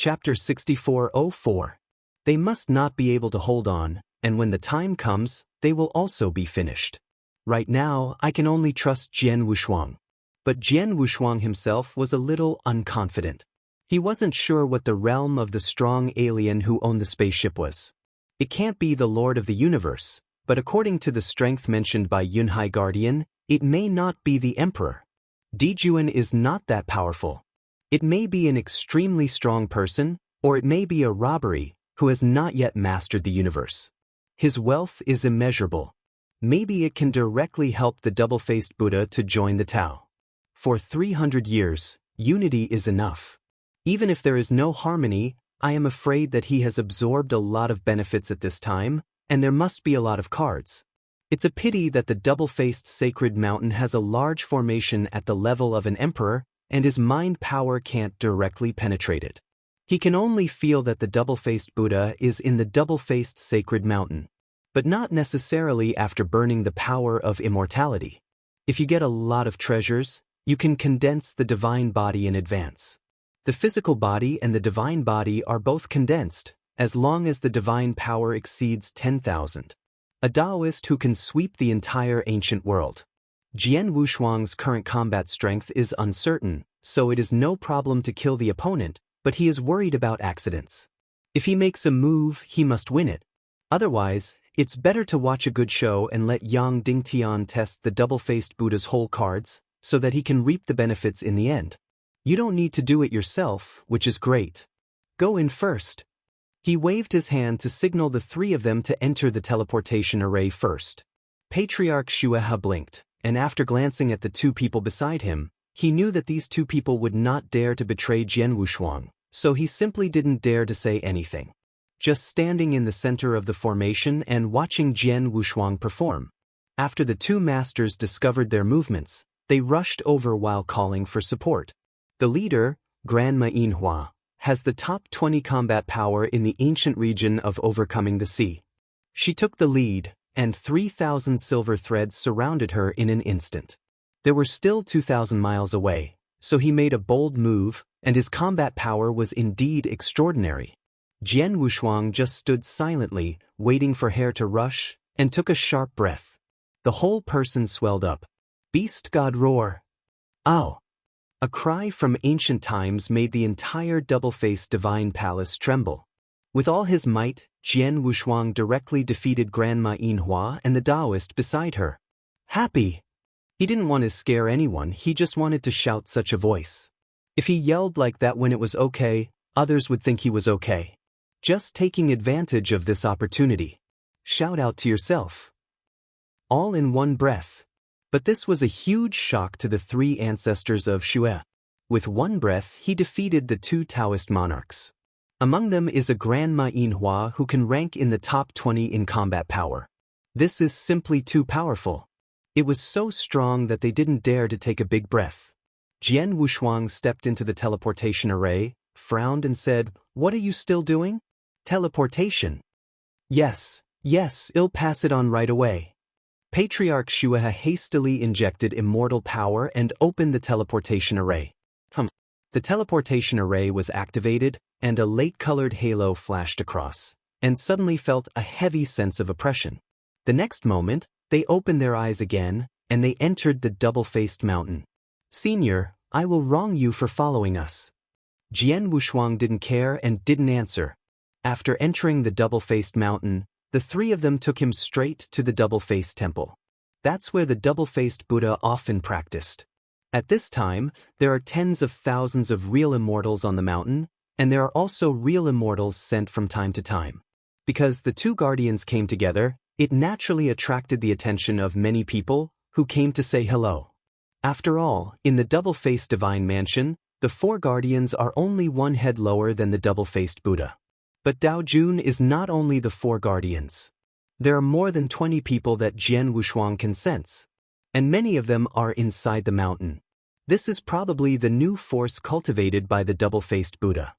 Chapter 6404. They must not be able to hold on, and when the time comes, they will also be finished. Right now, I can only trust Jian Wushuang. But Jian Wushuang himself was a little unconfident. He wasn't sure what the realm of the strong alien who owned the spaceship was. It can't be the Lord of the Universe, but according to the strength mentioned by Yunhai Guardian, it may not be the Emperor. Dijuan is not that powerful. It may be an extremely strong person, or it may be a robbery who has not yet mastered the universe. His wealth is immeasurable. Maybe it can directly help the double-faced Buddha to join the Tao. For 300 years, unity is enough. Even if there is no harmony, I am afraid that he has absorbed a lot of benefits at this time, and there must be a lot of cards. It's a pity that the double-faced sacred mountain has a large formation at the level of an emperor, and his mind power can't directly penetrate it. He can only feel that the double-faced Buddha is in the double-faced sacred mountain, but not necessarily after burning the power of immortality. If you get a lot of treasures, you can condense the divine body in advance. The physical body and the divine body are both condensed, as long as the divine power exceeds 10,000. A Taoist who can sweep the entire ancient world. Jian Wushuang's current combat strength is uncertain, so it is no problem to kill the opponent, but he is worried about accidents. If he makes a move, he must win it. Otherwise, it's better to watch a good show and let Yang Dingtian test the double-faced Buddha's whole cards, so that he can reap the benefits in the end. You don't need to do it yourself, which is great. Go in first. He waved his hand to signal the three of them to enter the teleportation array first. Patriarch Xuehe blinked, and after glancing at the two people beside him, he knew that these two people would not dare to betray Jian Wushuang, so he simply didn't dare to say anything. Just standing in the center of the formation and watching Jian Wushuang perform. After the two masters discovered their movements, they rushed over while calling for support. The leader, Grandma Yinhua, has the top 20 combat power in the ancient region of overcoming the sea. She took the lead, and 3,000 silver threads surrounded her in an instant. They were still 2,000 miles away, so he made a bold move, and his combat power was indeed extraordinary. Jian Wushuang just stood silently, waiting for hair to rush, and took a sharp breath. The whole person swelled up. Beast God roar. Ow! A cry from ancient times made the entire double-faced divine palace tremble. With all his might, Jian Wushuang directly defeated Grandma Yinhua and the Taoist beside her. Happy! He didn't want to scare anyone, he just wanted to shout such a voice. If he yelled like that when it was okay, others would think he was okay. Just taking advantage of this opportunity. Shout out to yourself. All in one breath. But this was a huge shock to the three ancestors of Xue. With one breath, he defeated the two Taoist monarchs. Among them is a Grandma Yinhua who can rank in the top 20 in combat power. This is simply too powerful. It was so strong that they didn't dare to take a big breath. Jian Wushuang stepped into the teleportation array, frowned and said, "What are you still doing?" "Teleportation." Yes, I'll pass it on right away." Patriarch Xuehe hastily injected immortal power and opened the teleportation array. The teleportation array was activated, and a late-colored halo flashed across, and suddenly felt a heavy sense of oppression. The next moment, they opened their eyes again, and they entered the double-faced mountain. "Senior, I will wrong you for following us." Jian Wushuang didn't care and didn't answer. After entering the double-faced mountain, the three of them took him straight to the double-faced temple. That's where the double-faced Buddha often practiced. At this time, there are tens of thousands of real immortals on the mountain, and there are also real immortals sent from time to time. Because the two guardians came together, it naturally attracted the attention of many people who came to say hello. After all, in the double-faced divine mansion, the four guardians are only one head lower than the double-faced Buddha. But Dao Jun is not only the four guardians. There are more than 20 people that Jian Wushuang can sense, and many of them are inside the mountain. This is probably the new force cultivated by the double-faced Buddha.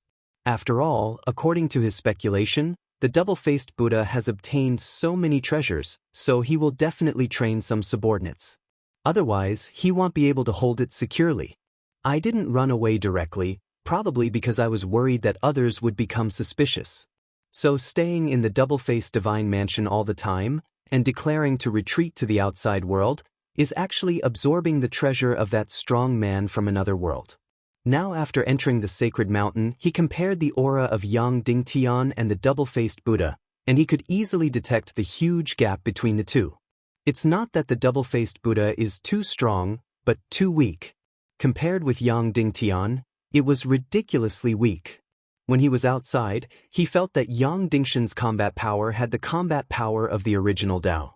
After all, according to his speculation, the double-faced Buddha has obtained so many treasures, so he will definitely train some subordinates. Otherwise, he won't be able to hold it securely. I didn't run away directly, probably because I was worried that others would become suspicious. So staying in the double-faced divine mansion all the time, and declaring to retreat to the outside world, is actually absorbing the treasure of that strong man from another world. Now after entering the sacred mountain, he compared the aura of Yang Dingtian and the double-faced Buddha, and he could easily detect the huge gap between the two. It's not that the double-faced Buddha is too strong, but too weak. Compared with Yang Dingtian, it was ridiculously weak. When he was outside, he felt that Yang Dingtian's combat power had the combat power of the original Tao.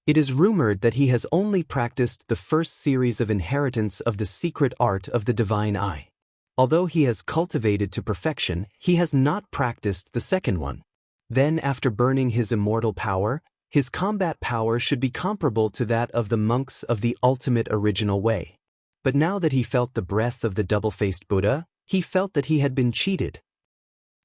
It is rumored that he has only practiced the first series of inheritance of the secret art of the divine eye. Although he has cultivated to perfection, he has not practiced the second one. Then after burning his immortal power, his combat power should be comparable to that of the monks of the ultimate original way. But now that he felt the breath of the double-faced Buddha, he felt that he had been cheated.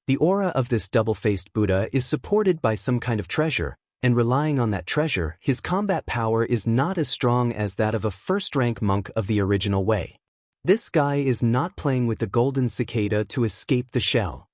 The aura of this double-faced Buddha is supported by some kind of treasure, and relying on that treasure, his combat power is not as strong as that of a first-rank monk of the original way. This guy is not playing with the golden cicada to escape the shell.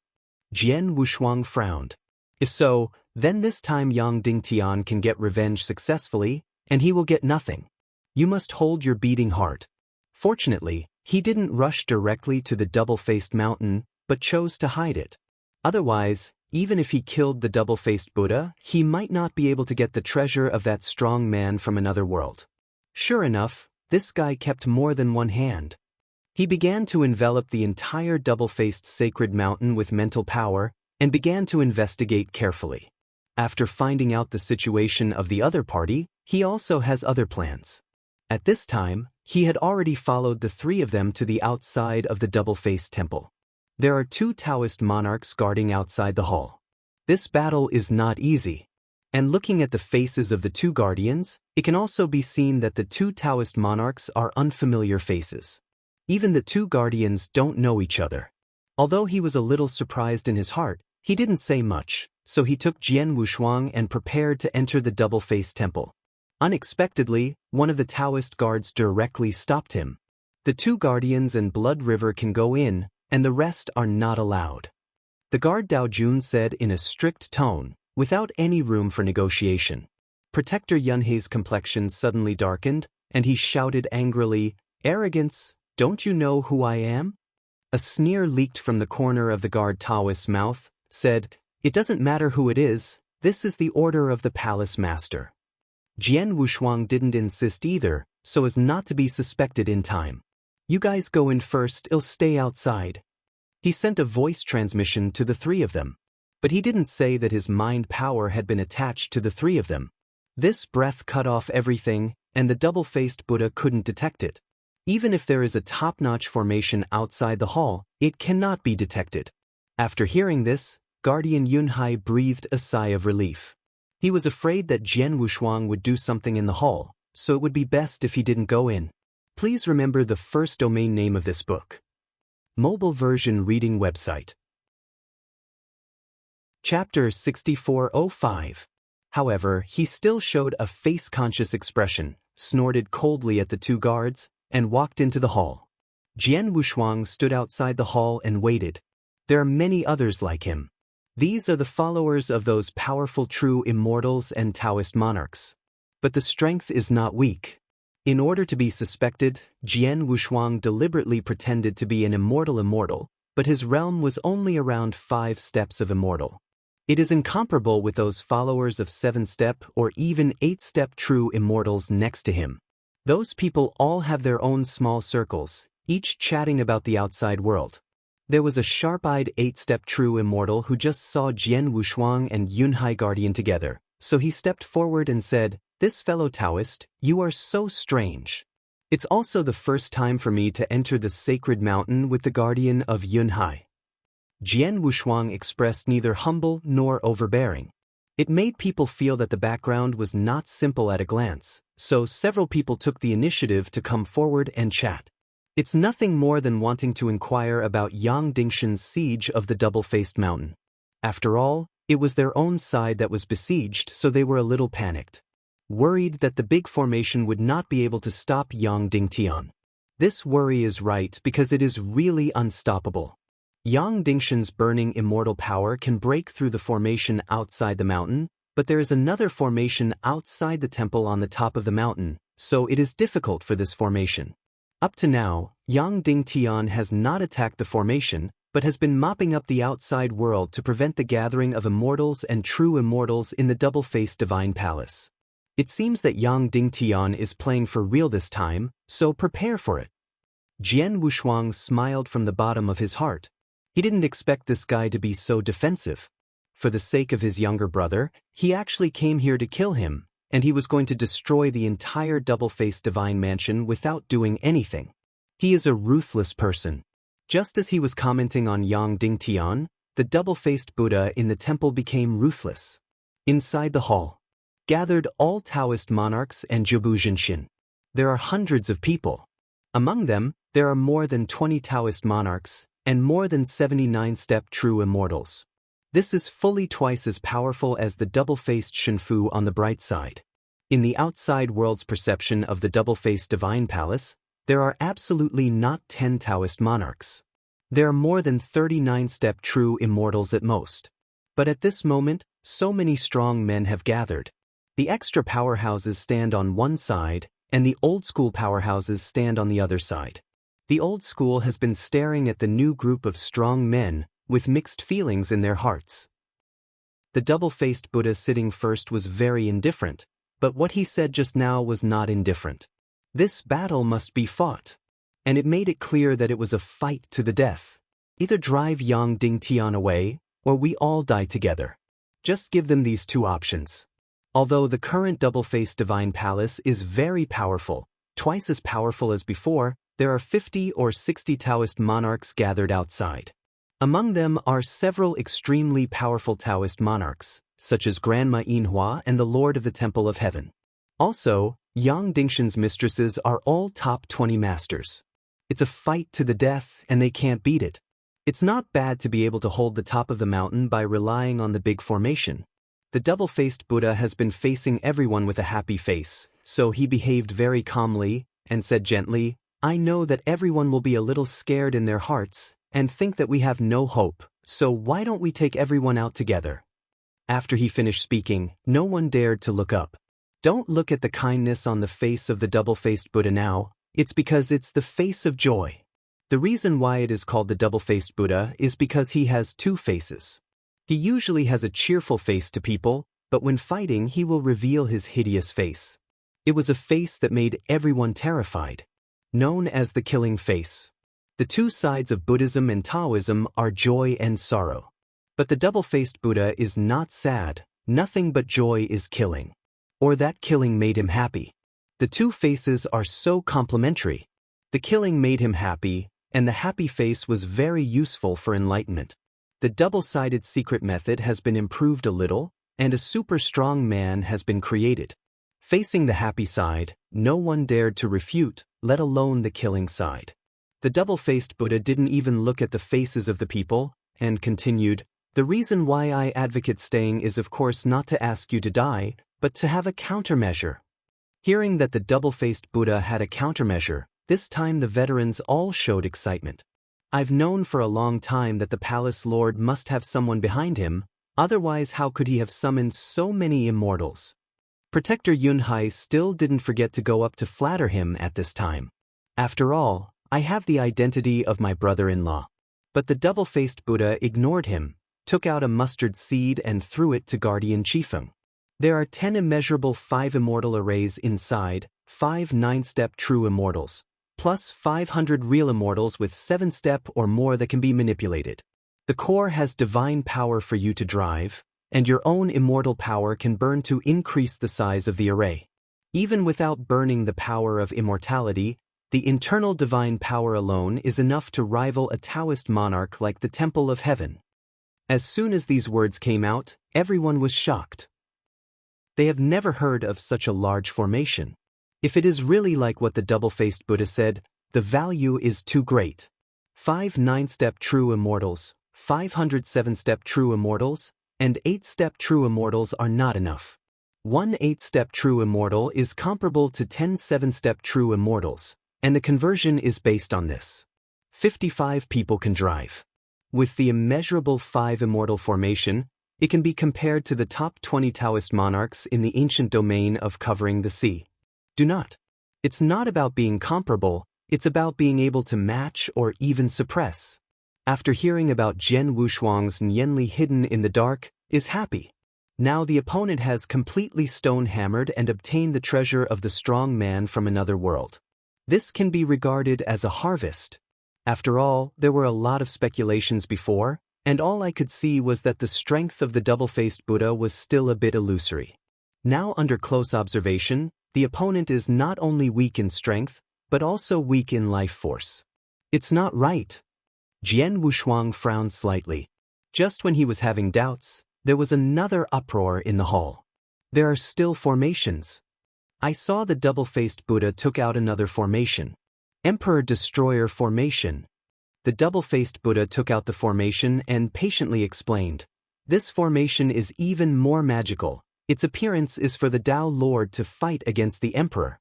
Jian Wushuang frowned. If so, then this time Yang Dingtian can get revenge successfully, and he will get nothing. You must hold your beating heart. Fortunately, he didn't rush directly to the double-faced mountain, but chose to hide it. Otherwise, even if he killed the double-faced Buddha, he might not be able to get the treasure of that strong man from another world. Sure enough, this guy kept more than one hand. He began to envelop the entire double-faced sacred mountain with mental power, and began to investigate carefully. After finding out the situation of the other party, he also has other plans. At this time, he had already followed the three of them to the outside of the double-faced temple. There are two Taoist monarchs guarding outside the hall. This battle is not easy. And looking at the faces of the two guardians, it can also be seen that the two Taoist monarchs are unfamiliar faces. Even the two guardians don't know each other. Although he was a little surprised in his heart, he didn't say much, so he took Jian Wushuang and prepared to enter the double-faced temple. Unexpectedly, one of the Taoist guards directly stopped him. The two guardians and Blood River can go in, and the rest are not allowed. The guard Dao Jun said in a strict tone, without any room for negotiation. Protector Yunhei's complexion suddenly darkened, and he shouted angrily, "Arrogance, don't you know who I am?" A sneer leaked from the corner of the guard Taoist's mouth, said, "It doesn't matter who it is, this is the order of the palace master." Jian Wushuang didn't insist either, so as not to be suspected in time. "You guys go in first, I'll stay outside." He sent a voice transmission to the three of them. But he didn't say that his mind power had been attached to the three of them. This breath cut off everything, and the double-faced Buddha couldn't detect it. Even if there is a top-notch formation outside the hall, it cannot be detected. After hearing this, Guardian Yunhai breathed a sigh of relief. He was afraid that Jian Wushuang would do something in the hall, so it would be best if he didn't go in. Please remember the first domain name of this book. Mobile version reading website. Chapter 6405. However, he still showed a face-conscious expression, snorted coldly at the two guards, and walked into the hall. Jian Wushuang stood outside the hall and waited. There are many others like him. These are the followers of those powerful true immortals and Taoist monarchs. But the strength is not weak. In order to be suspected, Jian Wushuang deliberately pretended to be an immortal, but his realm was only around 5 steps of immortal. It is incomparable with those followers of 7-step or even 8-step true immortals next to him. Those people all have their own small circles, each chatting about the outside world. There was a sharp-eyed 8-step true immortal who just saw Jian Wushuang and Yunhai Guardian together, so he stepped forward and said, "This fellow Taoist, you are so strange. It's also the first time for me to enter the sacred mountain with the guardian of Yunhai." Jian Wushuang expressed neither humble nor overbearing. It made people feel that the background was not simple at a glance, so several people took the initiative to come forward and chat. It's nothing more than wanting to inquire about Yang Dingtian's siege of the double-faced mountain. After all, it was their own side that was besieged, so they were a little panicked. Worried that the big formation would not be able to stop Yang Dingtian. This worry is right because it is really unstoppable. Yang Dingshan's burning immortal power can break through the formation outside the mountain, but there is another formation outside the temple on the top of the mountain, so it is difficult for this formation. Up to now, Yang Dingtian has not attacked the formation, but has been mopping up the outside world to prevent the gathering of immortals and true immortals in the double-faced divine palace. It seems that Yang Dingtian is playing for real this time, so prepare for it. Jian Wushuang smiled from the bottom of his heart. He didn't expect this guy to be so defensive. For the sake of his younger brother, he actually came here to kill him, and he was going to destroy the entire double-faced divine mansion without doing anything. He is a ruthless person. Just as he was commenting on Yang Dingtian, the double-faced Buddha in the temple became ruthless. Inside the hall gathered all Taoist monarchs and Jibu Jinshin. There are hundreds of people. Among them, there are more than 20 Taoist monarchs and more than 79-step true immortals. This is fully twice as powerful as the double-faced Shenfu on the bright side. In the outside world's perception of the double-faced divine palace, there are absolutely not 10 Taoist monarchs. There are more than 39-step true immortals at most. But at this moment, so many strong men have gathered. The extra powerhouses stand on one side, and the old-school powerhouses stand on the other side. The old school has been staring at the new group of strong men, with mixed feelings in their hearts. The double-faced Buddha sitting first was very indifferent, but what he said just now was not indifferent. This battle must be fought. And it made it clear that it was a fight to the death. Either drive Yang Dingtian away, or we all die together. Just give them these two options. Although the current double-faced divine palace is very powerful, twice as powerful as before, there are 50 or 60 Taoist monarchs gathered outside. Among them are several extremely powerful Taoist monarchs, such as Grandma Yinhua and the Lord of the Temple of Heaven. Also, Yang Dingshan's mistresses are all top 20 masters. It's a fight to the death, and they can't beat it. It's not bad to be able to hold the top of the mountain by relying on the big formation. The double-faced Buddha has been facing everyone with a happy face, so he behaved very calmly and said gently, "I know that everyone will be a little scared in their hearts and think that we have no hope, so why don't we take everyone out together?" After he finished speaking, no one dared to look up. Don't look at the kindness on the face of the double-faced Buddha now, it's because it's the face of joy. The reason why it is called the double-faced Buddha is because he has two faces. He usually has a cheerful face to people, but when fighting he will reveal his hideous face. It was a face that made everyone terrified. Known as the killing face. The two sides of Buddhism and Taoism are joy and sorrow. But the double-faced Buddha is not sad, nothing but joy is killing. Or that killing made him happy. The two faces are so complementary. The killing made him happy, and the happy face was very useful for enlightenment. The double-sided secret method has been improved a little, and a super strong man has been created. Facing the happy side, no one dared to refute, let alone the killing side. The double-faced Buddha didn't even look at the faces of the people, and continued, "The reason why I advocate staying is of course not to ask you to die, but to have a countermeasure." Hearing that the double-faced Buddha had a countermeasure, this time the veterans all showed excitement. "I've known for a long time that the palace lord must have someone behind him, otherwise how could he have summoned so many immortals?" Protector Yunhai still didn't forget to go up to flatter him at this time. "After all, I have the identity of my brother-in-law." But the double-faced Buddha ignored him, took out a mustard seed and threw it to Guardian Chifeng. There are 10 immeasurable 5 immortal arrays inside, 5 9-step true immortals, plus 500 real immortals with 7-step or more that can be manipulated. The core has divine power for you to drive, and your own immortal power can burn to increase the size of the array. Even without burning the power of immortality, the internal divine power alone is enough to rival a Taoist monarch like the Temple of Heaven. As soon as these words came out, everyone was shocked. They have never heard of such a large formation. If it is really like what the double-faced Buddha said, the value is too great. 5 9-step true immortals, 500 7-step true immortals, and 8-step true immortals are not enough. 1 8-step true immortal is comparable to 10 7-step true immortals, and the conversion is based on this. 55 people can drive. With the immeasurable 5 immortal formation, it can be compared to the top 20 Taoist monarchs in the ancient domain of covering the sea. Do not. It's not about being comparable, it's about being able to match or even suppress. After hearing about Jian Wushuang's Nianli hidden in the dark, is happy. Now the opponent has completely stone-hammered and obtained the treasure of the strong man from another world. This can be regarded as a harvest. After all, there were a lot of speculations before, and all I could see was that the strength of the double-faced Buddha was still a bit illusory. Now under close observation, the opponent is not only weak in strength, but also weak in life force. It's not right. Jian Wushuang frowned slightly. Just when he was having doubts, there was another uproar in the hall. There are still formations. I saw the double-faced Buddha took out another formation. Emperor Destroyer formation. The double-faced Buddha took out the formation and patiently explained. This formation is even more magical. Its appearance is for the Tao Lord to fight against the Emperor.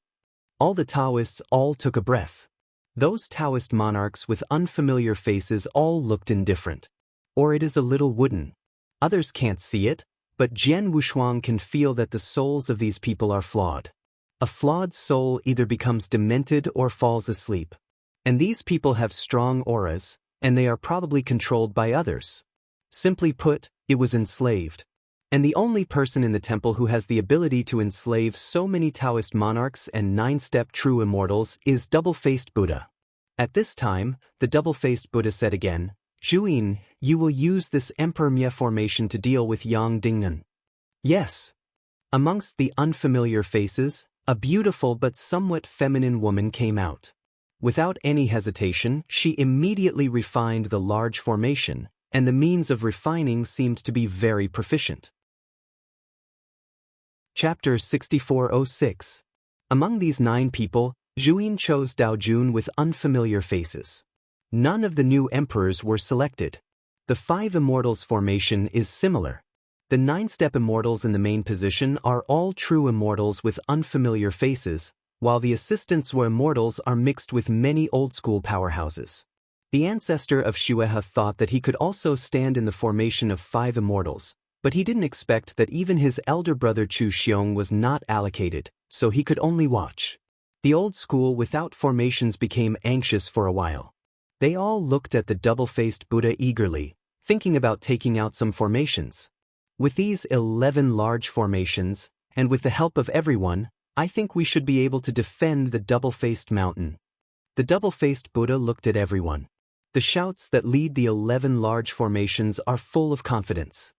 All the Taoists all took a breath. Those Taoist monarchs with unfamiliar faces all looked indifferent. Or it is a little wooden. Others can't see it, but Jian Wushuang can feel that the souls of these people are flawed. A flawed soul either becomes demented or falls asleep. And these people have strong auras, and they are probably controlled by others. Simply put, it was enslaved. And the only person in the temple who has the ability to enslave so many Taoist monarchs and 9-step true immortals is double-faced Buddha. At this time, the double-faced Buddha said again, Zhuyin, you will use this Emperor Mia formation to deal with Yang Dingnan. Yes. Amongst the unfamiliar faces, a beautiful but somewhat feminine woman came out. Without any hesitation, she immediately refined the large formation, and the means of refining seemed to be very proficient. Chapter 6406. Among these 9 people, Zhuyin chose Dao Jun with unfamiliar faces. None of the new emperors were selected. The 5 immortals formation is similar. The 9-step immortals in the main position are all true immortals with unfamiliar faces, while the assistants were immortals are mixed with many old-school powerhouses. The ancestor of Xuehe thought that he could also stand in the formation of 5 immortals, but he didn't expect that even his elder brother Chu Xiong was not allocated, so he could only watch. The old school without formations became anxious for a while. They all looked at the double-faced Buddha eagerly, thinking about taking out some formations. With these 11 large formations, and with the help of everyone, I think we should be able to defend the double-faced mountain. The double-faced Buddha looked at everyone. The shouts that lead the 11 large formations are full of confidence.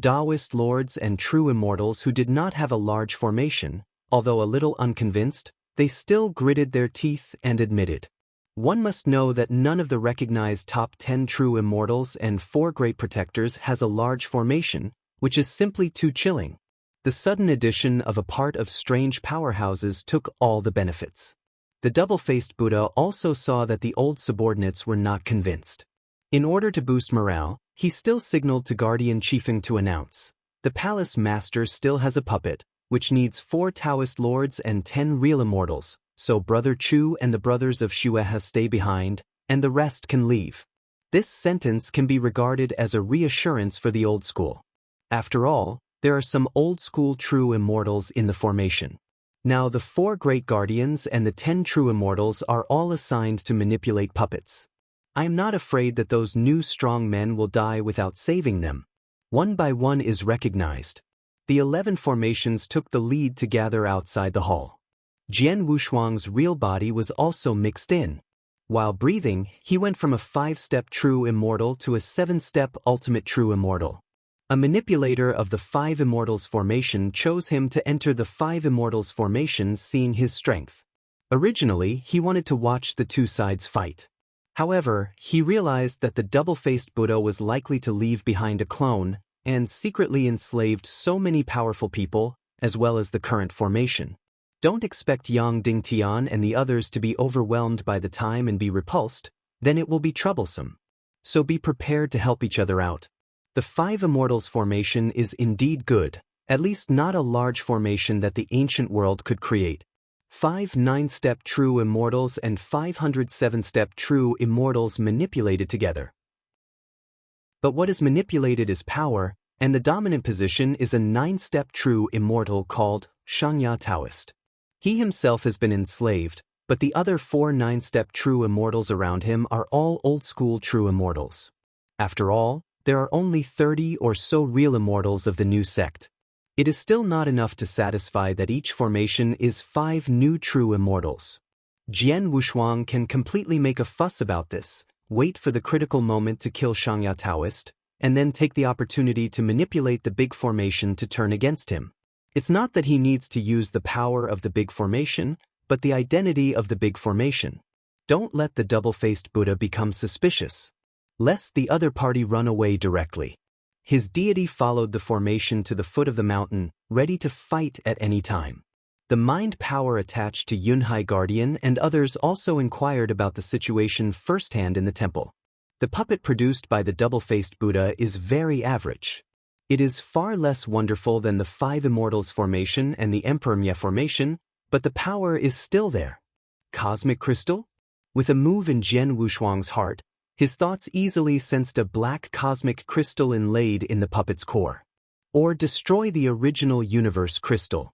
Taoist lords and true immortals who did not have a large formation, although a little unconvinced, they still gritted their teeth and admitted. One must know that none of the recognized top 10 true immortals and 4 great protectors has a large formation, which is simply too chilling. The sudden addition of a part of strange powerhouses took all the benefits. The double-faced Buddha also saw that the old subordinates were not convinced. In order to boost morale, he still signaled to Guardian Chiefeng to announce, the palace master still has a puppet, which needs 4 Taoist lords and 10 real immortals, so Brother Chu and the brothers of Xuehe stay behind, and the rest can leave. This sentence can be regarded as a reassurance for the old school. After all, there are some old-school true immortals in the formation. Now the 4 great guardians and the 10 true immortals are all assigned to manipulate puppets. I am not afraid that those new strong men will die without saving them. One by one is recognized. The 11 formations took the lead to gather outside the hall. Jian Wushuang's real body was also mixed in. While breathing, he went from a 5-step true immortal to a 7-step ultimate true immortal. A manipulator of the 5 immortals formation chose him to enter the 5 immortals formation, seeing his strength. Originally, he wanted to watch the 2 sides fight. However, he realized that the double-faced Buddha was likely to leave behind a clone, and secretly enslaved so many powerful people, as well as the current formation. Don't expect Yang Dingtian and the others to be overwhelmed by the time and be repulsed, then it will be troublesome. So be prepared to help each other out. The 5 immortals formation is indeed good, at least not a large formation that the ancient world could create. 5 9-step true immortals and 507-step true immortals manipulated together. But what is manipulated is power, and the dominant position is a 9-step true immortal called Shangya Taoist. He himself has been enslaved, but the other 4 9-step true immortals around him are all old-school true immortals. After all, there are only 30 or so real immortals of the new sect. It is still not enough to satisfy that each formation is 5 new true immortals. Jian Wushuang can completely make a fuss about this, wait for the critical moment to kill Shangya Taoist, and then take the opportunity to manipulate the big formation to turn against him. It's not that he needs to use the power of the big formation, but the identity of the big formation. Don't let the double-faced Buddha become suspicious, lest the other party run away directly. His deity followed the formation to the foot of the mountain, ready to fight at any time. The mind power attached to Yunhai Guardian and others also inquired about the situation firsthand in the temple. The puppet produced by the double-faced Buddha is very average. It is far less wonderful than the 5 Immortals formation and the Emperor Mye formation, but the power is still there. Cosmic crystal? With a move in Jian Wushuang's heart, his thoughts easily sensed a black cosmic crystal inlaid in the puppet's core. Or destroy the original universe crystal.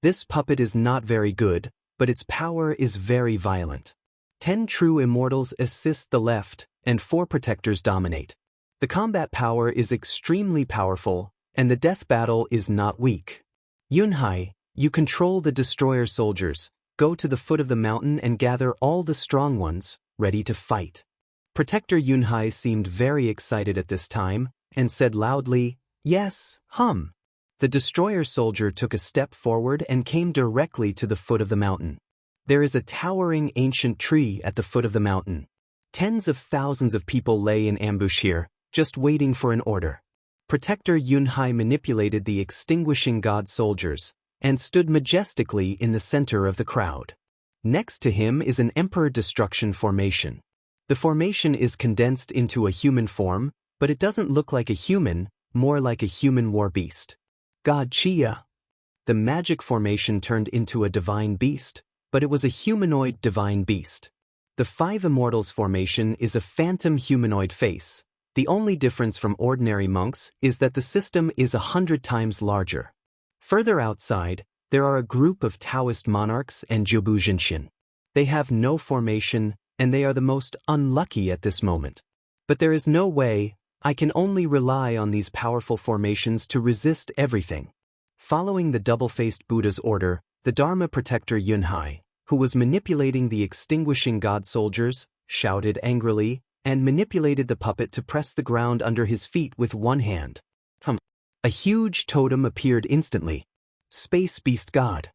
This puppet is not very good, but its power is very violent. 10 true immortals assist the left, and 4 protectors dominate. The combat power is extremely powerful, and the death battle is not weak. Yunhai, you control the destroyer soldiers, go to the foot of the mountain and gather all the strong ones, ready to fight. Protector Yunhai seemed very excited at this time, and said loudly, "Yes, hum." The destroyer soldier took a step forward and came directly to the foot of the mountain. There is a towering ancient tree at the foot of the mountain. Tens of thousands of people lay in ambush here, just waiting for an order. Protector Yunhai manipulated the extinguishing god soldiers, and stood majestically in the center of the crowd. Next to him is an Emperor Destruction formation. The formation is condensed into a human form, but it doesn't look like a human, more like a human war beast. God Chia. The magic formation turned into a divine beast, but it was a humanoid divine beast. The 5 Immortals formation is a phantom humanoid face. The only difference from ordinary monks is that the system is 100 times larger. Further outside, there are a group of Taoist monarchs and Jobu Jinshin. They have no formation, and they are the most unlucky at this moment. But there is no way. I can only rely on these powerful formations to resist everything. Following the double-faced Buddha's order, the Dharma protector Yunhai, who was manipulating the extinguishing god soldiers, shouted angrily, and manipulated the puppet to press the ground under his feet with one hand. A huge totem appeared instantly. Space Beast God.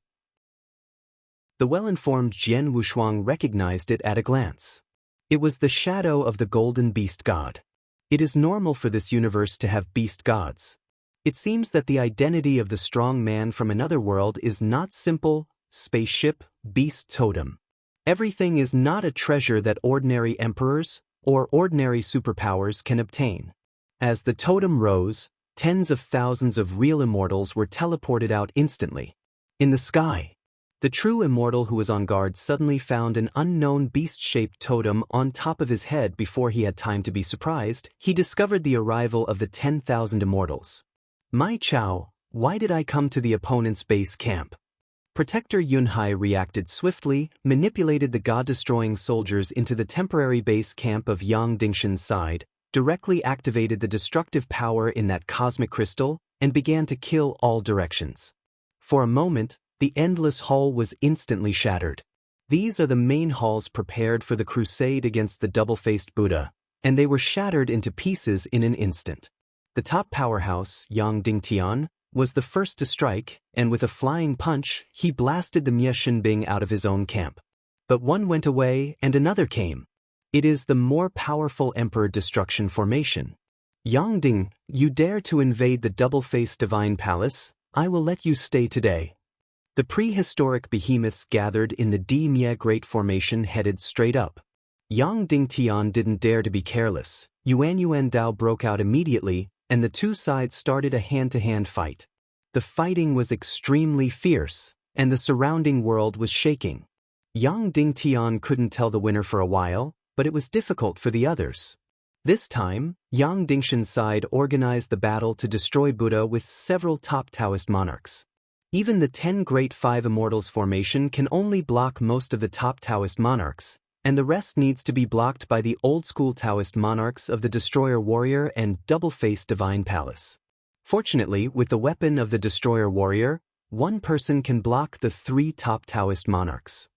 The well-informed Jian Wushuang recognized it at a glance. It was the shadow of the golden beast god. It is normal for this universe to have beast gods. It seems that the identity of the strong man from another world is not simple, spaceship, beast totem. Everything is not a treasure that ordinary emperors or ordinary superpowers can obtain. As the totem rose, tens of thousands of real immortals were teleported out instantly. In the sky, the true immortal who was on guard suddenly found an unknown beast-shaped totem on top of his head. Before he had time to be surprised, he discovered the arrival of the 10,000 immortals. "My Chao, why did I come to the opponent's base camp?" Protector Yunhai reacted swiftly, manipulated the god-destroying soldiers into the temporary base camp of Yang Dingshan's side, directly activated the destructive power in that cosmic crystal, and began to kill all directions. For a moment, the endless hall was instantly shattered. These are the main halls prepared for the crusade against the double-faced Buddha, and they were shattered into pieces in an instant. The top powerhouse, Yang Dingtian, was the first to strike, and with a flying punch, he blasted the Mye Shinbing out of his own camp. But one went away and another came. It is the more powerful Emperor Destruction formation. Yang Ding, you dare to invade the double-faced divine palace? I will let you stay today. The prehistoric behemoths gathered in the Di Mye Great Formation headed straight up. Yang Dingtian didn't dare to be careless. Yuan Dao broke out immediately, and the two sides started a hand-to-hand fight. The fighting was extremely fierce, and the surrounding world was shaking. Yang Dingtian couldn't tell the winner for a while, but it was difficult for the others. This time, Yang Dingshan's side organized the battle to destroy Buddha with several top Taoist monarchs. Even the 10 Great Five Immortals formation can only block most of the top Taoist monarchs, and the rest needs to be blocked by the old-school Taoist monarchs of the Destroyer Warrior and Double-Faced Divine Palace. Fortunately, with the weapon of the Destroyer Warrior, one person can block the 3 top Taoist monarchs.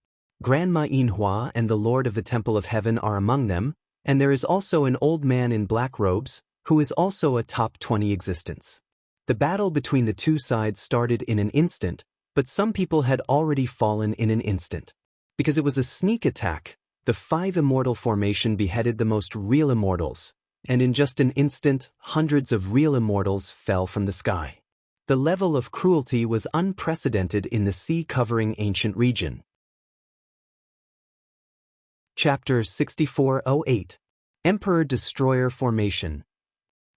Grandma Yinhua and the Lord of the Temple of Heaven are among them, and there is also an old man in black robes, who is also a top 20 existence. The battle between the two sides started in an instant, but some people had already fallen in an instant. Because it was a sneak attack, the 5 immortal formation beheaded the most real immortals, and in just an instant, hundreds of real immortals fell from the sky. The level of cruelty was unprecedented in the sea-covering ancient region. Chapter 6408. Emperor Destroyer Formation.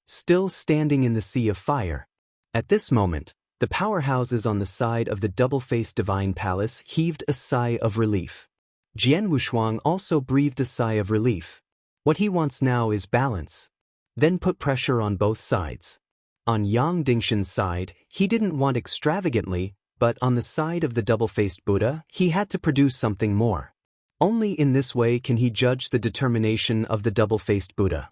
Still standing in the sea of fire. At this moment, the powerhouses on the side of the double-faced divine palace heaved a sigh of relief. Jian Wushuang also breathed a sigh of relief. What he wants now is balance. Then put pressure on both sides. On Yang Dingshan's side, he didn't want extravagantly, but on the side of the double-faced Buddha, he had to produce something more. Only in this way can he judge the determination of the double-faced Buddha.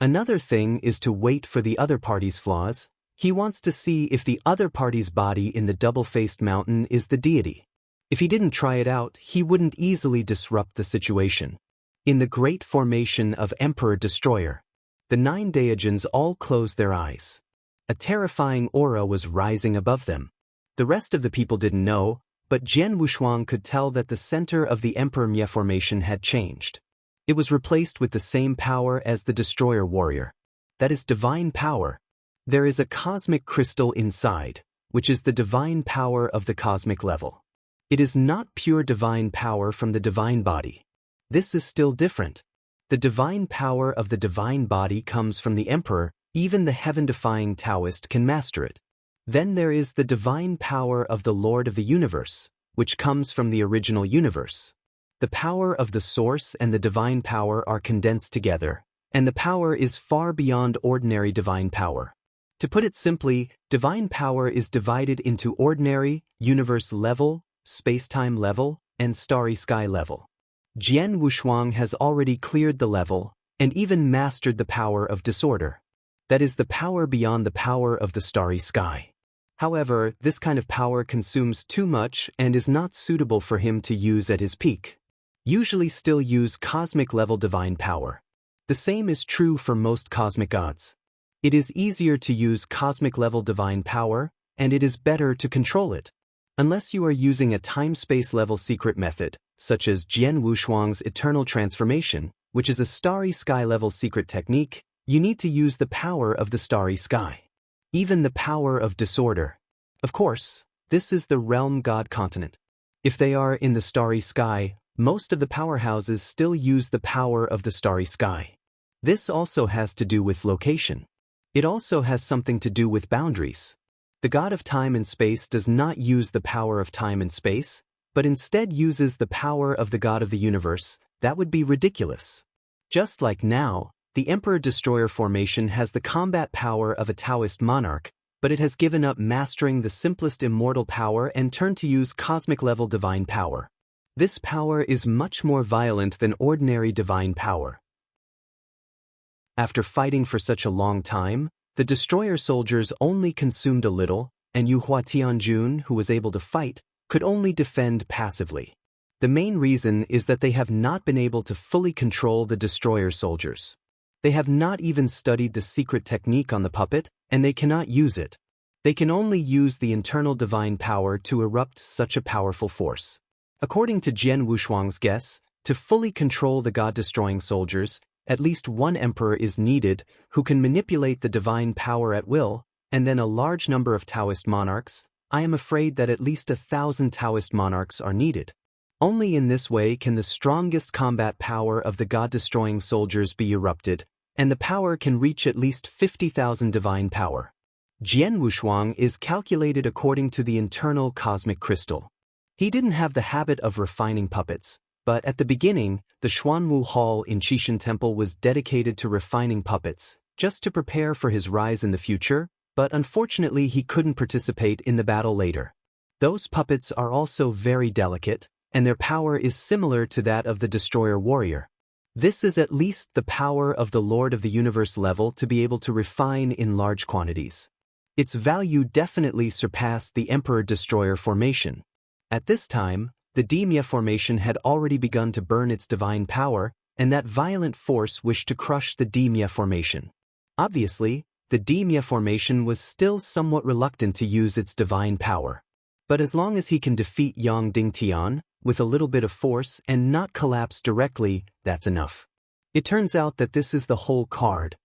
Another thing is to wait for the other party's flaws. He wants to see if the other party's body in the double-faced mountain is the deity. If he didn't try it out, he wouldn't easily disrupt the situation. In the great formation of Emperor Destroyer, the 9 Daijins all closed their eyes. A terrifying aura was rising above them. The rest of the people didn't know, but Jian Wushuang could tell that the center of the Emperor Mye formation had changed. It was replaced with the same power as the Destroyer Warrior. That is divine power. There is a cosmic crystal inside, which is the divine power of the cosmic level. It is not pure divine power from the divine body. This is still different. The divine power of the divine body comes from the Emperor. Even the heaven-defying Taoist can master it. Then there is the divine power of the Lord of the Universe, which comes from the original universe. The power of the Source and the divine power are condensed together, and the power is far beyond ordinary divine power. To put it simply, divine power is divided into ordinary, universe level, space-time level, and starry sky level. Jian Wushuang has already cleared the level, and even mastered the power of disorder. That is the power beyond the power of the starry sky. However, this kind of power consumes too much and is not suitable for him to use at his peak. Usually still use cosmic-level divine power. The same is true for most cosmic gods. It is easier to use cosmic-level divine power, and it is better to control it. Unless you are using a time-space level secret method, such as Jian Wushuang's Eternal Transformation, which is a starry sky level secret technique, you need to use the power of the starry sky. Even the power of disorder. Of course, this is the realm god continent. If they are in the starry sky, most of the powerhouses still use the power of the starry sky. This also has to do with location. It also has something to do with boundaries. The god of time and space does not use the power of time and space, but instead uses the power of the god of the universe. That would be ridiculous. Just like now, the Emperor Destroyer formation has the combat power of a Taoist monarch, but it has given up mastering the simplest immortal power and turned to use cosmic-level divine power. This power is much more violent than ordinary divine power. After fighting for such a long time, the Destroyer soldiers only consumed a little, and Yu Hua Tianjun, who was able to fight, could only defend passively. The main reason is that they have not been able to fully control the Destroyer soldiers. They have not even studied the secret technique on the puppet, and they cannot use it. They can only use the internal divine power to erupt such a powerful force. According to Jian Wushuang's guess, to fully control the god-destroying soldiers, at least one emperor is needed who can manipulate the divine power at will, and then a large number of Taoist monarchs. I am afraid that at least 1,000 Taoist monarchs are needed. Only in this way can the strongest combat power of the god-destroying soldiers be erupted, and the power can reach at least 50,000 divine power. Jian Wushuang is calculated according to the internal cosmic crystal. He didn't have the habit of refining puppets, But at the beginning, the Xuanwu Hall in Qixin Temple was dedicated to refining puppets, just to prepare for his rise in the future, but unfortunately he couldn't participate in the battle later. Those puppets are also very delicate, and their power is similar to that of the Destroyer Warrior. This is at least the power of the Lord of the Universe level to be able to refine in large quantities. Its value definitely surpassed the Emperor Destroyer formation. At this time, the Demia formation had already begun to burn its divine power, and that violent force wished to crush the Demia formation. Obviously, the Demia formation was still somewhat reluctant to use its divine power. But as long as he can defeat Yang Dingtian with a little bit of force and not collapse directly, that's enough. It turns out that this is the whole card.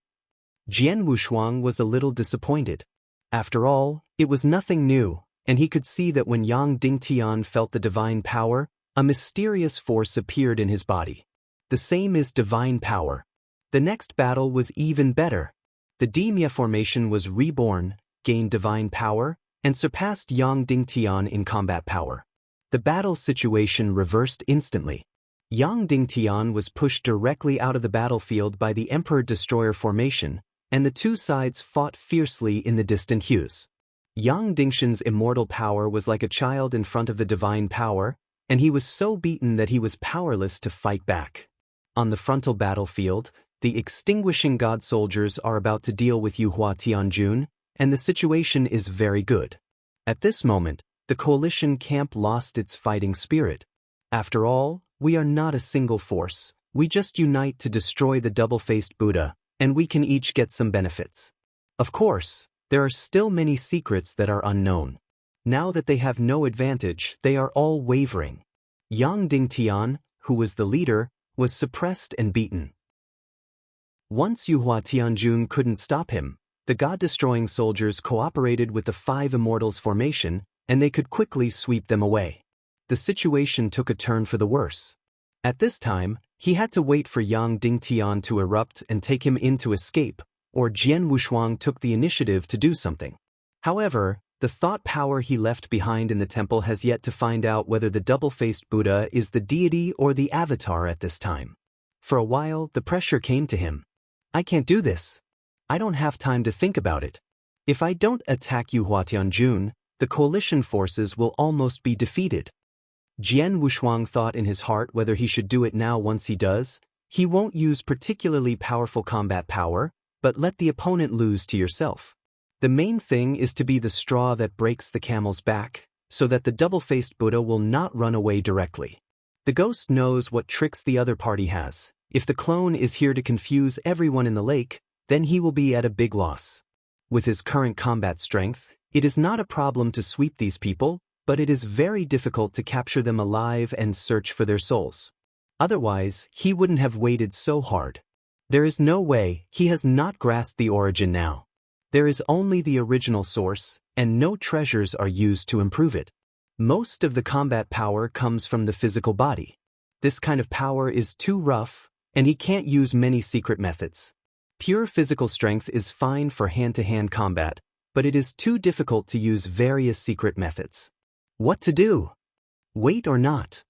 Jian Wushuang was a little disappointed. After all, it was nothing new, and he could see that when Yang Dingtian felt the divine power, a mysterious force appeared in his body. The same is divine power. The next battle was even better. The Demia formation was reborn, gained divine power, and surpassed Yang Dingtian in combat power. The battle situation reversed instantly. Yang Dingtian was pushed directly out of the battlefield by the Emperor Destroyer formation, and the two sides fought fiercely in the distant hues. Yang Dingshan's immortal power was like a child in front of the divine power, and he was so beaten that he was powerless to fight back. On the frontal battlefield, the extinguishing god soldiers are about to deal with Yuhua Tianjun, and the situation is very good. At this moment, the coalition camp lost its fighting spirit. After all, we are not a single force, we just unite to destroy the double-faced Buddha, and we can each get some benefits. Of course, there are still many secrets that are unknown. Now that they have no advantage, they are all wavering. Yang Dingtian, who was the leader, was suppressed and beaten. Once Yuhua Tianjun couldn't stop him, the god-destroying soldiers cooperated with the Five Immortals formation, and they could quickly sweep them away. The situation took a turn for the worse. At this time, he had to wait for Yang Dingtian to erupt and take him in to escape, or Jian Wushuang took the initiative to do something. However, the thought power he left behind in the temple has yet to find out whether the double-faced Buddha is the deity or the avatar at this time. For a while, the pressure came to him. I can't do this. I don't have time to think about it. If I don't attack Yuhua Tianjun, the coalition forces will almost be defeated. Jian Wushuang thought in his heart whether he should do it now. Once he does, he won't use particularly powerful combat power, but let the opponent lose to yourself. The main thing is to be the straw that breaks the camel's back, so that the double-faced Buddha will not run away directly. The ghost knows what tricks the other party has. If the clone is here to confuse everyone in the lake, then he will be at a big loss. With his current combat strength, it is not a problem to sweep these people, but it is very difficult to capture them alive and search for their souls. Otherwise, he wouldn't have waited so hard. There is no way. He has not grasped the origin now. There is only the original source, and no treasures are used to improve it. Most of the combat power comes from the physical body. This kind of power is too rough, and he can't use many secret methods. Pure physical strength is fine for hand-to-hand combat, but it is too difficult to use various secret methods. What to do? Wait or not?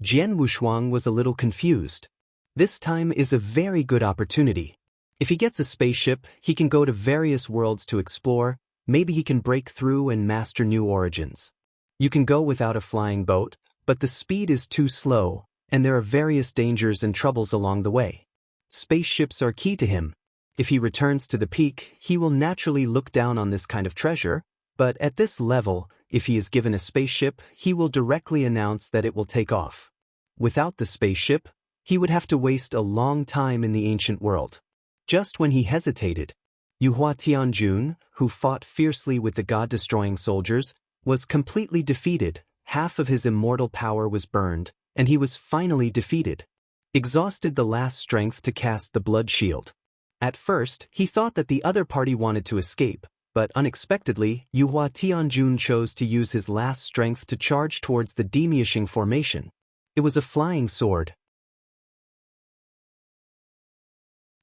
Jian Wushuang was a little confused. This time is a very good opportunity. If he gets a spaceship, he can go to various worlds to explore. Maybe he can break through and master new origins. You can go without a flying boat, but the speed is too slow, and there are various dangers and troubles along the way. Spaceships are key to him. If he returns to the peak, he will naturally look down on this kind of treasure, but at this level, if he is given a spaceship, he will directly announce that it will take off. Without the spaceship, he would have to waste a long time in the ancient world. Just when he hesitated, Yuhua Tianjun, who fought fiercely with the god-destroying soldiers, was completely defeated. Half of his immortal power was burned, and he was finally defeated. Exhausted the last strength to cast the blood shield. At first, he thought that the other party wanted to escape, but unexpectedly, Yuhua Tianjun chose to use his last strength to charge towards the Demiashing formation. It was a flying sword.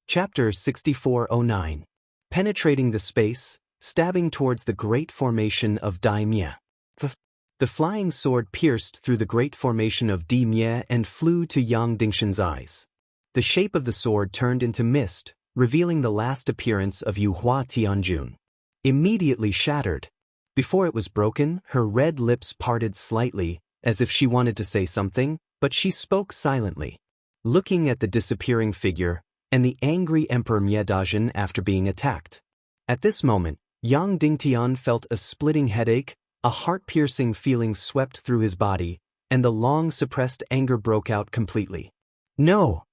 Chapter 6409. Penetrating the space, stabbing towards the great formation of Daimya. The flying sword pierced through the great formation of Di Mie and flew to Yang Dingshan's eyes. The shape of the sword turned into mist, revealing the last appearance of Yu Hua Tianjun. Immediately shattered. Before it was broken, her red lips parted slightly, as if she wanted to say something, but she spoke silently. Looking at the disappearing figure, and the angry Emperor Miedajin after being attacked. At this moment, Yang Dingtian felt a splitting headache, a heart-piercing feeling swept through his body, and the long-suppressed anger broke out completely. No!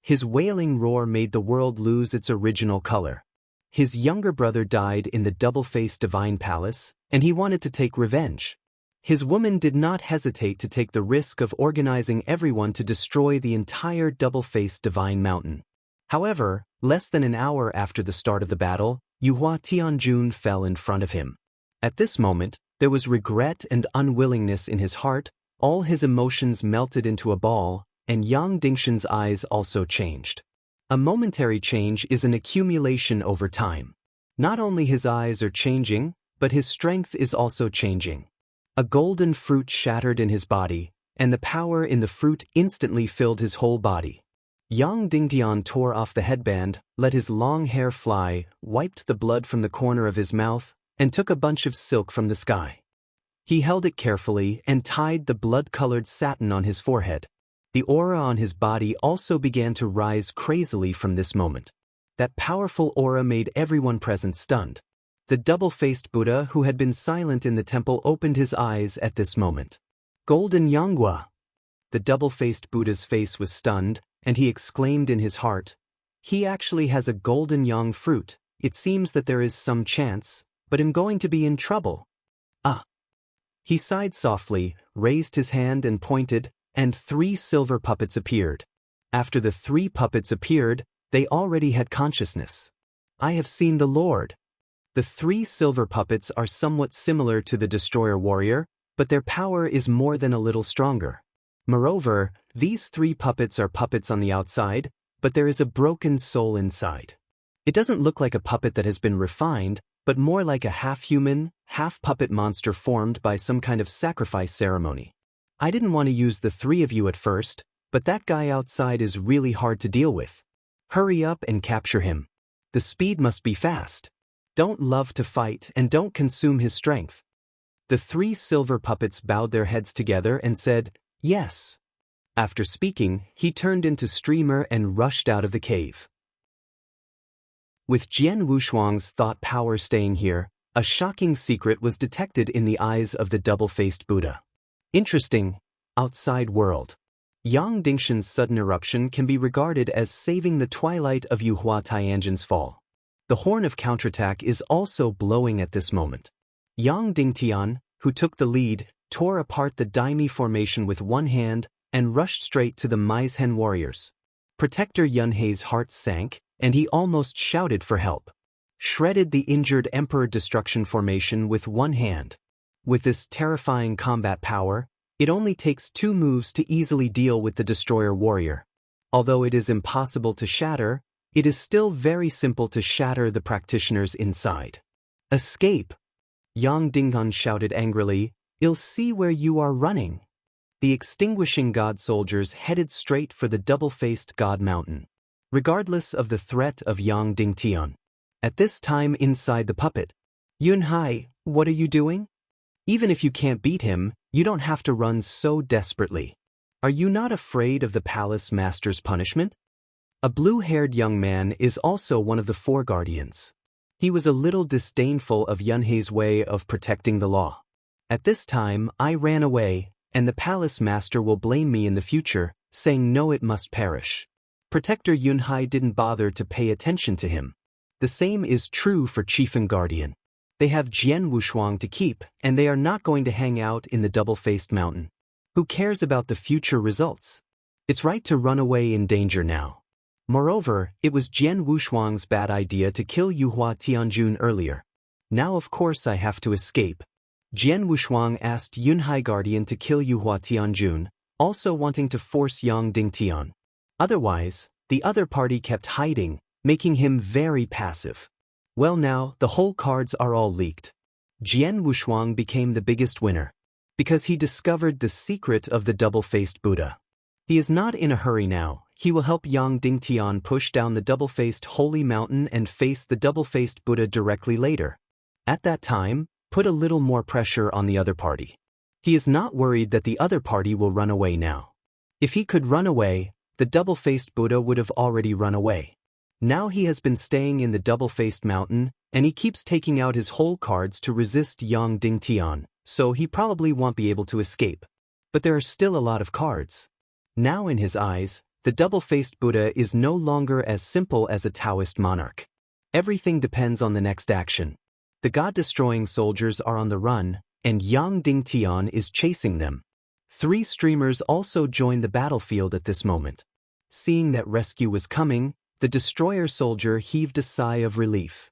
His wailing roar made the world lose its original color. His younger brother died in the double-faced divine palace, and he wanted to take revenge. His woman did not hesitate to take the risk of organizing everyone to destroy the entire double-faced divine mountain. However, less than an hour after the start of the battle, Yu Hua Tianjun fell in front of him. At this moment, there was regret and unwillingness in his heart, all his emotions melted into a ball, and Yang Dingshan's eyes also changed. A momentary change is an accumulation over time. Not only his eyes are changing, but his strength is also changing. A golden fruit shattered in his body, and the power in the fruit instantly filled his whole body. Yang Dingtian tore off the headband, let his long hair fly, wiped the blood from the corner of his mouth, and took a bunch of silk from the sky. He held it carefully and tied the blood-colored satin on his forehead. The aura on his body also began to rise crazily from this moment. That powerful aura made everyone present stunned. The double-faced Buddha who had been silent in the temple opened his eyes at this moment. Golden Yanghua! The double-faced Buddha's face was stunned, and he exclaimed in his heart, "He actually has a golden yang fruit. It seems that there is some chance, but I'm going to be in trouble." Ah! He sighed softly, raised his hand and pointed, and 3 silver puppets appeared. After the 3 puppets appeared, they already had consciousness. "I have seen the Lord." The 3 silver puppets are somewhat similar to the Destroyer Warrior, but their power is more than a little stronger. Moreover, these 3 puppets are puppets on the outside, but there is a broken soul inside. It doesn't look like a puppet that has been refined, but more like a half-human, half-puppet monster formed by some kind of sacrifice ceremony. I didn't want to use the 3 of you at first, but that guy outside is really hard to deal with. Hurry up and capture him. The speed must be fast. Don't love to fight and don't consume his strength. The 3 silver puppets bowed their heads together and said, "Yes." After speaking, he turned into Streamer and rushed out of the cave. With Jian Wushuang's thought power staying here, a shocking secret was detected in the eyes of the double-faced Buddha. Interesting. Outside world. Yang Dingshan's sudden eruption can be regarded as saving the twilight of Yu Hua Tianjun's fall. The horn of counterattack is also blowing at this moment. Yang Dingtian, who took the lead, tore apart the Daimi formation with one hand and rushed straight to the Maizhen warriors. Protector Yunhei's heart sank, and he almost shouted for help. Shredded the injured Emperor Destruction formation with one hand. With this terrifying combat power, it only takes 2 moves to easily deal with the Destroyer Warrior. Although it is impossible to shatter, it is still very simple to shatter the practitioners inside. "Escape!" Yang Dinghan shouted angrily, "I'll see where you are running." The extinguishing god soldiers headed straight for the double-faced god mountain, regardless of the threat of Yang Dingtian. At this time inside the puppet, "Yunhai, what are you doing? Even if you can't beat him, you don't have to run so desperately. Are you not afraid of the palace master's punishment?" A blue-haired young man is also one of the 4 guardians. He was a little disdainful of Yunhei's way of protecting the law. "At this time, I ran away, and the palace master will blame me in the future, saying no, it must perish." Protector Yunhai didn't bother to pay attention to him. The same is true for Chief and Guardian. They have Jian Wushuang to keep, and they are not going to hang out in the double-faced mountain. Who cares about the future results? It's right to run away in danger now. Moreover, it was Jian Wushuang's bad idea to kill Yu Hua Tianjun earlier. Now of course I have to escape. Jian Wushuang asked Yunhai Guardian to kill Yu Hua Tianjun, also wanting to force Yang Dingtian. Otherwise, the other party kept hiding, making him very passive. Well now, the whole cards are all leaked. Jian Wushuang became the biggest winner. because he discovered the secret of the double-faced Buddha. He is not in a hurry now. He will help Yang Dingtian push down the double-faced holy mountain and face the double-faced Buddha directly later. At that time, put a little more pressure on the other party. He is not worried that the other party will run away now. If he could run away, the double-faced Buddha would have already run away. Now he has been staying in the double-faced mountain, and he keeps taking out his whole cards to resist Yang Dingtian, so he probably won't be able to escape. But there are still a lot of cards. Now in his eyes, the double-faced Buddha is no longer as simple as a Taoist monarch. Everything depends on the next action. The god-destroying soldiers are on the run, and Yang Dingtian is chasing them. 3 streamers also joined the battlefield at this moment. Seeing that rescue was coming, the destroyer soldier heaved a sigh of relief.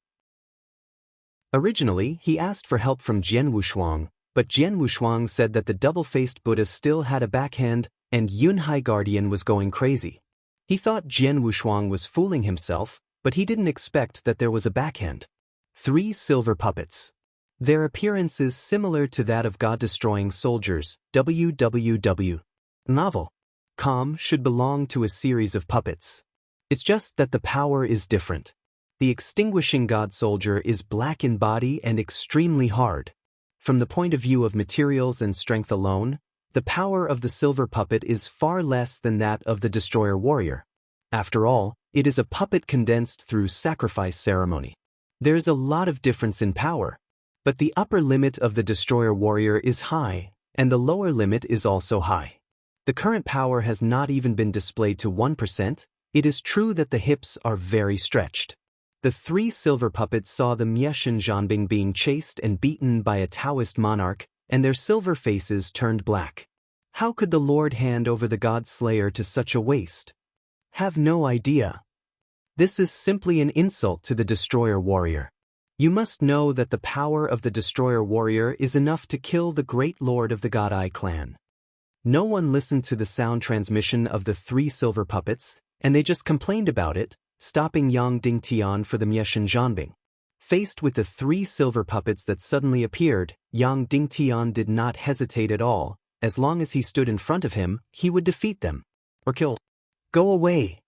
Originally, he asked for help from Jian Wushuang, but Jian Wushuang said that the double-faced Buddha still had a backhand, and Yunhai Guardian was going crazy. He thought Jian Wushuang was fooling himself, but he didn't expect that there was a backhand. 3 silver puppets. Their appearance is similar to that of god-destroying soldiers. www. Novel. Com should belong to a series of puppets. It's just that the power is different. The extinguishing god soldier is black in body and extremely hard. From the point of view of materials and strength alone, the power of the silver puppet is far less than that of the destroyer warrior. After all, it is a puppet condensed through sacrifice ceremony. There's a lot of difference in power. But the upper limit of the destroyer warrior is high, and the lower limit is also high. The current power has not even been displayed to 1%. It is true that the hips are very stretched. The 3 silver puppets saw the Mieshan Zhanbing being chased and beaten by a Taoist monarch, and their silver faces turned black. How could the Lord hand over the God Slayer to such a waste? Have no idea. This is simply an insult to the destroyer warrior. You must know that the power of the destroyer warrior is enough to kill the great lord of the God Eye clan. No one listened to the sound transmission of the 3 silver puppets, and they just complained about it, stopping Yang Dingtian for the Mieshan Zhanbing. Faced with the 3 silver puppets that suddenly appeared, Yang Dingtian did not hesitate at all. As long as he stood in front of him, he would defeat them. Or kill. Go away!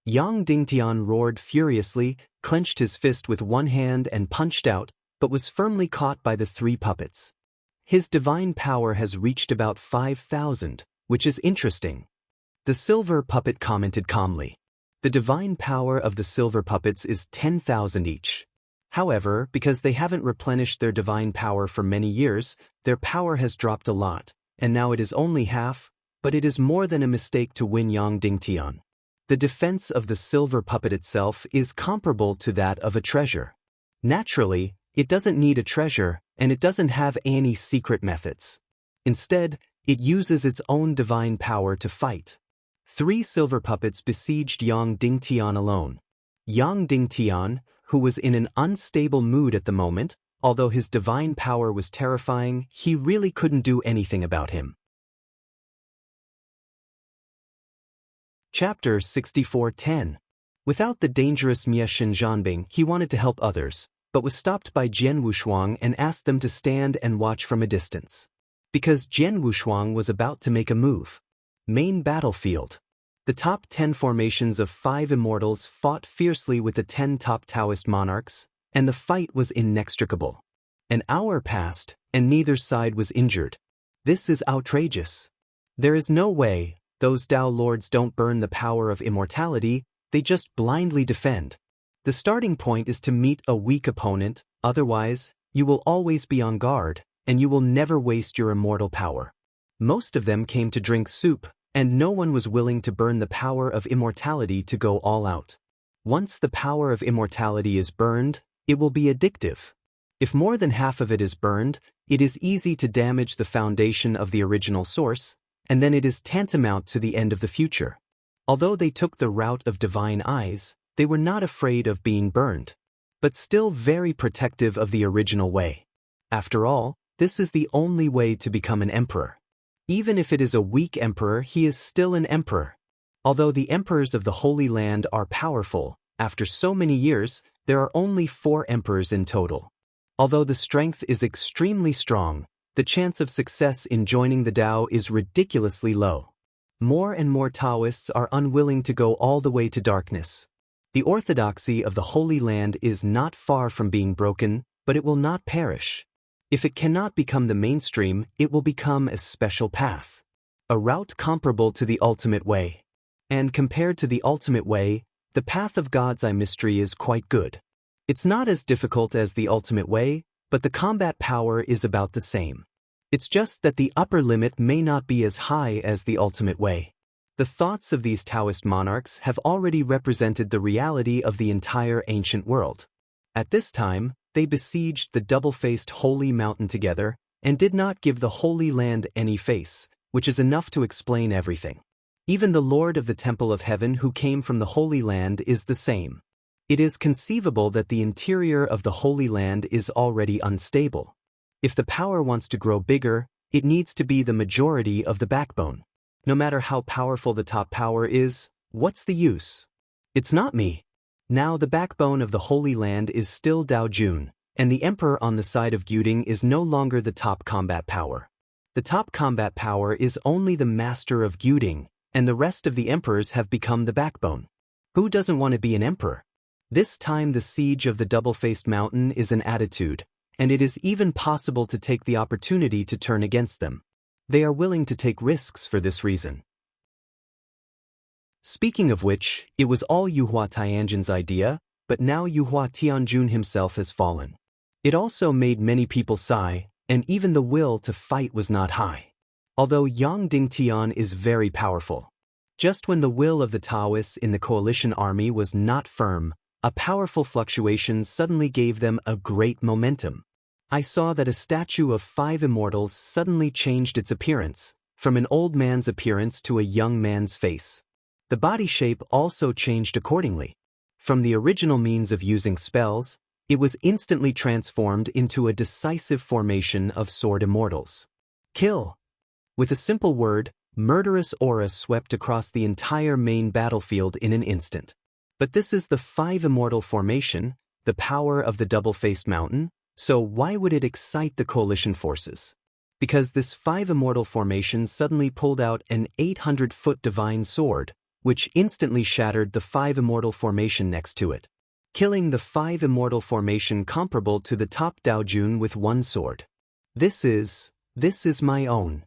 Yang Dingtian roared furiously, clenched his fist with one hand and punched out, but was firmly caught by the 3 puppets. His divine power has reached about 5,000, which is interesting. The silver puppet commented calmly. The divine power of the silver puppets is 10,000 each. However, because they haven't replenished their divine power for many years, their power has dropped a lot, and now it is only half, but it is more than a mistake to win Yang Dingtian. The defense of the silver puppet itself is comparable to that of a treasure. Naturally, it doesn't need a treasure, and it doesn't have any secret methods. Instead, it uses its own divine power to fight. 3 silver puppets besieged Yang Dingtian alone. Yang Dingtian, who was in an unstable mood at the moment, although his divine power was terrifying, he really couldn't do anything about him. Chapter 64:10. Without the dangerous Mieshan Zhanbing, he wanted to help others, but was stopped by Jian Wushuang and asked them to stand and watch from a distance. Because Jian Wushuang was about to make a move. Main battlefield. The top 10 formations of 5 immortals fought fiercely with the 10 top Taoist monarchs, and the fight was inextricable. An hour passed, and neither side was injured. This is outrageous. There is no way. Those Tao lords don't burn the power of immortality, they just blindly defend. The starting point is to meet a weak opponent, otherwise, you will always be on guard, and you will never waste your immortal power. Most of them came to drink soup, and no one was willing to burn the power of immortality to go all out. Once the power of immortality is burned, it will be addictive. If more than half of it is burned, it is easy to damage the foundation of the original source, and then it is tantamount to the end of the future. Although they took the route of divine eyes, they were not afraid of being burned, but still very protective of the original way. After all, this is the only way to become an emperor. Even if it is a weak emperor, he is still an emperor. Although the emperors of the Holy Land are powerful, after so many years, there are only 4 emperors in total. Although the strength is extremely strong, the chance of success in joining the Tao is ridiculously low. More and more Taoists are unwilling to go all the way to darkness. The orthodoxy of the Holy Land is not far from being broken, but it will not perish. If it cannot become the mainstream, it will become a special path. A route comparable to the ultimate way. And compared to the ultimate way, the path of God's eye mystery is quite good. It's not as difficult as the ultimate way, but the combat power is about the same. It's just that the upper limit may not be as high as the ultimate way. The thoughts of these Taoist monarchs have already represented the reality of the entire ancient world. At this time, they besieged the double-faced Holy Mountain together and did not give the Holy Land any face, which is enough to explain everything. Even the Lord of the Temple of Heaven who came from the Holy Land is the same. It is conceivable that the interior of the Holy Land is already unstable. If the power wants to grow bigger, it needs to be the majority of the backbone. No matter how powerful the top power is, what's the use? It's not me. Now the backbone of the Holy Land is still Dao Jun, and the Emperor on the side of Gyuding is no longer the top combat power. The top combat power is only the master of Gyuding, and the rest of the emperors have become the backbone. Who doesn't want to be an emperor? This time the siege of the double-faced mountain is an attitude, and it is even possible to take the opportunity to turn against them. They are willing to take risks for this reason. Speaking of which, it was all Yuhua Tianjin's idea, but now Yuhua Tianjun himself has fallen. It also made many people sigh, and even the will to fight was not high. Although Yang Dingtian is very powerful. Just when the will of the Taoists in the coalition army was not firm, a powerful fluctuation suddenly gave them a great momentum. I saw that a statue of 5 immortals suddenly changed its appearance, from an old man's appearance to a young man's face. The body shape also changed accordingly. From the original means of using spells, it was instantly transformed into a decisive formation of sword immortals. Kill! With a simple word, murderous aura swept across the entire main battlefield in an instant. But this is the 5 immortal formation, the power of the double-faced mountain, so why would it excite the coalition forces? Because this 5 immortal formation suddenly pulled out an 800-foot divine sword, which instantly shattered the 5 immortal formation next to it, killing the 5 immortal formation comparable to the top Dao Jun with one sword. This is my own.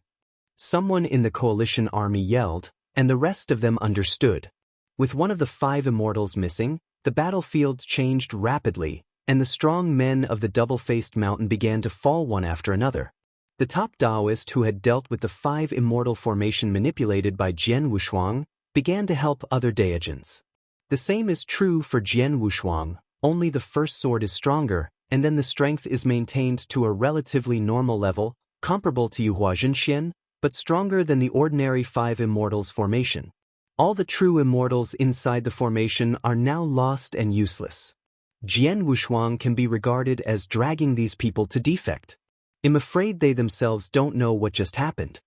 Someone in the coalition army yelled, and the rest of them understood. With one of the 5 immortals missing, the battlefield changed rapidly, and the strong men of the double-faced mountain began to fall one after another. The top Taoist who had dealt with the 5 immortal formation manipulated by Jian Wushuang began to help other Daijins. The same is true for Jian Wushuang, only the first sword is stronger, and then the strength is maintained to a relatively normal level, comparable to Yuhua Zhenxian, but stronger than the ordinary 5 immortals formation. All the true immortals inside the formation are now lost and useless. Jian Wushuang can be regarded as dragging these people to defect. I'm afraid they themselves don't know what just happened.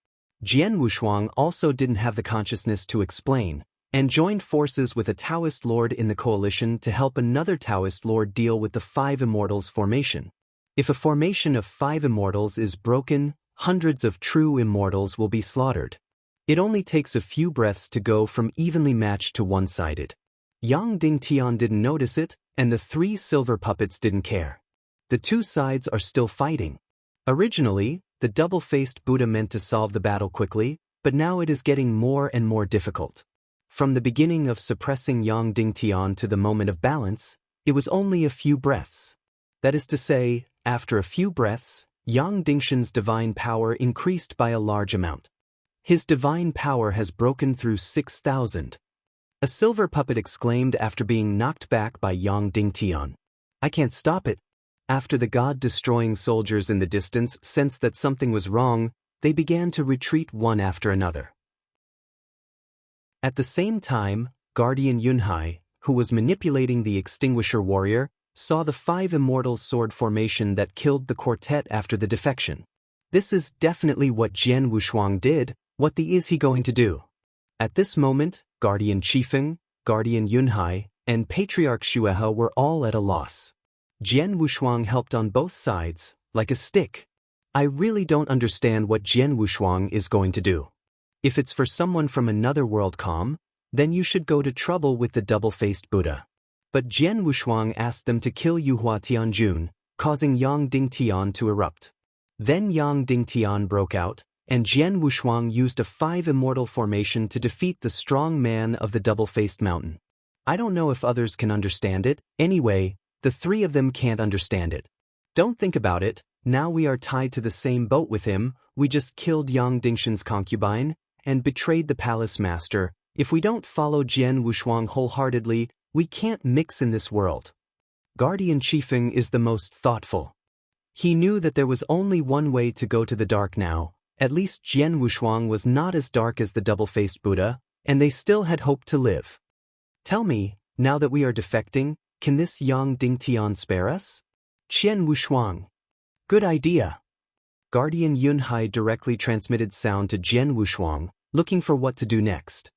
Jian Wushuang also didn't have the consciousness to explain, and joined forces with a Taoist lord in the coalition to help another Taoist lord deal with the 5 immortals formation. If a formation of 5 immortals is broken, hundreds of true immortals will be slaughtered. It only takes a few breaths to go from evenly matched to one-sided. Yang Dingtian didn't notice it, and the 3 silver puppets didn't care. The 2 sides are still fighting. Originally, the double-faced Buddha meant to solve the battle quickly, but now it is getting more and more difficult. From the beginning of suppressing Yang Dingtian to the moment of balance, it was only a few breaths. That is to say, after a few breaths, Yang Dingtian's divine power increased by a large amount. His divine power has broken through 6,000. A silver puppet exclaimed after being knocked back by Yang Dingtian. I can't stop it. After the god-destroying soldiers in the distance sensed that something was wrong, they began to retreat one after another. At the same time, Guardian Yunhai, who was manipulating the Extinguisher Warrior, saw the 5 immortal sword formation that killed the quartet after the defection. This is definitely what Jian Wushuang did. What is he going to do? At this moment, Guardian Qifeng, Guardian Yunhai, and Patriarch Xuehe were all at a loss. Jian Wushuang helped on both sides, like a stick. I really don't understand what Jian Wushuang is going to do. If it's for someone from another world then you should go to trouble with the double-faced Buddha. But Jian Wushuang asked them to kill Yuhua Tianjun, causing Yang Dingtian to erupt. Then Yang Dingtian broke out, and Jian Wushuang used a 5 immortal formation to defeat the strong man of the double-faced mountain. I don't know if others can understand it. Anyway, the 3 of them can't understand it. Don't think about it. Now we are tied to the same boat with him. We just killed Yang Dingshan's concubine and betrayed the palace master. If we don't follow Jian Wushuang wholeheartedly, we can't mix in this world. Guardian Chifeng is the most thoughtful. He knew that there was only one way to go to the dark now. At least Jian Wushuang was not as dark as the double-faced Buddha, and they still had hope to live. Tell me, now that we are defecting, can this Yang Dingtian spare us? Jian Wushuang. Good idea. Guardian Yunhai directly transmitted sound to Jian Wushuang, looking for what to do next.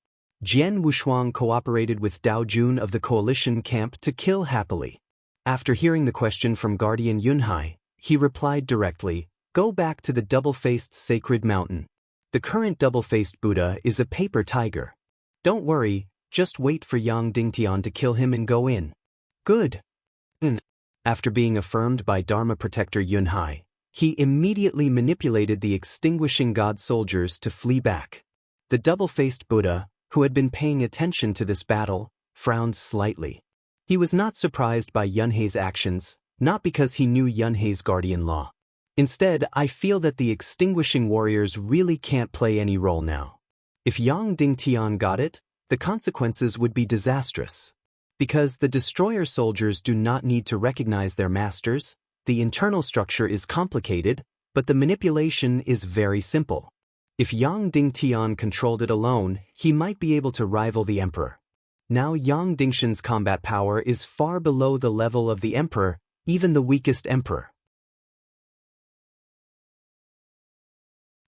Jian Wushuang cooperated with Dao Jun of the coalition camp to kill happily. After hearing the question from Guardian Yunhai, he replied directly, "Go back to the double-faced sacred mountain. The current double-faced Buddha is a paper tiger. Don't worry, just wait for Yang Dingtian to kill him and go in." Good. After being affirmed by Dharma protector Yunhai, he immediately manipulated the extinguishing god soldiers to flee back. The double-faced Buddha, who had been paying attention to this battle, frowned slightly. He was not surprised by Yunhai's actions, not because he knew Yunhai's guardian law. Instead, I feel that the extinguishing warriors really can't play any role now. If Yang Dingtian got it, the consequences would be disastrous. Because the destroyer soldiers do not need to recognize their masters, the internal structure is complicated, but the manipulation is very simple. If Yang Dingtian controlled it alone, he might be able to rival the emperor. Now Yang Dingshan's combat power is far below the level of the emperor, even the weakest emperor.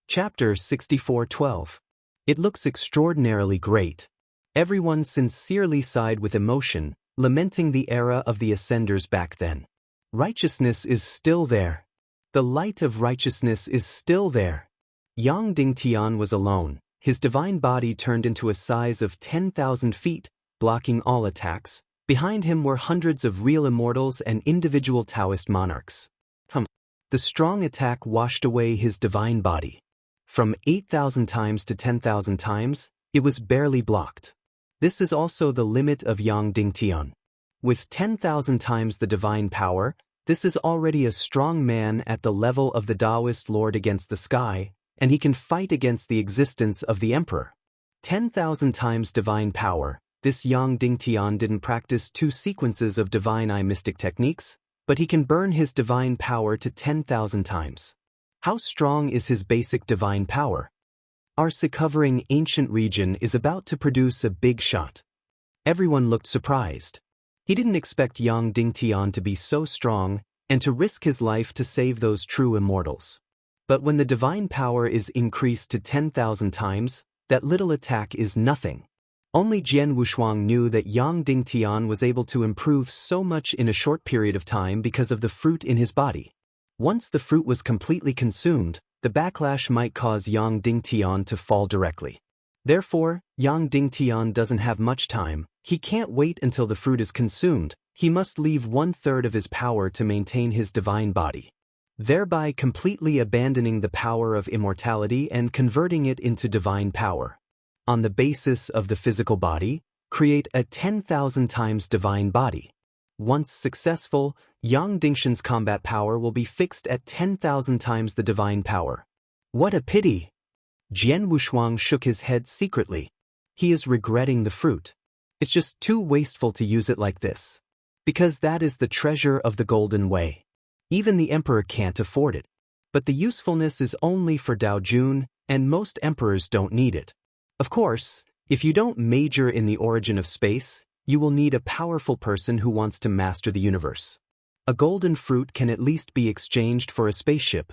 Chapter 64:12. It looks extraordinarily great. Everyone sincerely sighed with emotion, lamenting the era of the Ascenders back then. Righteousness is still there. The light of righteousness is still there. Yang Dingtian was alone. His divine body turned into a size of 10,000 feet, blocking all attacks. Behind him were hundreds of real immortals and individual Taoist monarchs. The strong attack washed away his divine body. From 8,000 times to 10,000 times, it was barely blocked. This is also the limit of Yang Dingtian. With 10,000 times the divine power, this is already a strong man at the level of the Taoist lord against the sky, and he can fight against the existence of the emperor. 10,000 times divine power, this Yang Dingtian didn't practice 2 sequences of divine eye mystic techniques, but he can burn his divine power to 10,000 times. How strong is his basic divine power? Our sea-covering ancient region is about to produce a big shot. Everyone looked surprised. He didn't expect Yang Dingtian to be so strong and to risk his life to save those true immortals. But when the divine power is increased to 10,000 times, that little attack is nothing. Only Jian Wushuang knew that Yang Dingtian was able to improve so much in a short period of time because of the fruit in his body. Once the fruit was completely consumed, the backlash might cause Yang Dingtian to fall directly. Therefore, Yang Dingtian doesn't have much time. He can't wait until the fruit is consumed. He must leave 1/3 of his power to maintain his divine body, thereby completely abandoning the power of immortality and converting it into divine power. On the basis of the physical body, create a 10,000 times divine body. Once successful, Yang Dingshan's combat power will be fixed at 10,000 times the divine power. What a pity! Jian Wushuang shook his head secretly. He is regretting the fruit. It's just too wasteful to use it like this. Because that is the treasure of the Golden Way. Even the emperor can't afford it. But the usefulness is only for Dao Jun, and most emperors don't need it. Of course, if you don't major in the origin of space, you will need a powerful person who wants to master the universe. A golden fruit can at least be exchanged for a spaceship,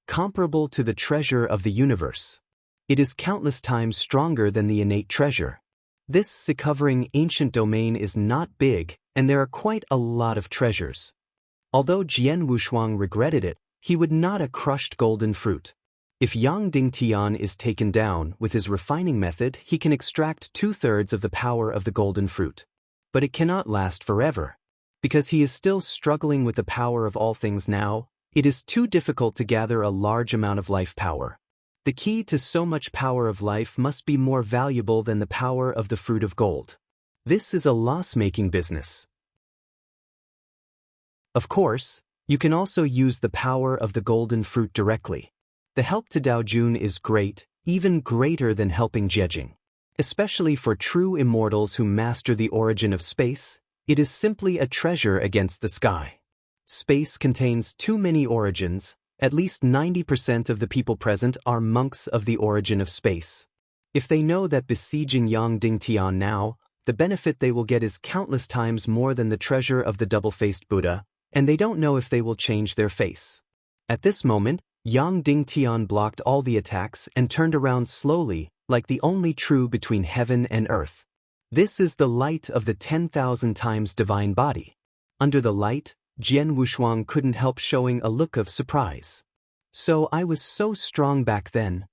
comparable to the treasure of the universe. It is countless times stronger than the innate treasure. This sea-covering ancient domain is not big, and there are quite a lot of treasures. Although Jian Wushuang regretted it, he would not a crushed golden fruit. If Yang Dingtian is taken down, with his refining method he can extract 2/3 of the power of the golden fruit. But it cannot last forever. Because he is still struggling with the power of all things now, it is too difficult to gather a large amount of life power. The key to so much power of life must be more valuable than the power of the fruit of gold. This is a loss-making business. Of course, you can also use the power of the golden fruit directly. The help to Dao Jun is great, even greater than helping Jiejing. Especially for true immortals who master the origin of space, it is simply a treasure against the sky. Space contains too many origins. At least 90% of the people present are monks of the origin of space. If they know that besieging Yang Dingtian now, the benefit they will get is countless times more than the treasure of the double-faced Buddha, and they don't know if they will change their face. At this moment, Yang Dingtian blocked all the attacks and turned around slowly, like the only true between heaven and earth. This is the light of the 10,000 times divine body. Under the light, Jian Wushuang couldn't help showing a look of surprise. So I was so strong back then.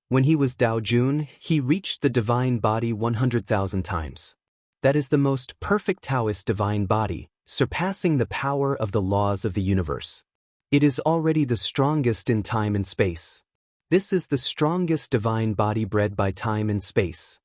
When he was Dao Jun, he reached the divine body 100,000 times. That is the most perfect Taoist divine body, surpassing the power of the laws of the universe. It is already the strongest in time and space. This is the strongest divine body bred by time and space.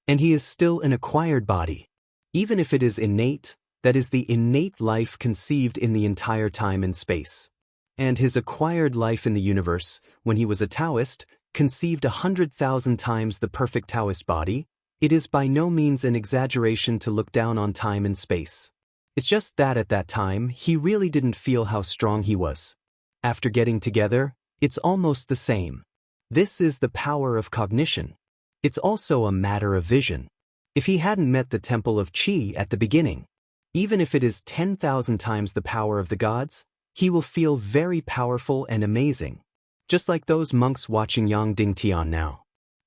And he is still an acquired body. Even if it is innate, that is the innate life conceived in the entire time and space. And his acquired life in the universe, when he was a Taoist, conceived 100,000 times the perfect Taoist body. It is by no means an exaggeration to look down on time and space. It's just that at that time, he really didn't feel how strong he was. After getting together, it's almost the same. This is the power of cognition. It's also a matter of vision. If he hadn't met the temple of Qi at the beginning, even if it is 10,000 times the power of the gods, he will feel very powerful and amazing. Just like those monks watching Yang Dingtian now.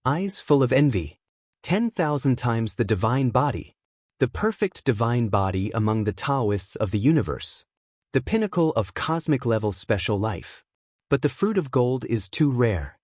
Eyes full of envy. 10,000 times the divine body. The perfect divine body among the Taoists of the universe. The pinnacle of cosmic-level special life. But the fruit of gold is too rare.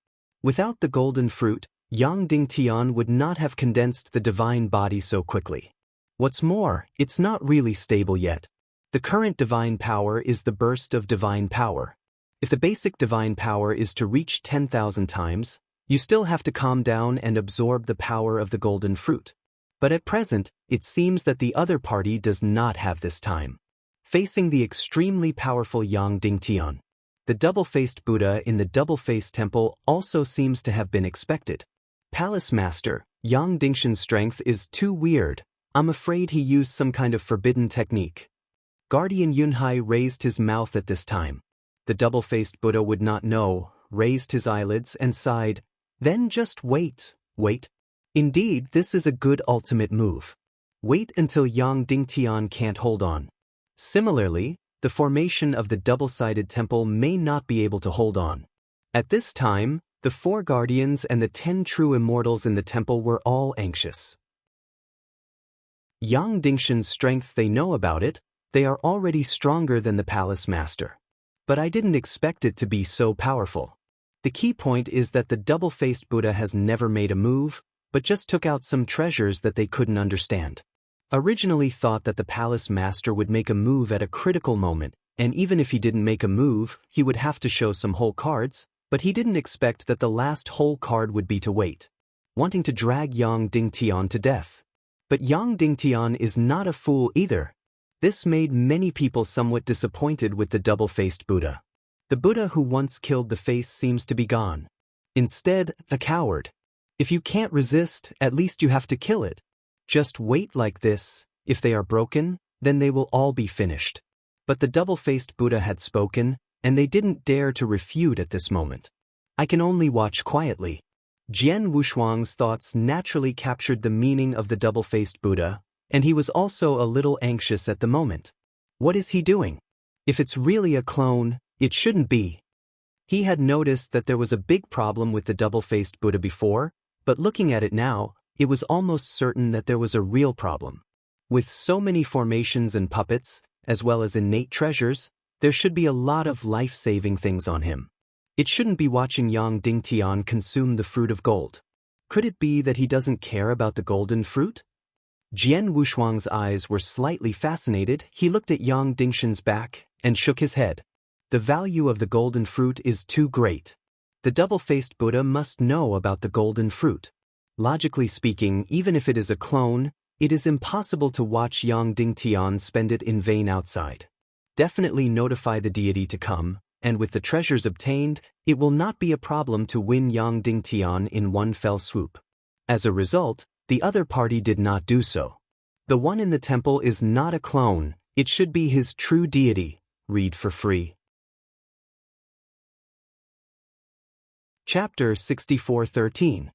Without the golden fruit, Yang Dingtian would not have condensed the divine body so quickly. What's more, it's not really stable yet. The current divine power is the burst of divine power. If the basic divine power is to reach 10,000 times, you still have to calm down and absorb the power of the golden fruit. But at present, it seems that the other party does not have this time. Facing the extremely powerful Yang Dingtian, the double-faced Buddha in the double-faced temple also seems to have been expected. Palace Master, Yang Dingshan's strength is too weird. I'm afraid he used some kind of forbidden technique. Guardian Yunhai raised his mouth at this time. The double-faced Buddha would not know, raised his eyelids and sighed. Then just wait. Indeed, this is a good ultimate move. Wait until Yang Dingtian can't hold on. Similarly, the formation of the double-sided temple may not be able to hold on. At this time, the 4 guardians and the 10 true immortals in the temple were all anxious. Yang Dingshan's strength, they know about it. They are already stronger than the Palace Master. But I didn't expect it to be so powerful. The key point is that the double-faced Buddha has never made a move, but just took out some treasures that they couldn't understand. Originally thought that the Palace Master would make a move at a critical moment, and even if he didn't make a move, he would have to show some whole cards, but he didn't expect that the last whole card would be to wait, wanting to drag Yang Dingtian to death. But Yang Dingtian is not a fool either. This made many people somewhat disappointed with the double-faced Buddha. The Buddha who once killed the face seems to be gone. Instead, a coward. If you can't resist, at least you have to kill it. Just wait like this. If they are broken, then they will all be finished. But the double-faced Buddha had spoken, and they didn't dare to refute at this moment. I can only watch quietly. Jian Wushuang's thoughts naturally captured the meaning of the double-faced Buddha, and he was also a little anxious at the moment. What is he doing? If it's really a clone, it shouldn't be. He had noticed that there was a big problem with the double-faced Buddha before, but looking at it now, it was almost certain that there was a real problem. With so many formations and puppets, as well as innate treasures, There should be a lot of life-saving things on him. It shouldn't be watching Yang Dingtian consume the fruit of gold. Could it be that he doesn't care about the golden fruit? Jian Wushuang's eyes were slightly fascinated. He looked at Yang Dingshan's back and shook his head. The value of the golden fruit is too great. The double-faced Buddha must know about the golden fruit. Logically speaking, even if it is a clone, it is impossible to watch Yang Dingtian spend it in vain outside. Definitely notify the deity to come, and with the treasures obtained, it will not be a problem to win Yang Dingtian in one fell swoop. As a result, the other party did not do so. The one in the temple is not a clone, it should be his true deity. Read for free. Chapter 64:13.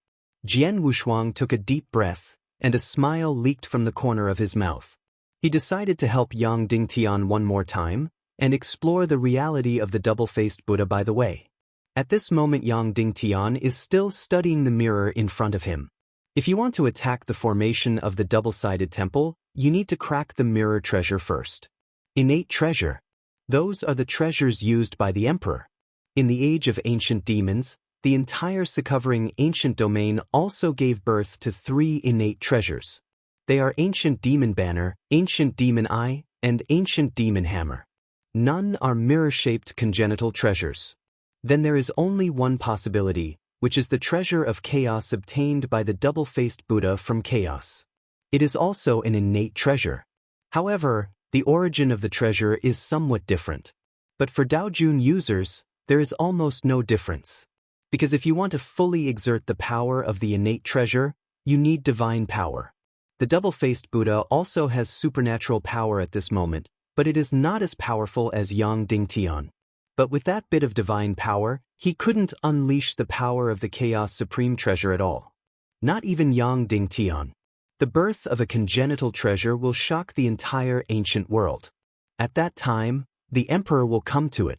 Jian Wushuang took a deep breath, and a smile leaked from the corner of his mouth. He decided to help Yang Dingtian one more time, and explore the reality of the double-faced Buddha by the way. At this moment Yang Dingtian is still studying the mirror in front of him. If you want to attack the formation of the double-sided temple, you need to crack the mirror treasure first. Innate treasure. Those are the treasures used by the emperor. In the age of ancient demons, the entire sea-covering ancient domain also gave birth to 3 innate treasures. They are Ancient Demon Banner, Ancient Demon Eye, and Ancient Demon Hammer. None are mirror-shaped congenital treasures. Then there is only one possibility, which is the treasure of chaos obtained by the double-faced Buddha from chaos. It is also an innate treasure. However, the origin of the treasure is somewhat different. But for Daojun users, there is almost no difference. Because if you want to fully exert the power of the innate treasure, you need divine power. The double-faced Buddha also has supernatural power at this moment, but it is not as powerful as Yang Dingtian. But with that bit of divine power, he couldn't unleash the power of the Chaos Supreme Treasure at all. Not even Yang Dingtian. The birth of a congenital treasure will shock the entire ancient world. At that time, the emperor will come to it.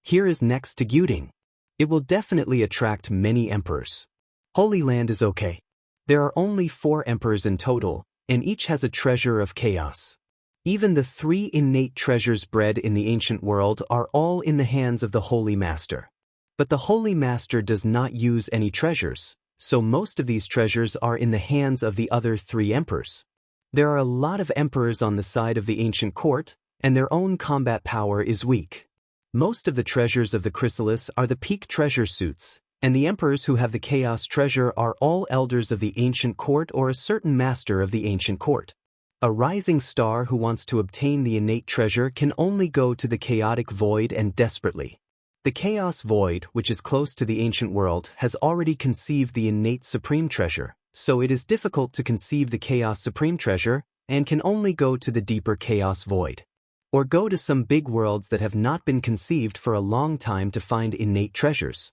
Here is next to Gyuding. It will definitely attract many emperors. Holy Land is okay. There are only 4 emperors in total, and each has a treasure of chaos. Even the 3 innate treasures bred in the ancient world are all in the hands of the Holy Master. But the Holy Master does not use any treasures, so most of these treasures are in the hands of the other 3 emperors. There are a lot of emperors on the side of the ancient court, and their own combat power is weak. Most of the treasures of the chrysalis are the peak treasure suits, and the emperors who have the chaos treasure are all elders of the ancient court or a certain master of the ancient court. A rising star who wants to obtain the innate treasure can only go to the chaotic void and desperately. The chaos void, which is close to the ancient world, has already conceived the innate supreme treasure, so it is difficult to conceive the chaos supreme treasure and can only go to the deeper chaos void. Or go to some big worlds that have not been conceived for a long time to find innate treasures.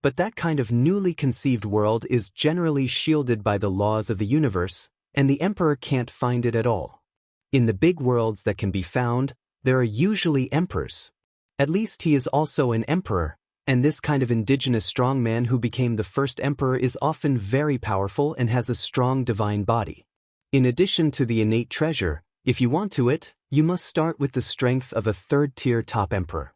But that kind of newly conceived world is generally shielded by the laws of the universe, and the emperor can't find it at all. In the big worlds that can be found, there are usually emperors. At least he is also an emperor, and this kind of indigenous strongman who became the first emperor is often very powerful and has a strong divine body. In addition to the innate treasure, if you want it, you must start with the strength of a 3rd-tier top emperor.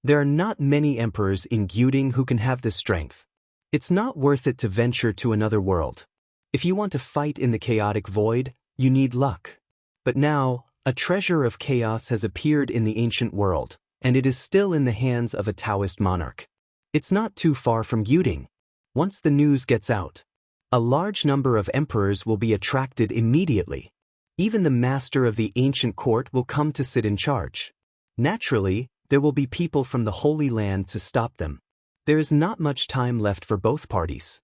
There are not many emperors in Gyuding who can have this strength. It's not worth it to venture to another world. If you want to fight in the chaotic void, you need luck. But now, a treasure of chaos has appeared in the ancient world, and it is still in the hands of a Taoist monarch. It's not too far from Gyuding. Once the news gets out, a large number of emperors will be attracted immediately. Even the master of the ancient court will come to sit in charge. Naturally, there will be people from the Holy Land to stop them. There is not much time left for both parties.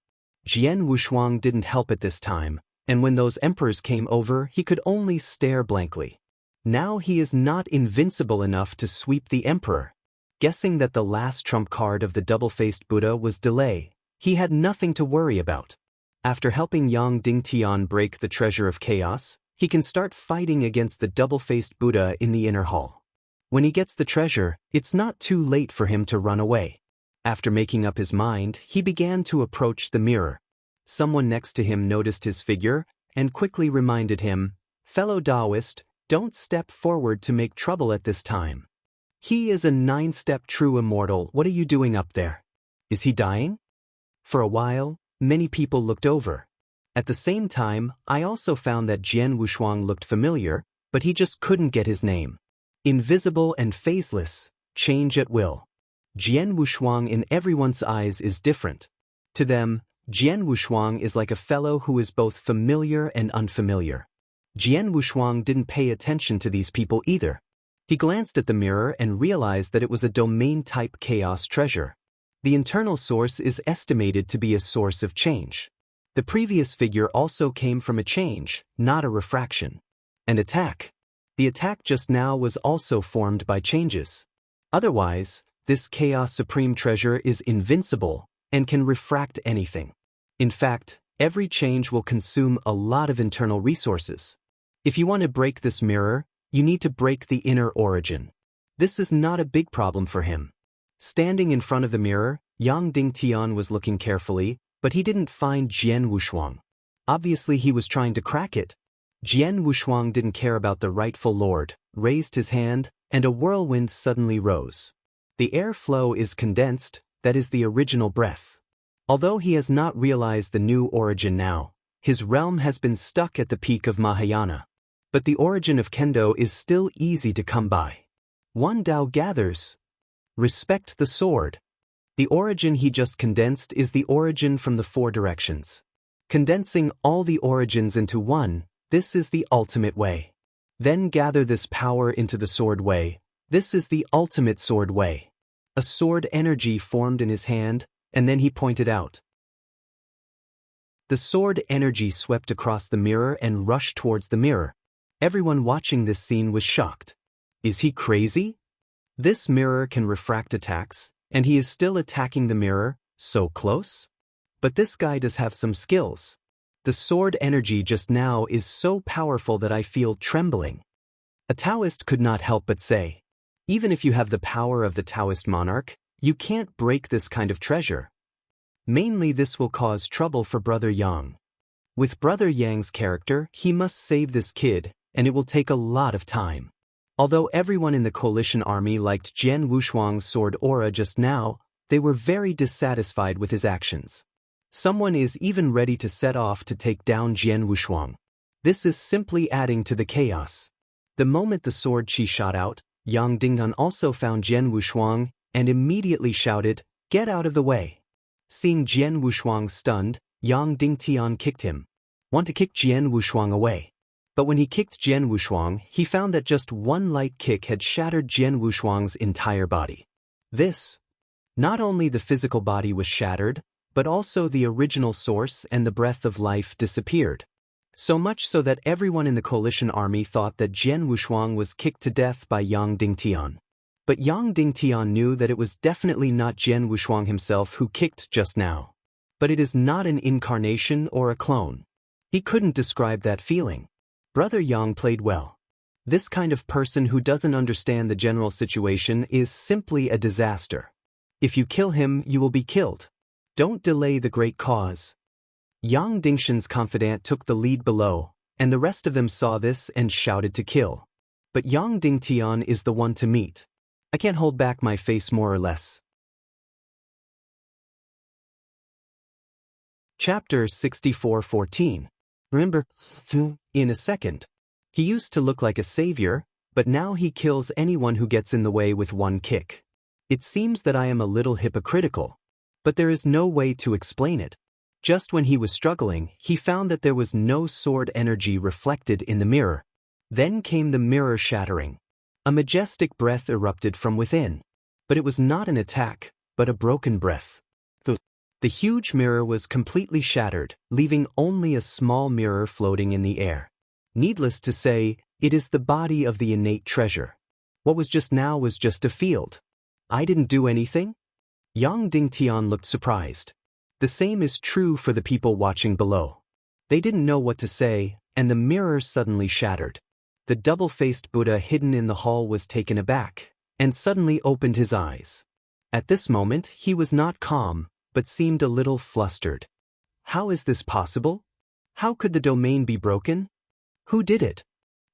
Jian Wushuang didn't help at this time, and when those emperors came over, he could only stare blankly. Now he is not invincible enough to sweep the emperor. Guessing that the last trump card of the double-faced Buddha was delay, he had nothing to worry about. After helping Yang Dingtian break the treasure of chaos, he can start fighting against the double-faced Buddha in the inner hall. When he gets the treasure, it's not too late for him to run away. After making up his mind, he began to approach the mirror. Someone next to him noticed his figure and quickly reminded him, "Fellow Taoist, Don't step forward to make trouble at this time. He is a 9-step true immortal. What are you doing up there? Is he dying? For a while, many people looked over. At the same time, I also found that Jian Wushuang looked familiar, but he just couldn't get his name. Invisible and phaseless, change at will. Jian Wushuang in everyone's eyes is different. To them, Jian Wushuang is like a fellow who is both familiar and unfamiliar. Jian Wushuang didn't pay attention to these people either. He glanced at the mirror and realized that it was a domain-type chaos treasure. The internal source is estimated to be a source of change. The previous figure also came from a change, not a refraction. And attack. The attack just now was also formed by changes. Otherwise, this Chaos Supreme treasure is invincible and can refract anything. In fact, every change will consume a lot of internal resources. If you want to break this mirror, you need to break the inner origin. This is not a big problem for him. Standing in front of the mirror, Yang Dingtian was looking carefully, but he didn't find Jian Wushuang. Obviously he was trying to crack it. Jian Wushuang didn't care about the rightful lord, raised his hand, and a whirlwind suddenly rose. The air flow is condensed, that is the original breath. Although he has not realized the new origin now, his realm has been stuck at the peak of Mahayana. But the origin of Kendo is still easy to come by. One Tao gathers. Respect the sword. The origin he just condensed is the origin from the 4 directions. Condensing all the origins into one, this is the ultimate way. Then gather this power into the sword way. This is the ultimate sword way. A sword energy formed in his hand, and then he pointed out. The sword energy swept across the mirror and rushed towards the mirror. Everyone watching this scene was shocked. Is he crazy? This mirror can refract attacks, and he is still attacking the mirror, so close? But this guy does have some skills. The sword energy just now is so powerful that I feel trembling. A Taoist could not help but say, even if you have the power of the Taoist monarch, you can't break this kind of treasure. Mainly this will cause trouble for Brother Yang. With Brother Yang's character, he must save this kid, and it will take a lot of time. Although everyone in the coalition army liked Jian Wushuang's sword aura just now, they were very dissatisfied with his actions. Someone is even ready to set off to take down Jian Wushuang. This is simply adding to the chaos. The moment the sword chi shot out, Yang Dingnan also found Jian Wushuang and immediately shouted, "Get out of the way!" Seeing Jian Wushuang stunned, Yang Dingtian kicked him. Want to kick Jian Wushuang away. But when he kicked Jian Wushuang, he found that just one light kick had shattered Jian Wushuang's entire body. Not only the physical body was shattered, but also the original source and the breath of life disappeared. So much so that everyone in the coalition army thought that Jian Wushuang was kicked to death by Yang Dingtian. But Yang Dingtian knew that it was definitely not Jian Wushuang himself who kicked just now. But it is not an incarnation or a clone. He couldn't describe that feeling. Brother Yang played well. This kind of person who doesn't understand the general situation is simply a disaster. If you kill him, you will be killed. Don't delay the great cause. Yang Dingshan's confidant took the lead below, and the rest of them saw this and shouted to kill. But Yang Dingtian is the one to meet. I can't hold back my face more or less. Chapter 64:14. Remember, in a second. He used to look like a savior, but now he kills anyone who gets in the way with one kick. It seems that I am a little hypocritical. But there is no way to explain it. Just when he was struggling, he found that there was no sword energy reflected in the mirror. Then came the mirror shattering. A majestic breath erupted from within. But it was not an attack, but a broken breath. The huge mirror was completely shattered, leaving only a small mirror floating in the air. Needless to say, it is the body of the innate treasure. What was just now was just a field. I didn't do anything? Yang Dingtian looked surprised. The same is true for the people watching below. They didn't know what to say, and the mirror suddenly shattered. The double-faced Buddha hidden in the hall was taken aback, and suddenly opened his eyes. At this moment, he was not calm, but seemed a little flustered. How is this possible? How could the domain be broken? Who did it?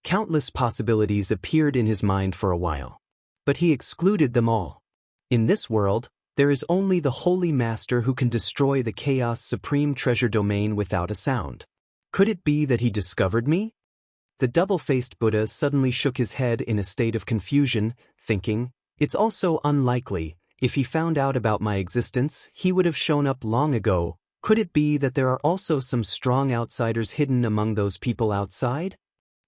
Countless possibilities appeared in his mind for a while. But he excluded them all. In this world, there is only the Holy Master who can destroy the Chaos Supreme Treasure Domain without a sound. Could it be that he discovered me? The double-faced Buddha suddenly shook his head in a state of confusion, thinking, it's also unlikely. If he found out about my existence, he would have shown up long ago. Could it be that there are also some strong outsiders hidden among those people outside?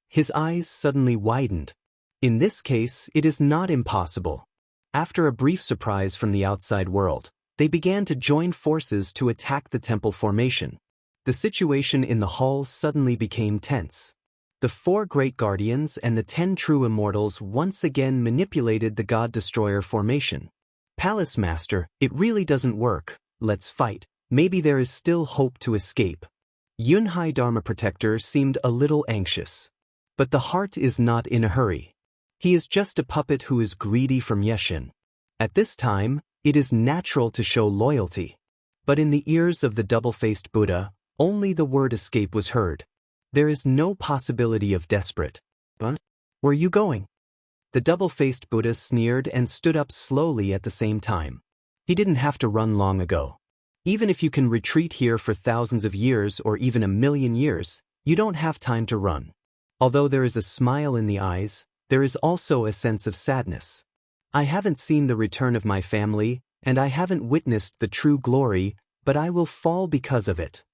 His eyes suddenly widened. In this case, it is not impossible. After a brief surprise from the outside world, they began to join forces to attack the temple formation. The situation in the hall suddenly became tense. The 4 great guardians and the 10 true immortals once again manipulated the God-Destroyer formation. Palace Master, it really doesn't work. Let's fight. Maybe there is still hope to escape. Yunhai Dharma Protector seemed a little anxious. But the heart is not in a hurry. He is just a puppet who is greedy for Yeshin. At this time, it is natural to show loyalty. But in the ears of the double-faced Buddha, only the word escape was heard. There is no possibility of desperate. But where are you going? The double-faced Buddha sneered and stood up slowly at the same time. He didn't have to run long ago. Even if you can retreat here for thousands of years or even 1,000,000 years, you don't have time to run. Although there is a smile in the eyes, there is also a sense of sadness. I haven't seen the return of my family, and I haven't witnessed the true glory, but I will fall because of it.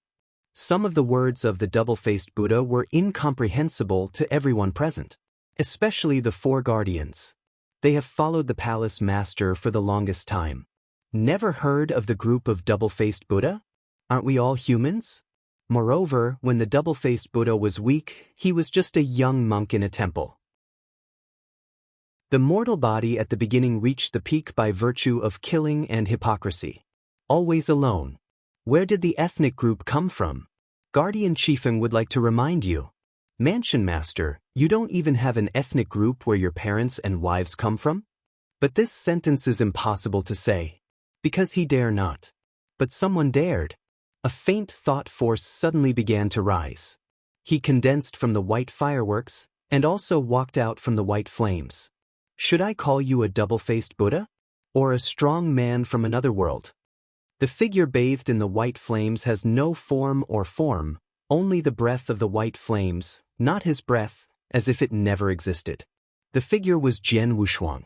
Some of the words of the double-faced Buddha were incomprehensible to everyone present, especially the 4 guardians. They have followed the Palace Master for the longest time. Never heard of the group of double-faced Buddha? Aren't we all humans? Moreover, when the double-faced Buddha was weak, he was just a young monk in a temple. The mortal body at the beginning reached the peak by virtue of killing and hypocrisy. Always alone. Where did the ethnic group come from? Guardian Chiefeng would like to remind you. Mansion Master, you don't even have an ethnic group where your parents and wives come from? But this sentence is impossible to say. Because he dare not. But someone dared. A faint thought force suddenly began to rise. He condensed from the white fireworks, and also walked out from the white flames. Should I call you a double-faced Buddha? Or a strong man from another world? The figure bathed in the white flames has no form or form, only the breath of the white flames, not his breath, as if it never existed. The figure was Jian Wushuang.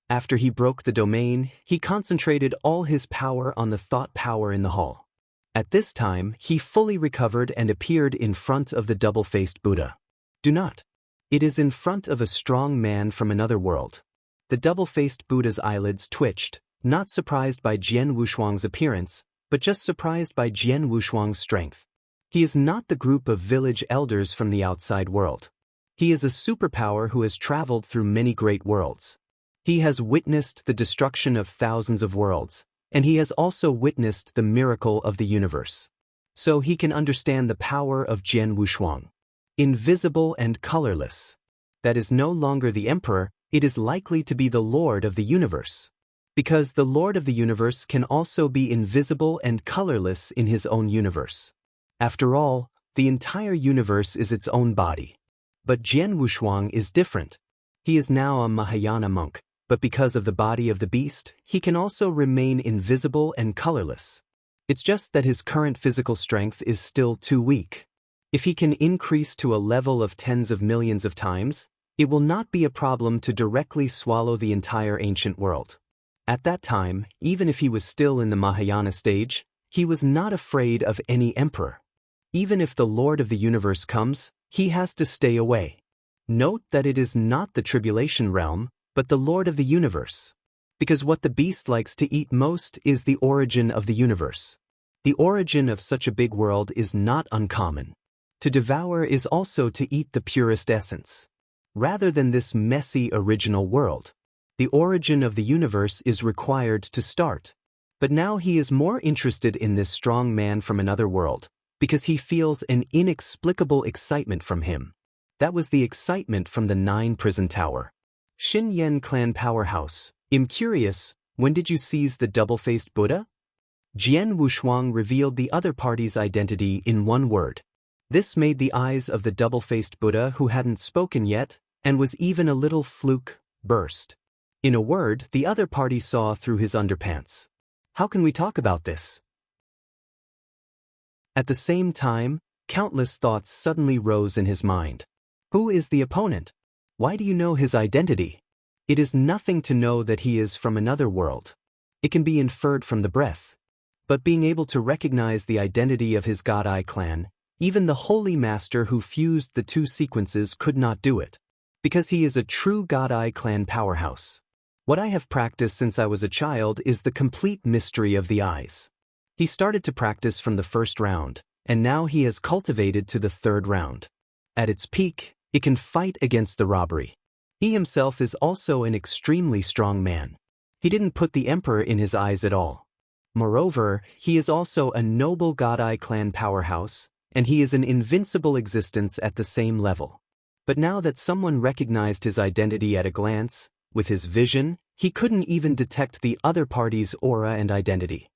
After he broke the domain, he concentrated all his power on the thought power in the hall. At this time, he fully recovered and appeared in front of the double-faced Buddha. Do not. It is in front of a strong man from another world. The double-faced Buddha's eyelids twitched, not surprised by Jian Wushuang's appearance, but just surprised by Jian Wushuang's strength. He is not the group of village elders from the outside world. He is a superpower who has traveled through many great worlds. He has witnessed the destruction of thousands of worlds, and he has also witnessed the miracle of the universe. So he can understand the power of Jian Wushuang. Invisible and colorless. That is no longer the emperor, it is likely to be the Lord of the universe. Because the Lord of the universe can also be invisible and colorless in his own universe. After all, the entire universe is its own body. But Jian Wushuang is different. He is now a Mahayana monk, but because of the body of the beast, he can also remain invisible and colorless. It's just that his current physical strength is still too weak. If he can increase to a level of tens of millions of times, it will not be a problem to directly swallow the entire ancient world. At that time, even if he was still in the Mahayana stage, he was not afraid of any emperor. Even if the Lord of the universe comes, he has to stay away. Note that it is not the tribulation realm, but the Lord of the universe. Because what the beast likes to eat most is the origin of the universe. The origin of such a big world is not uncommon. To devour is also to eat the purest essence. Rather than this messy original world, the origin of the universe is required to start. But now he is more interested in this strong man from another world, because he feels an inexplicable excitement from him. That was the excitement from the 9 prison tower. Xin Yen clan powerhouse. I'm curious, when did you seize the double-faced Buddha? Jian Wushuang revealed the other party's identity in one word. This made the eyes of the double-faced Buddha, who hadn't spoken yet, and was even a little fluke, burst. In a word, the other party saw through his underpants. How can we talk about this? At the same time, countless thoughts suddenly rose in his mind. Who is the opponent? Why do you know his identity? It is nothing to know that he is from another world. It can be inferred from the breath. But being able to recognize the identity of his God Eye clan, even the Holy Master who fused the two sequences could not do it. Because he is a true God Eye clan powerhouse. What I have practiced since I was a child is the complete mystery of the eyes. He started to practice from the first round, and now he has cultivated to the third round. At its peak, it can fight against the robbery. He himself is also an extremely strong man. He didn't put the Emperor in his eyes at all. Moreover, he is also a noble God Eye clan powerhouse, and he is an invincible existence at the same level. But now that someone recognized his identity at a glance, with his vision, he couldn't even detect the other party's aura and identity.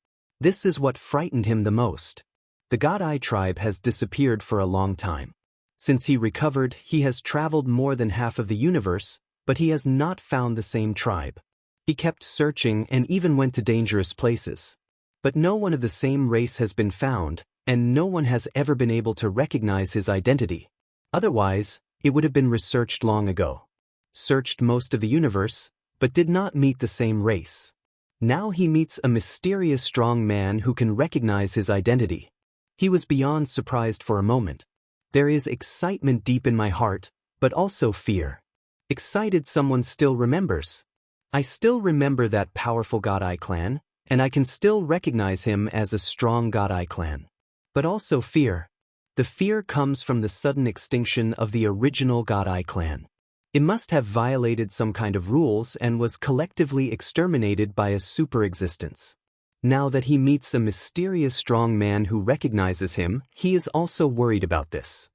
This is what frightened him the most. The God Eye tribe has disappeared for a long time. Since he recovered, he has traveled more than half of the universe, but he has not found the same tribe. He kept searching and even went to dangerous places. But no one of the same race has been found, and no one has ever been able to recognize his identity. Otherwise, it would have been researched long ago. Searched most of the universe, but did not meet the same race. Now he meets a mysterious strong man who can recognize his identity. He was beyond surprised for a moment. There is excitement deep in my heart, but also fear. Excited someone still remembers. I still remember that powerful God Eye clan, and I can still recognize him as a strong God Eye clan. But also fear. The fear comes from the sudden extinction of the original God Eye clan. It must have violated some kind of rules and was collectively exterminated by a super-existence. Now that he meets a mysterious strong man who recognizes him, he is also worried about this.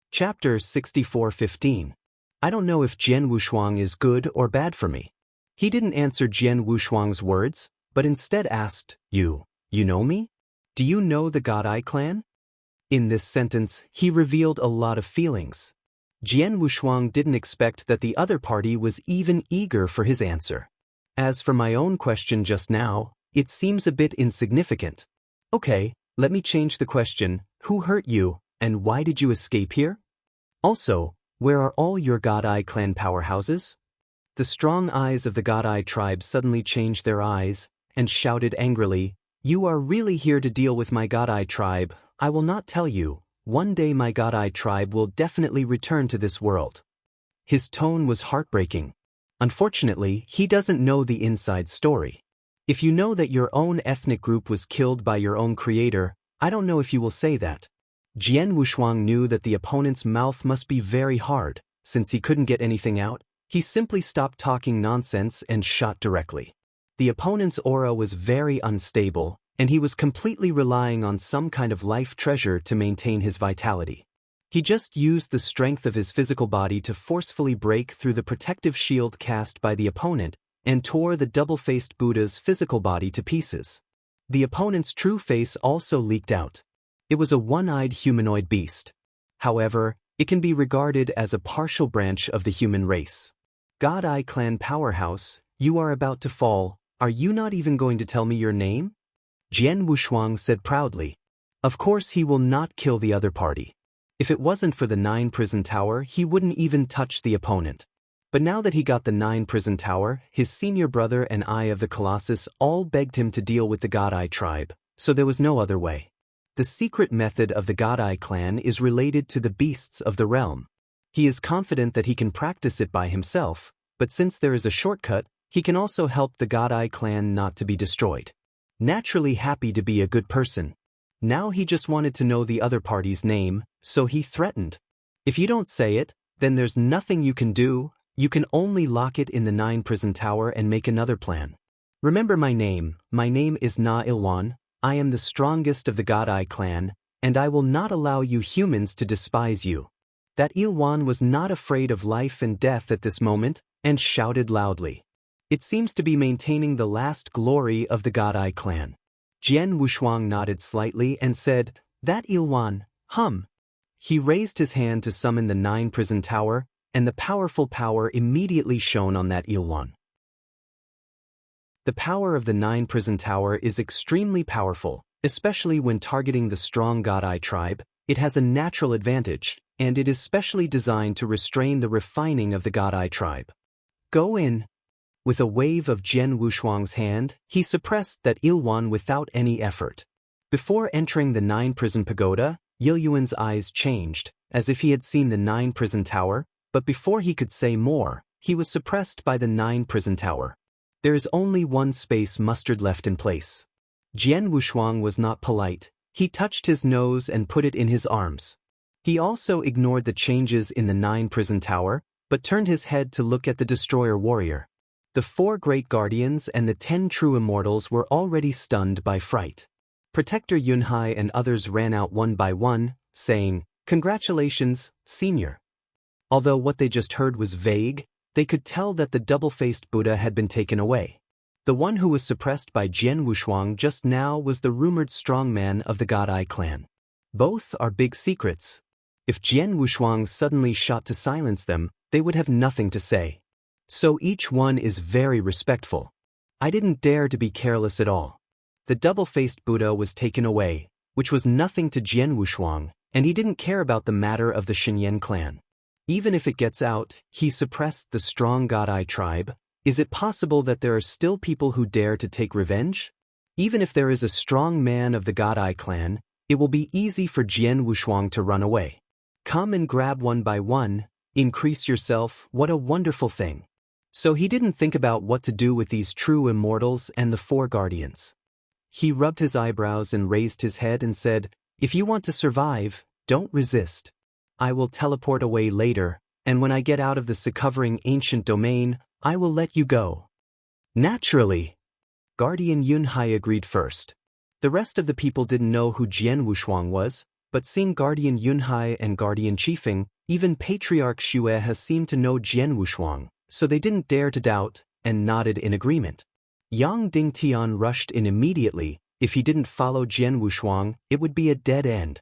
Chapter 64:15. I don't know if Jian Wushuang is good or bad for me. He didn't answer Jian Wushuang's words, but instead asked, You know me? Do you know the God Eye clan? In this sentence, he revealed a lot of feelings. Jian Wushuang didn't expect that the other party was even eager for his answer. As for my own question just now, it seems a bit insignificant. Okay, let me change the question. Who hurt you, and why did you escape here? Also, where are all your God Eye clan powerhouses? The strong eyes of the God Eye tribe suddenly changed their eyes, and shouted angrily, You are really here to deal with my God Eye tribe. I will not tell you. One day my God Eye tribe will definitely return to this world. His tone was heartbreaking. Unfortunately, he doesn't know the inside story. If you know that your own ethnic group was killed by your own creator, I don't know if you will say that. Jian Wushuang knew that the opponent's mouth must be very hard. Since he couldn't get anything out, he simply stopped talking nonsense and shot directly. The opponent's aura was very unstable, and he was completely relying on some kind of life treasure to maintain his vitality. He just used the strength of his physical body to forcefully break through the protective shield cast by the opponent and tore the double-faced Buddha's physical body to pieces. The opponent's true face also leaked out. It was a one-eyed humanoid beast. However, it can be regarded as a partial branch of the human race. God Eye clan powerhouse, you are about to fall. Are you not even going to tell me your name? Jian Wushuang said proudly. Of course he will not kill the other party. If it wasn't for the 9 prison tower, he wouldn't even touch the opponent. But now that he got the 9 prison tower, his senior brother and Eye of the Colossus all begged him to deal with the God Eye tribe, so there was no other way. The secret method of the God Eye clan is related to the beasts of the realm. He is confident that he can practice it by himself, but since there is a shortcut, he can also help the God Eye clan not to be destroyed. Naturally happy to be a good person. Now he just wanted to know the other party's name, so he threatened. If you don't say it, then there's nothing you can do. You can only lock it in the 9 prison tower and make another plan. Remember my name. My name is Na Ilwan. I am the strongest of the God Eye clan, and I will not allow you humans to despise you. That Ilwan was not afraid of life and death at this moment, and shouted loudly. It seems to be maintaining the last glory of the God Eye clan. Jian Wushuang nodded slightly and said, "That Ilwan, hum." He raised his hand to summon the 9 prison tower, and the powerful power immediately shone on that Ilwan. The power of the 9 prison tower is extremely powerful, especially when targeting the strong Godai tribe. It has a natural advantage, and it is specially designed to restrain the refining of the Godai tribe. Go in. With a wave of Jian Wushuang's hand, he suppressed that Ilwan without any effort. Before entering the 9 prison pagoda, Yilyuan's eyes changed, as if he had seen the 9 prison tower, but before he could say more, he was suppressed by the 9 prison tower. There is only one space mustard left in place. Jian Wushuang was not polite. He touched his nose and put it in his arms. He also ignored the changes in the 9 prison tower, but turned his head to look at the destroyer warrior. The 4 great guardians and the 10 true immortals were already stunned by fright. Protector Yunhai and others ran out one by one, saying, "Congratulations, Senior." Although what they just heard was vague, they could tell that the double-faced Buddha had been taken away. The one who was suppressed by Jian Wushuang just now was the rumored strongman of the Godai clan. Both are big secrets. If Jian Wushuang suddenly shot to silence them, they would have nothing to say. So each one is very respectful. I didn't dare to be careless at all. The double-faced Buddha was taken away, which was nothing to Jian Wushuang, and he didn't care about the matter of the Xinyan clan. Even if it gets out, he suppressed the strong Godai tribe. Is it possible that there are still people who dare to take revenge? Even if there is a strong man of the Godai clan, it will be easy for Jian Wushuang to run away. Come and grab one by one, increase yourself, what a wonderful thing. So he didn't think about what to do with these true immortals and the 4 guardians. He rubbed his eyebrows and raised his head and said, "If you want to survive, don't resist. I will teleport away later, and when I get out of the covering ancient domain, I will let you go." Naturally. Guardian Yunhai agreed first. The rest of the people didn't know who Jian Wushuang was, but seeing Guardian Yunhai and Guardian Chifeng, even Patriarch Xue has seemed to know Jian Wushuang, so they didn't dare to doubt, and nodded in agreement. Yang Dingtian rushed in immediately. If he didn't follow Jian Wushuang, it would be a dead end.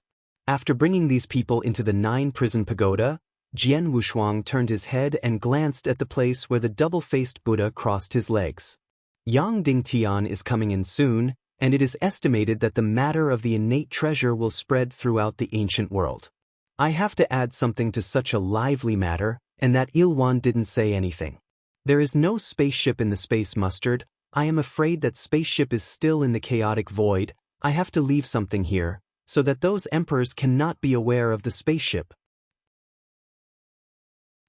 After bringing these people into the 9 prison pagoda, Jian Wushuang turned his head and glanced at the place where the double-faced Buddha crossed his legs. Yang Dingtian is coming in soon, and it is estimated that the matter of the innate treasure will spread throughout the ancient world. I have to add something to such a lively matter, and that Ilwan didn't say anything. There is no spaceship in the space mustard. I am afraid that spaceship is still in the chaotic void. I have to leave something here, so that those emperors cannot be aware of the spaceship.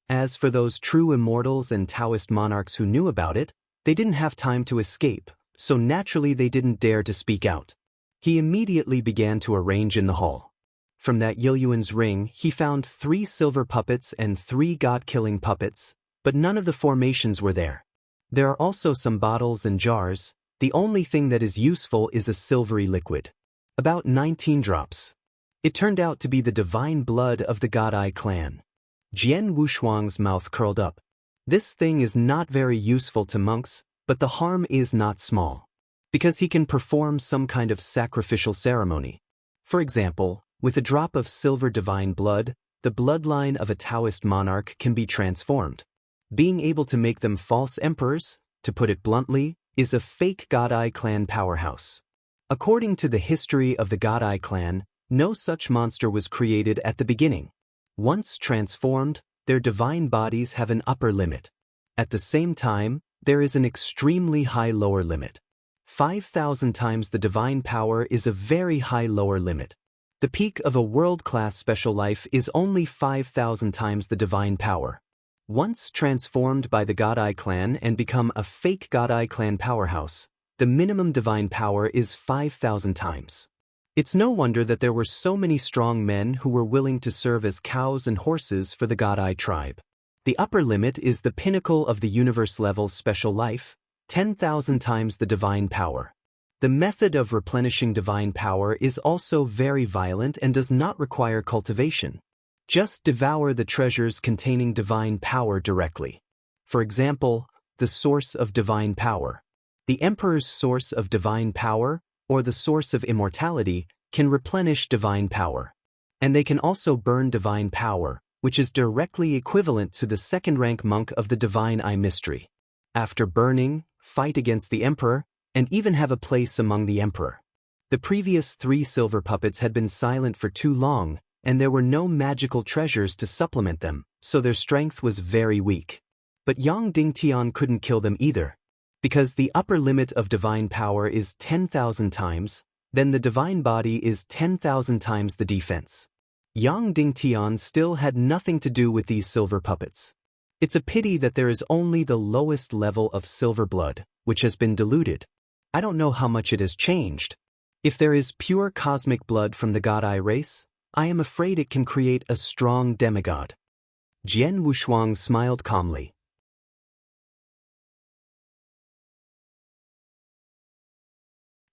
As for those true immortals and Taoist monarchs who knew about it, they didn't have time to escape, so naturally they didn't dare to speak out. He immediately began to arrange in the hall. From that Yilyuan's ring, he found 3 silver puppets and 3 god-killing puppets, but none of the formations were there. There are also some bottles and jars. The only thing that is useful is a silvery liquid. About 19 drops. It turned out to be the divine blood of the Godai clan. Jian Wushuang's mouth curled up. This thing is not very useful to monks, but the harm is not small. Because he can perform some kind of sacrificial ceremony. For example, with a drop of silver divine blood, the bloodline of a Taoist monarch can be transformed. Being able to make them false emperors, to put it bluntly, is a fake Godai clan powerhouse. According to the history of the Godai clan, no such monster was created at the beginning. Once transformed, their divine bodies have an upper limit. At the same time, there is an extremely high lower limit. 5,000 times the divine power is a very high lower limit. The peak of a world-class special life is only 5,000 times the divine power. Once transformed by the Godai clan and become a fake Godai clan powerhouse, the minimum divine power is 5,000 times. It's no wonder that there were so many strong men who were willing to serve as cows and horses for the Godai tribe. The upper limit is the pinnacle of the universe level special life, 10,000 times the divine power. The method of replenishing divine power is also very violent and does not require cultivation. Just devour the treasures containing divine power directly. For example, the source of divine power. The emperor's source of divine power, or the source of immortality, can replenish divine power. And they can also burn divine power, which is directly equivalent to the second-rank monk of the Divine Eye Mystery. After burning, fight against the Emperor, and even have a place among the Emperor. The previous 3 silver puppets had been silent for too long, and there were no magical treasures to supplement them, so their strength was very weak. But Yang Dingtian couldn't kill them either. Because the upper limit of divine power is 10,000 times, then the divine body is 10,000 times the defense. Yang Dingtian still had nothing to do with these silver puppets. It's a pity that there is only the lowest level of silver blood, which has been diluted. I don't know how much it has changed. If there is pure cosmic blood from the God Eye race, I am afraid it can create a strong demigod. Jian Wushuang smiled calmly.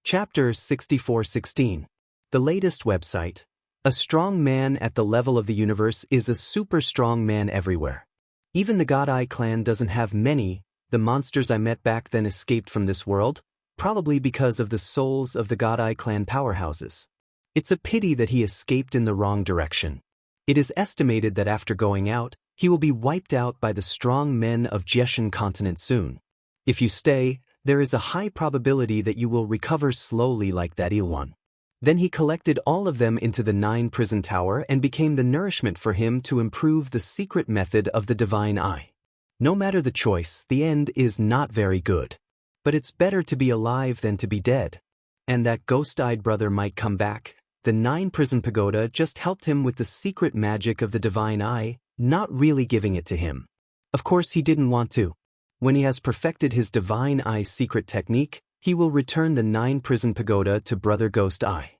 Chapter 6416. The latest website. A strong man at the level of the universe is a super strong man everywhere. Even the God Eye clan doesn't have many. The monsters I met back then escaped from this world, probably because of the souls of the God Eye clan powerhouses. It's a pity that he escaped in the wrong direction. It is estimated that after going out, he will be wiped out by the strong men of Jieshan continent soon. If you stay, there is a high probability that you will recover slowly like that Ilwan. Then he collected all of them into the 9 prison tower and became the nourishment for him to improve the secret method of the Divine Eye. No matter the choice, the end is not very good. But it's better to be alive than to be dead. And that ghost-eyed brother might come back. The 9 prison pagoda just helped him with the secret magic of the Divine Eye, not really giving it to him. Of course he didn't want to. When he has perfected his Divine Eye secret technique, he will return the 9 prison pagoda to Brother Ghost Eye.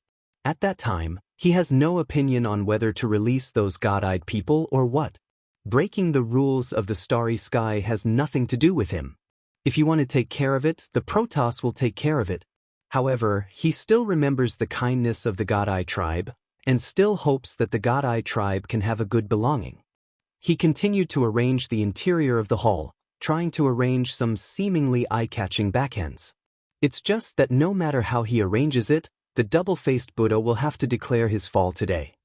At that time, he has no opinion on whether to release those god-eyed people or what. Breaking the rules of the starry sky has nothing to do with him. If you want to take care of it, the Protoss will take care of it. However, he still remembers the kindness of the God-Eye tribe, and still hopes that the God-Eye tribe can have a good belonging. He continued to arrange the interior of the hall, trying to arrange some seemingly eye-catching backhands. It's just that no matter how he arranges it, the double-faced Buddha will have to declare his fall today.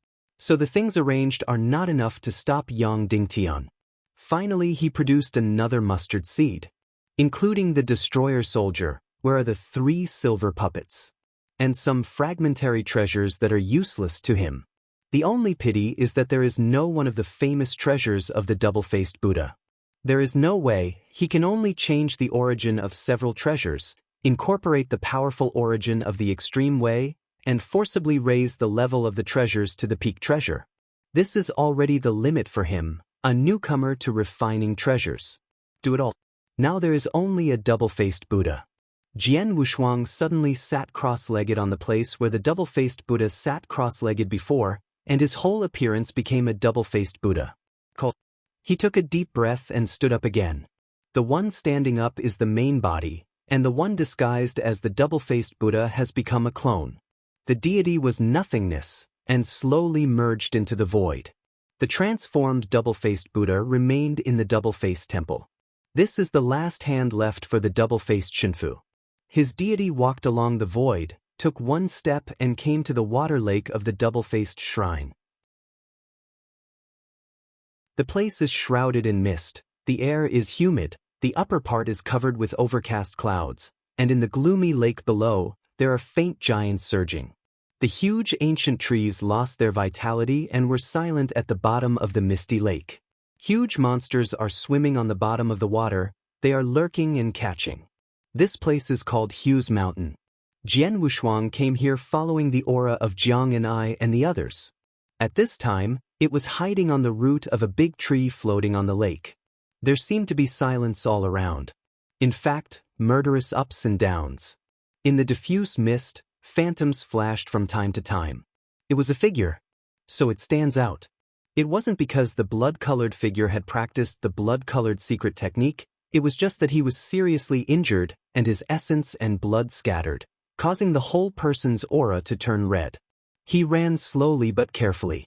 So the things arranged are not enough to stop Yang Dingtian. Finally he produced another mustard seed. Including the destroyer soldier, where are the 3 silver puppets? And some fragmentary treasures that are useless to him. The only pity is that there is no one of the famous treasures of the double-faced Buddha. There is no way. He can only change the origin of several treasures, incorporate the powerful origin of the extreme way, and forcibly raise the level of the treasures to the peak treasure. This is already the limit for him, a newcomer to refining treasures. Do it all. Now there is only a double-faced Buddha. Jian Wushuang suddenly sat cross-legged on the place where the double-faced Buddha sat cross-legged before, and his whole appearance became a double-faced Buddha. He took a deep breath and stood up again. The one standing up is the main body, and the one disguised as the double-faced Buddha has become a clone. The deity was nothingness, and slowly merged into the void. The transformed double-faced Buddha remained in the double-faced temple. This is the last hand left for the double-faced Shinfu. His deity walked along the void, took one step and came to the water lake of the double-faced shrine. The place is shrouded in mist, the air is humid, the upper part is covered with overcast clouds, and in the gloomy lake below, there are faint giants surging. The huge ancient trees lost their vitality and were silent at the bottom of the misty lake. Huge monsters are swimming on the bottom of the water, they are lurking and catching. This place is called Hugh's Mountain. Jian Wushuang came here following the aura of Jiang and I and the others. At this time, it was hiding on the root of a big tree floating on the lake. There seemed to be silence all around. In fact, murderous ups and downs. In the diffuse mist, phantoms flashed from time to time. It was a figure. So it stands out. It wasn't because the blood-colored figure had practiced the blood-colored secret technique, it was just that he was seriously injured and his essence and blood scattered, causing the whole person's aura to turn red. He ran slowly but carefully,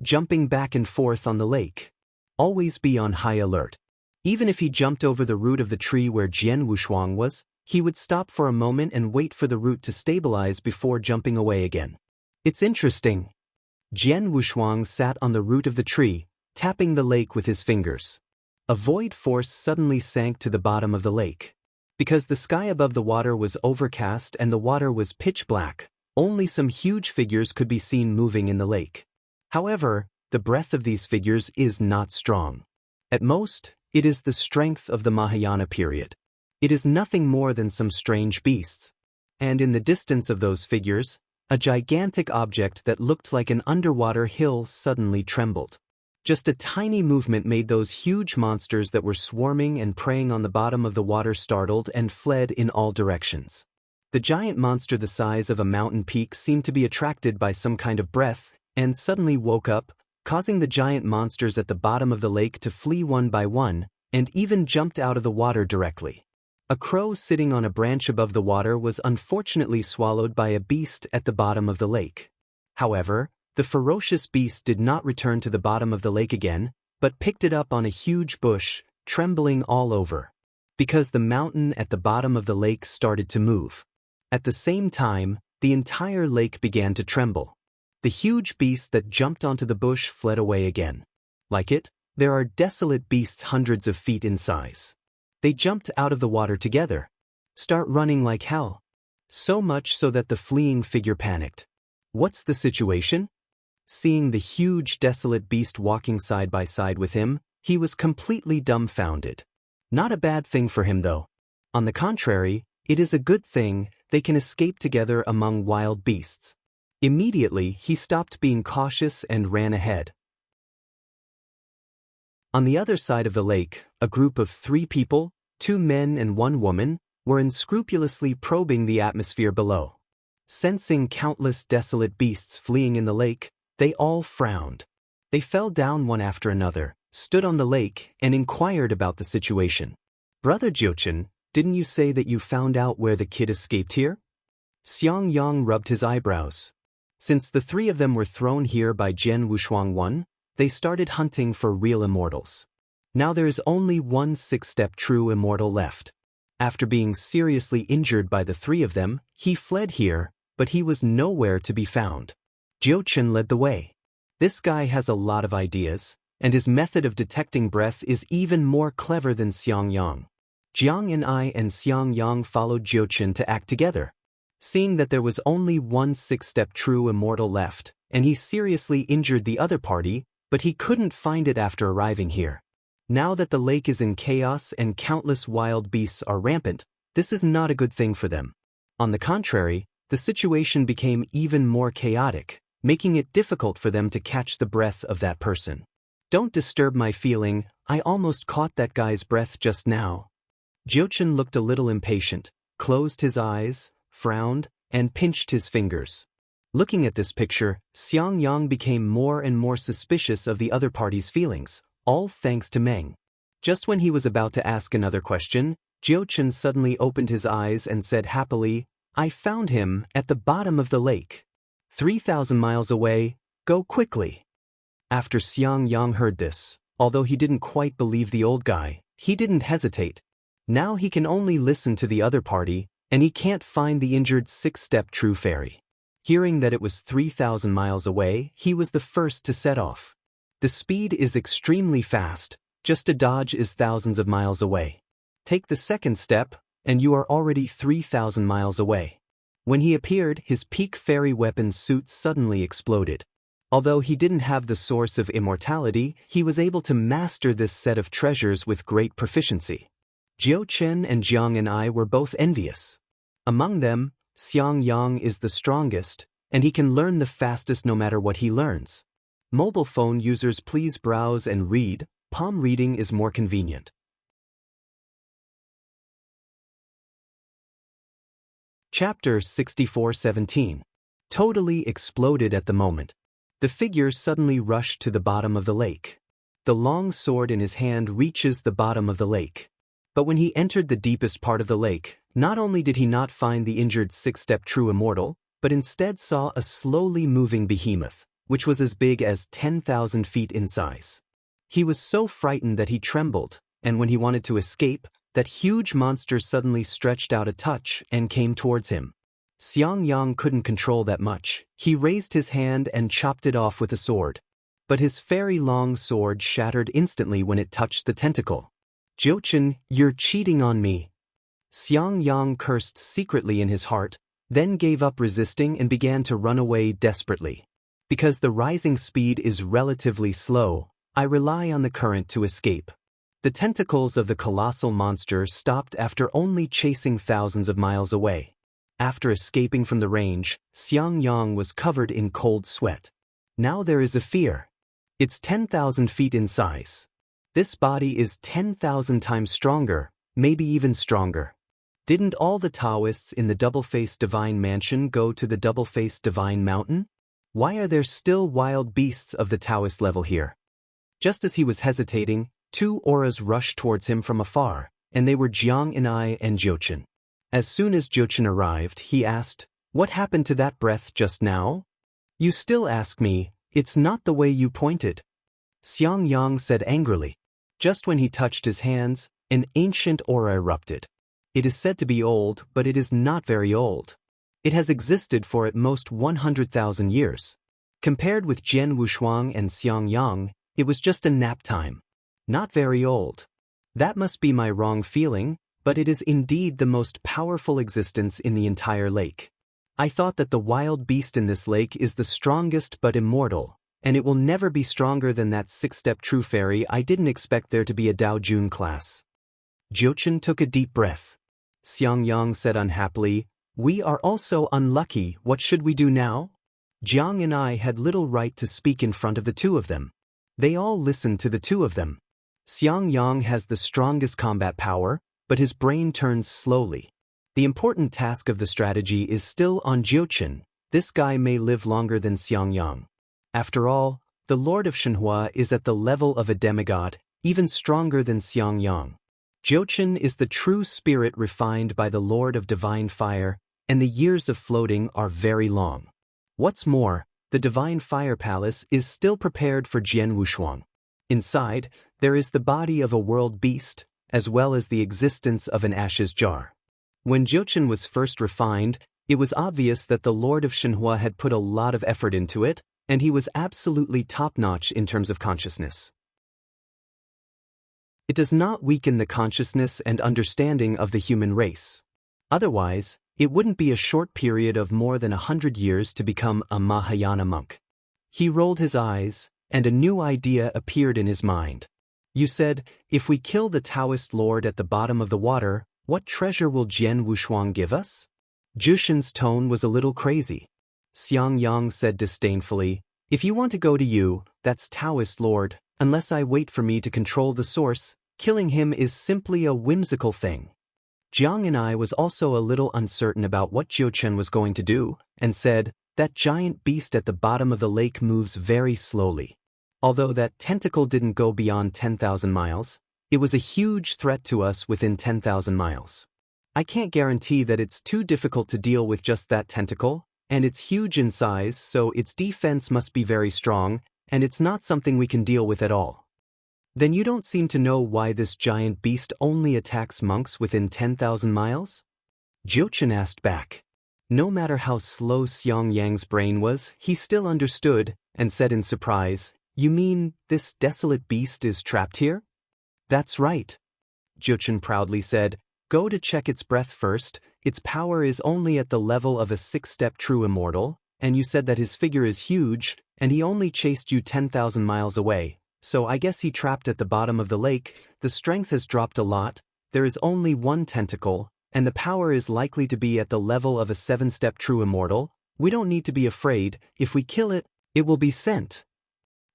jumping back and forth on the lake. Always be on high alert. Even if he jumped over the root of the tree where Jian Wushuang was, He would stop for a moment and wait for the root to stabilize before jumping away again. It's interesting. Jian Wushuang sat on the root of the tree, tapping the lake with his fingers. A void force suddenly sank to the bottom of the lake. Because the sky above the water was overcast and the water was pitch black, only some huge figures could be seen moving in the lake. However, the breath of these figures is not strong. At most, it is the strength of the Mahayana period. It is nothing more than some strange beasts. And in the distance of those figures, a gigantic object that looked like an underwater hill suddenly trembled. Just a tiny movement made those huge monsters that were swarming and preying on the bottom of the water startled and fled in all directions. The giant monster the size of a mountain peak seemed to be attracted by some kind of breath, and suddenly woke up, causing the giant monsters at the bottom of the lake to flee one by one, and even jumped out of the water directly. A crow sitting on a branch above the water was unfortunately swallowed by a beast at the bottom of the lake. However, the ferocious beast did not return to the bottom of the lake again, but picked it up on a huge bush, trembling all over. Because the mountain at the bottom of the lake started to move. At the same time, the entire lake began to tremble. The huge beast that jumped onto the bush fled away again. Like it, there are desolate beasts hundreds of feet in size. They jumped out of the water together. Start running like hell. So much so that the fleeing figure panicked. What's the situation? Seeing the huge desolate beast walking side by side with him, he was completely dumbfounded. Not a bad thing for him though. On the contrary, it is a good thing they can escape together among wild beasts. Immediately, he stopped being cautious and ran ahead. On the other side of the lake, a group of 3 people, 2 men and 1 woman, were unscrupulously probing the atmosphere below. Sensing countless desolate beasts fleeing in the lake, they all frowned. They fell down one after another, stood on the lake, and inquired about the situation. Brother Jiuchen, didn't you say that you found out where the kid escaped here? Xiang Yang rubbed his eyebrows. Since the 3 of them were thrown here by Jian Wushuang I, they started hunting for real immortals. Now there is only one 6-step true immortal left. After being seriously injured by the 3 of them, he fled here, but he was nowhere to be found. Jiuchen led the way. This guy has a lot of ideas, and his method of detecting breath is even more clever than Xiang Yang. Jiang and I and Xiang Yang followed Jiuchen to act together. Seeing that there was only one 6-step true immortal left, and he seriously injured the other party, but he couldn't find it after arriving here. Now that the lake is in chaos and countless wild beasts are rampant, this is not a good thing for them. On the contrary, the situation became even more chaotic, making it difficult for them to catch the breath of that person. Don't disturb my feeling, I almost caught that guy's breath just now. Jiuchen looked a little impatient, closed his eyes, frowned, and pinched his fingers. Looking at this picture, Xiang Yang became more and more suspicious of the other party's feelings, all thanks to Meng. Just when he was about to ask another question, Jiuchen suddenly opened his eyes and said happily, I found him at the bottom of the lake. 3,000 miles away, go quickly. After Xiang Yang heard this, although he didn't quite believe the old guy, he didn't hesitate. Now he can only listen to the other party, and he can't find the injured 6-step true fairy. Hearing that it was 3,000 miles away, he was the first to set off. The speed is extremely fast, just a dodge is thousands of miles away. Take the 2nd step, and you are already 3,000 miles away. When he appeared, his peak fairy weapon suit suddenly exploded. Although he didn't have the source of immortality, he was able to master this set of treasures with great proficiency. Jiuchen and Jiang and I were both envious. Among them, Xiang Yang is the strongest, and he can learn the fastest no matter what he learns. Mobile phone users please browse and read, palm reading is more convenient. Chapter 64:17. Totally exploded at the moment. The figure suddenly rushed to the bottom of the lake. The long sword in his hand reaches the bottom of the lake. But when he entered the deepest part of the lake, not only did he not find the injured 6-step true immortal, but instead saw a slowly moving behemoth, which was as big as 10,000 feet in size. He was so frightened that he trembled, and when he wanted to escape, that huge monster suddenly stretched out a touch and came towards him. Xiang Yang couldn't control that much. He raised his hand and chopped it off with a sword. But his very long sword shattered instantly when it touched the tentacle. "Jiuchen, you're cheating on me." Xiang Yang cursed secretly in his heart, then gave up resisting and began to run away desperately. Because the rising speed is relatively slow, I rely on the current to escape. The tentacles of the colossal monster stopped after only chasing thousands of miles away. After escaping from the range, Xiang Yang was covered in cold sweat. Now there is a fear. It's 10,000 feet in size. This body is 10,000 times stronger, maybe even stronger. Didn't all the Taoists in the double-faced divine mansion go to the double-faced divine mountain? Why are there still wild beasts of the Taoist level here? Just as he was hesitating, two auras rushed towards him from afar, and they were Jiang Inai and Jiuchen. As soon as Jiuchen arrived, he asked, "What happened to that breath just now?" "You still ask me, it's not the way you pointed," Xiang Yang said angrily. Just when he touched his hands, an ancient aura erupted. It is said to be old, but it is not very old. It has existed for at most 100,000 years. Compared with Jian Wushuang and Xiang Yang, it was just a nap time. Not very old. That must be my wrong feeling, but it is indeed the most powerful existence in the entire lake. I thought that the wild beast in this lake is the strongest but immortal, and it will never be stronger than that six-step true fairy. I didn't expect there to be a Dao Jun class. Jiuchen took a deep breath. Xiang Yang said unhappily, "We are also unlucky. What should we do now?" Jiang and I had little right to speak in front of the two of them. They all listened to the two of them. Xiang Yang has the strongest combat power, but his brain turns slowly. The important task of the strategy is still on Jiuchen. This guy may live longer than Xiang Yang. After all, the Lord of Shenhua is at the level of a demigod, even stronger than Xiang Yang. Jiuchen is the true spirit refined by the Lord of Divine Fire, and the years of floating are very long. What's more, the Divine Fire Palace is still prepared for Jian Wushuang. Inside, there is the body of a world beast, as well as the existence of an ashes jar. When Jiuchen was first refined, it was obvious that the Lord of Shenhua had put a lot of effort into it, and he was absolutely top-notch in terms of consciousness. It does not weaken the consciousness and understanding of the human race. Otherwise, it wouldn't be a short period of more than 100 years to become a Mahayana monk. He rolled his eyes, and a new idea appeared in his mind. "You said, if we kill the Taoist lord at the bottom of the water, what treasure will Jian Wushuang give us?" Jiuchen's tone was a little crazy. Xiang Yang said disdainfully, "If you want to go to you, that's Taoist lord, unless I wait for me to control the source, killing him is simply a whimsical thing." Jiang and I was also a little uncertain about what Jiuchen was going to do, and said, "That giant beast at the bottom of the lake moves very slowly. Although that tentacle didn't go beyond 10,000 miles, it was a huge threat to us within 10,000 miles. I can't guarantee that it's too difficult to deal with just that tentacle, and it's huge in size, so its defense must be very strong, and it's not something we can deal with at all." "Then you don't seem to know why this giant beast only attacks monks within 10,000 miles? Jiuchen asked back. No matter how slow Xiang Yang's brain was, he still understood, and said in surprise, "You mean, this desolate beast is trapped here?" "That's right." Jiuchen proudly said, "Go to check its breath first. Its power is only at the level of a six-step true immortal, and you said that his figure is huge, and he only chased you 10,000 miles away, so I guess he trapped at the bottom of the lake. The strength has dropped a lot, there is only one tentacle, and the power is likely to be at the level of a seven-step true immortal. We don't need to be afraid. If we kill it, it will be sent."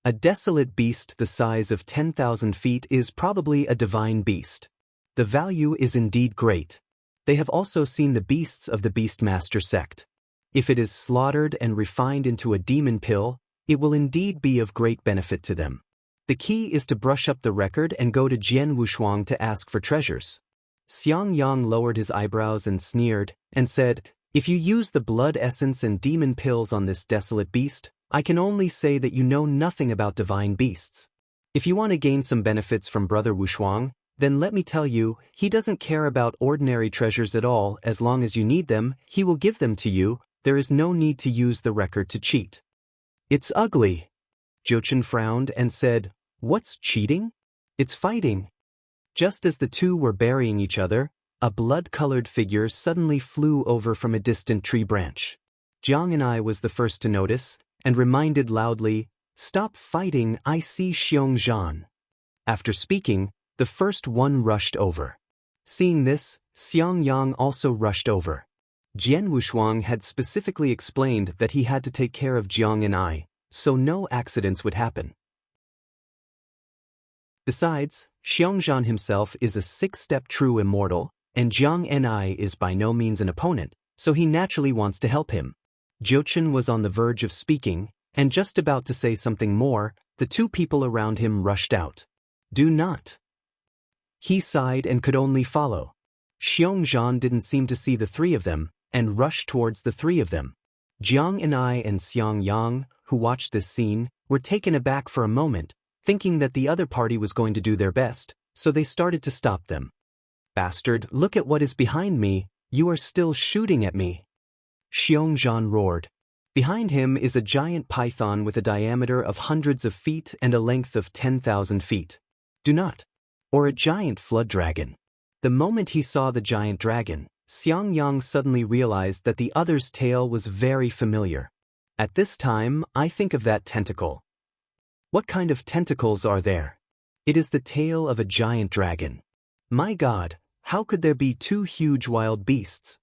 A desolate beast the size of 10,000 feet is probably a divine beast. The value is indeed great. They have also seen the beasts of the Beastmaster sect. If it is slaughtered and refined into a demon pill, it will indeed be of great benefit to them. The key is to brush up the record and go to Jian Wushuang to ask for treasures. Xiang Yang lowered his eyebrows and sneered, and said, "If you use the blood essence and demon pills on this desolate beast, I can only say that you know nothing about divine beasts. If you want to gain some benefits from Brother Wushuang, Then let me tell you, he doesn't care about ordinary treasures at all. As long as you need them, he will give them to you. There is no need to use the record to cheat. It's ugly. Jochen frowned and said, "What's cheating? It's fighting." Just as the two were burying each other, a blood-colored figure suddenly flew over from a distant tree branch. Jiang and I was the first to notice, and reminded loudly, "Stop fighting, I see Xiong Zhan." After speaking, the first one rushed over. Seeing this, Xiang Yang also rushed over. Jian Wushuang had specifically explained that he had to take care of Jiang and I, so no accidents would happen. Besides, Xiong Zhan himself is a 6-step true immortal, and Jiang and I is by no means an opponent, so he naturally wants to help him. Jochen was on the verge of speaking, and just about to say something more, the two people around him rushed out. "Do not." He sighed and could only follow. Xiong Zhan didn't seem to see the three of them, and rushed towards the three of them. Jiang and I and Xiang Yang, who watched this scene, were taken aback for a moment, thinking that the other party was going to do their best, so they started to stop them. "Bastard, look at what is behind me, you are still shooting at me." Xiong Zhan roared. Behind him is a giant python with a diameter of hundreds of feet and a length of 10,000 feet. "Do not." Or a giant flood dragon. The moment he saw the giant dragon, Xiang Yang suddenly realized that the other's tail was very familiar. At this time, I think of that tentacle. What kind of tentacles are there? It is the tail of a giant dragon. My God, how could there be two huge wild beasts?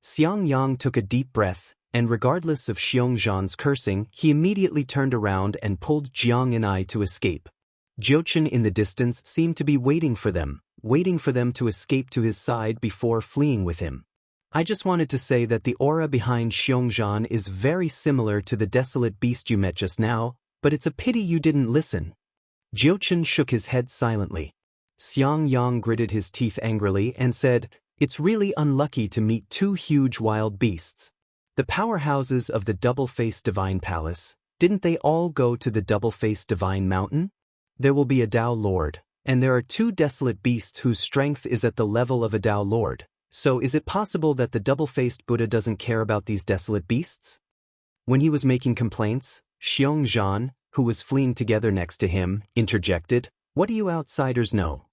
Xiang Yang took a deep breath, and regardless of Xiong Zhan's cursing, he immediately turned around and pulled Jiang and I to escape. Jochen in the distance seemed to be waiting for them to escape to his side before fleeing with him. I just wanted to say that the aura behind Xiong Zhan is very similar to the desolate beast you met just now, but it's a pity you didn't listen. Jochen shook his head silently. Xiang Yang gritted his teeth angrily and said, "It's really unlucky to meet two huge wild beasts. The powerhouses of the double-faced divine palace, didn't they all go to the double-faced divine mountain? There will be a Dao Lord, and there are two desolate beasts whose strength is at the level of a Dao Lord, so is it possible that the double-faced Buddha doesn't care about these desolate beasts?" When he was making complaints, Xiong Zhan, who was fleeing together next to him, interjected, "What do you outsiders know?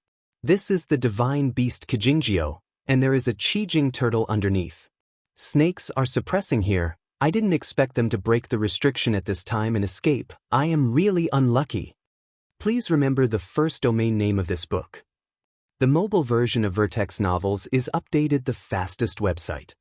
This is the divine beast Kijingjio, and there is a Qijing turtle underneath. Snakes are suppressing here. I didn't expect them to break the restriction at this time and escape. I am really unlucky." Please remember the first domain name of this book. The mobile version of Vertex Novels is updated the fastest website.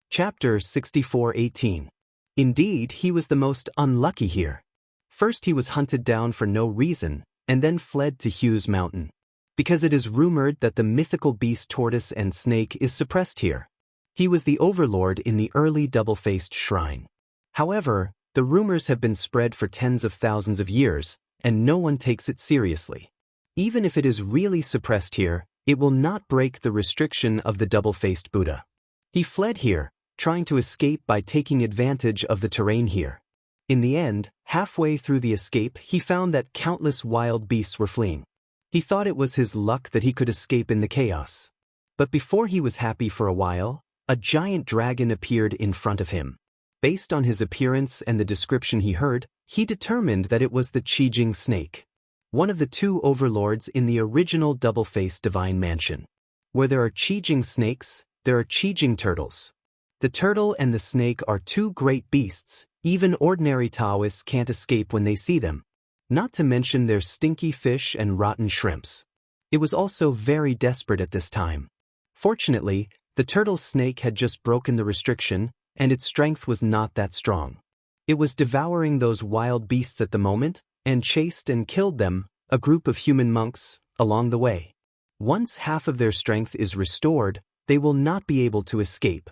Chapter 64:18. Indeed, he was the most unlucky here. First he was hunted down for no reason, and then fled to Hugh's Mountain. Because it is rumored that the mythical beast tortoise and snake is suppressed here. He was the overlord in the early double-faced shrine. However, the rumors have been spread for tens of thousands of years, and no one takes it seriously. Even if it is really suppressed here, it will not break the restriction of the double-faced Buddha. He fled here, trying to escape by taking advantage of the terrain here. In the end, halfway through the escape, he found that countless wild beasts were fleeing. He thought it was his luck that he could escape in the chaos. But before he was happy for a while, a giant dragon appeared in front of him. Based on his appearance and the description he heard, he determined that it was the Qijing snake, one of the two overlords in the original double-faced divine mansion. Where there are Qijing snakes, there are Qijing turtles. The turtle and the snake are two great beasts. Even ordinary Taoists can't escape when they see them. Not to mention their stinky fish and rotten shrimps. It was also very desperate at this time. Fortunately, the turtle snake had just broken the restriction, and its strength was not that strong. It was devouring those wild beasts at the moment, and chased and killed them, a group of human monks, along the way. Once half of their strength is restored, they will not be able to escape.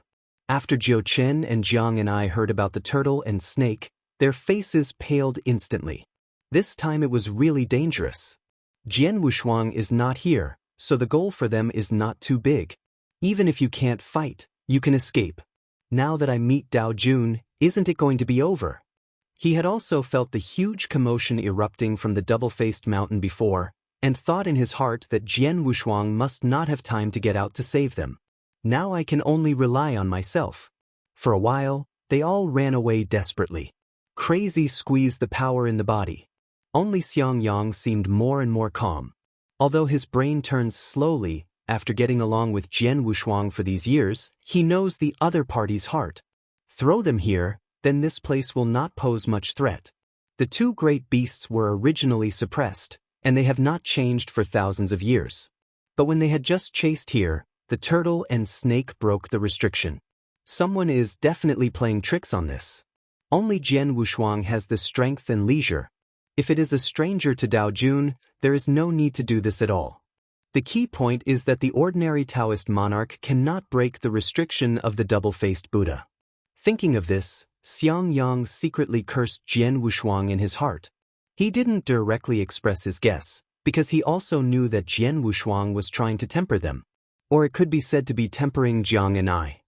After Jiu Chen and Jiang and I heard about the turtle and snake, their faces paled instantly. This time it was really dangerous. Jian Wushuang is not here, so the goal for them is not too big. Even if you can't fight, you can escape. Now that I meet Dao Jun, isn't it going to be over? He had also felt the huge commotion erupting from the double-faced mountain before, and thought in his heart that Jian Wushuang must not have time to get out to save them. Now I can only rely on myself. For a while, they all ran away desperately. Crazy squeezed the power in the body. Only Xiang Yang seemed more and more calm. Although his brain turns slowly, after getting along with Jian Wushuang for these years, he knows the other party's heart. Throw them here, then this place will not pose much threat. The two great beasts were originally suppressed, and they have not changed for thousands of years. But when they had just chased here, the turtle and snake broke the restriction. Someone is definitely playing tricks on this. Only Jian Wushuang has the strength and leisure. If it is a stranger to Dao Jun, there is no need to do this at all. The key point is that the ordinary Taoist monarch cannot break the restriction of the double-faced Buddha. Thinking of this, Xiang Yang secretly cursed Jian Wushuang in his heart. He didn't directly express his guess, because he also knew that Jian Wushuang was trying to temper them. Or it could be said to be tempering Jiang and I.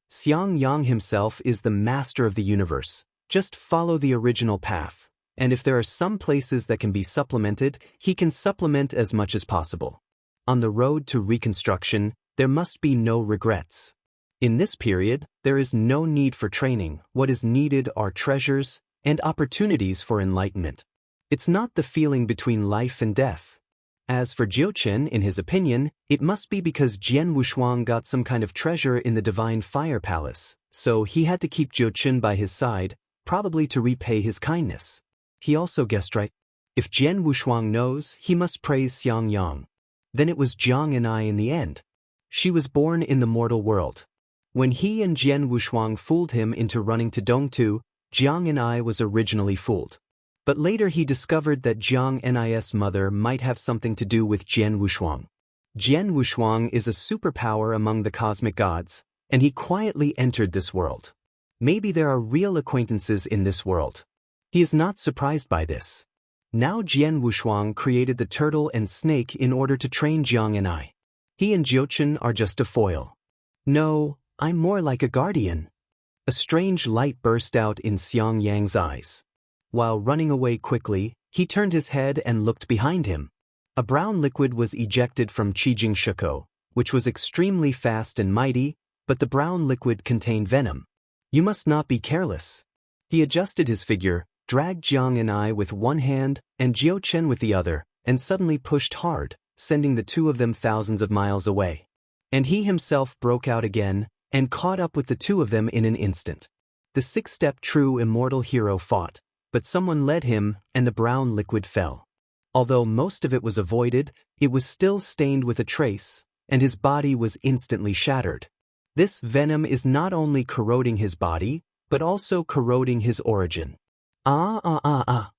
Xiang Yang himself is the master of the universe. Just follow the original path, and if there are some places that can be supplemented, he can supplement as much as possible. On the road to reconstruction, there must be no regrets. In this period, there is no need for training. What is needed are treasures and opportunities for enlightenment. It's not the feeling between life and death. As for Jiu Chen, in his opinion, it must be because Jian Wushuang got some kind of treasure in the Divine Fire Palace, so he had to keep Jiu Chen by his side, probably to repay his kindness. He also guessed right. If Jian Wushuang knows, he must praise Xiang Yang. Then it was Jiang and I in the end. She was born in the mortal world. When he and Jian Wushuang fooled him into running to Dongtu, Jiang and I was originally fooled. But later he discovered that Jiang Ni's mother might have something to do with Jian Wushuang. Jian Wushuang is a superpower among the cosmic gods, and he quietly entered this world. Maybe there are real acquaintances in this world. He is not surprised by this. Now Jian Wushuang created the turtle and snake in order to train Jiang and I. He and Jiuchen are just a foil. No, I'm more like a guardian. A strange light burst out in Xiang Yang's eyes. While running away quickly, he turned his head and looked behind him. A brown liquid was ejected from Qijing Shuko, which was extremely fast and mighty, but the brown liquid contained venom. You must not be careless. He adjusted his figure, dragged Jiang and I with one hand and Jiu Chen with the other, and suddenly pushed hard, sending the two of them thousands of miles away. And he himself broke out again, and caught up with the two of them in an instant. The six-step true immortal hero fought, but someone led him, and the brown liquid fell. Although most of it was avoided, it was still stained with a trace, and his body was instantly shattered. This venom is not only corroding his body, but also corroding his origin. The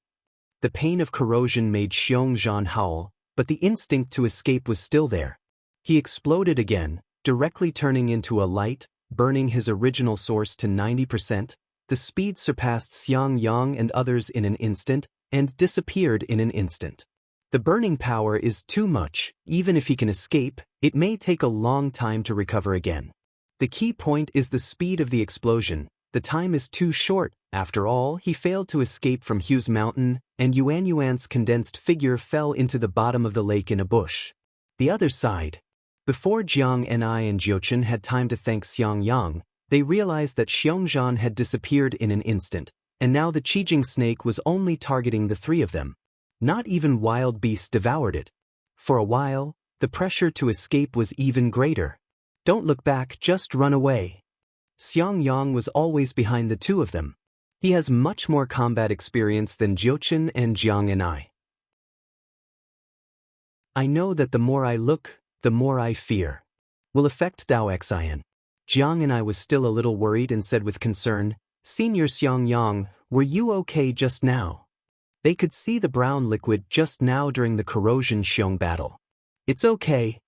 pain of corrosion made Xiong Zhan howl, but the instinct to escape was still there. He exploded again, directly turning into a light, burning his original source to 90%. The speed surpassed Xiang Yang and others in an instant, and disappeared in an instant. The burning power is too much. Even if he can escape, it may take a long time to recover again. The key point is the speed of the explosion. The time is too short. After all, he failed to escape from Hugh's mountain, and Yuan's condensed figure fell into the bottom of the lake in a bush. The other side. Before Jiang Ni and Jiuchen had time to thank Xiang Yang, they realized that Xiongzhan had disappeared in an instant, and now the Qijing snake was only targeting the three of them. Not even wild beasts devoured it. For a while, the pressure to escape was even greater. Don't look back, just run away. Xiang Yang was always behind the two of them. He has much more combat experience than Jiuchen and Jiang and I. I know that the more I look, the more I fear. Will affect Dao Xian. Jiang and I was still a little worried and said with concern, Senior Xiang Yang, were you okay just now? They could see the brown liquid just now during the corrosion Xiong battle. It's okay.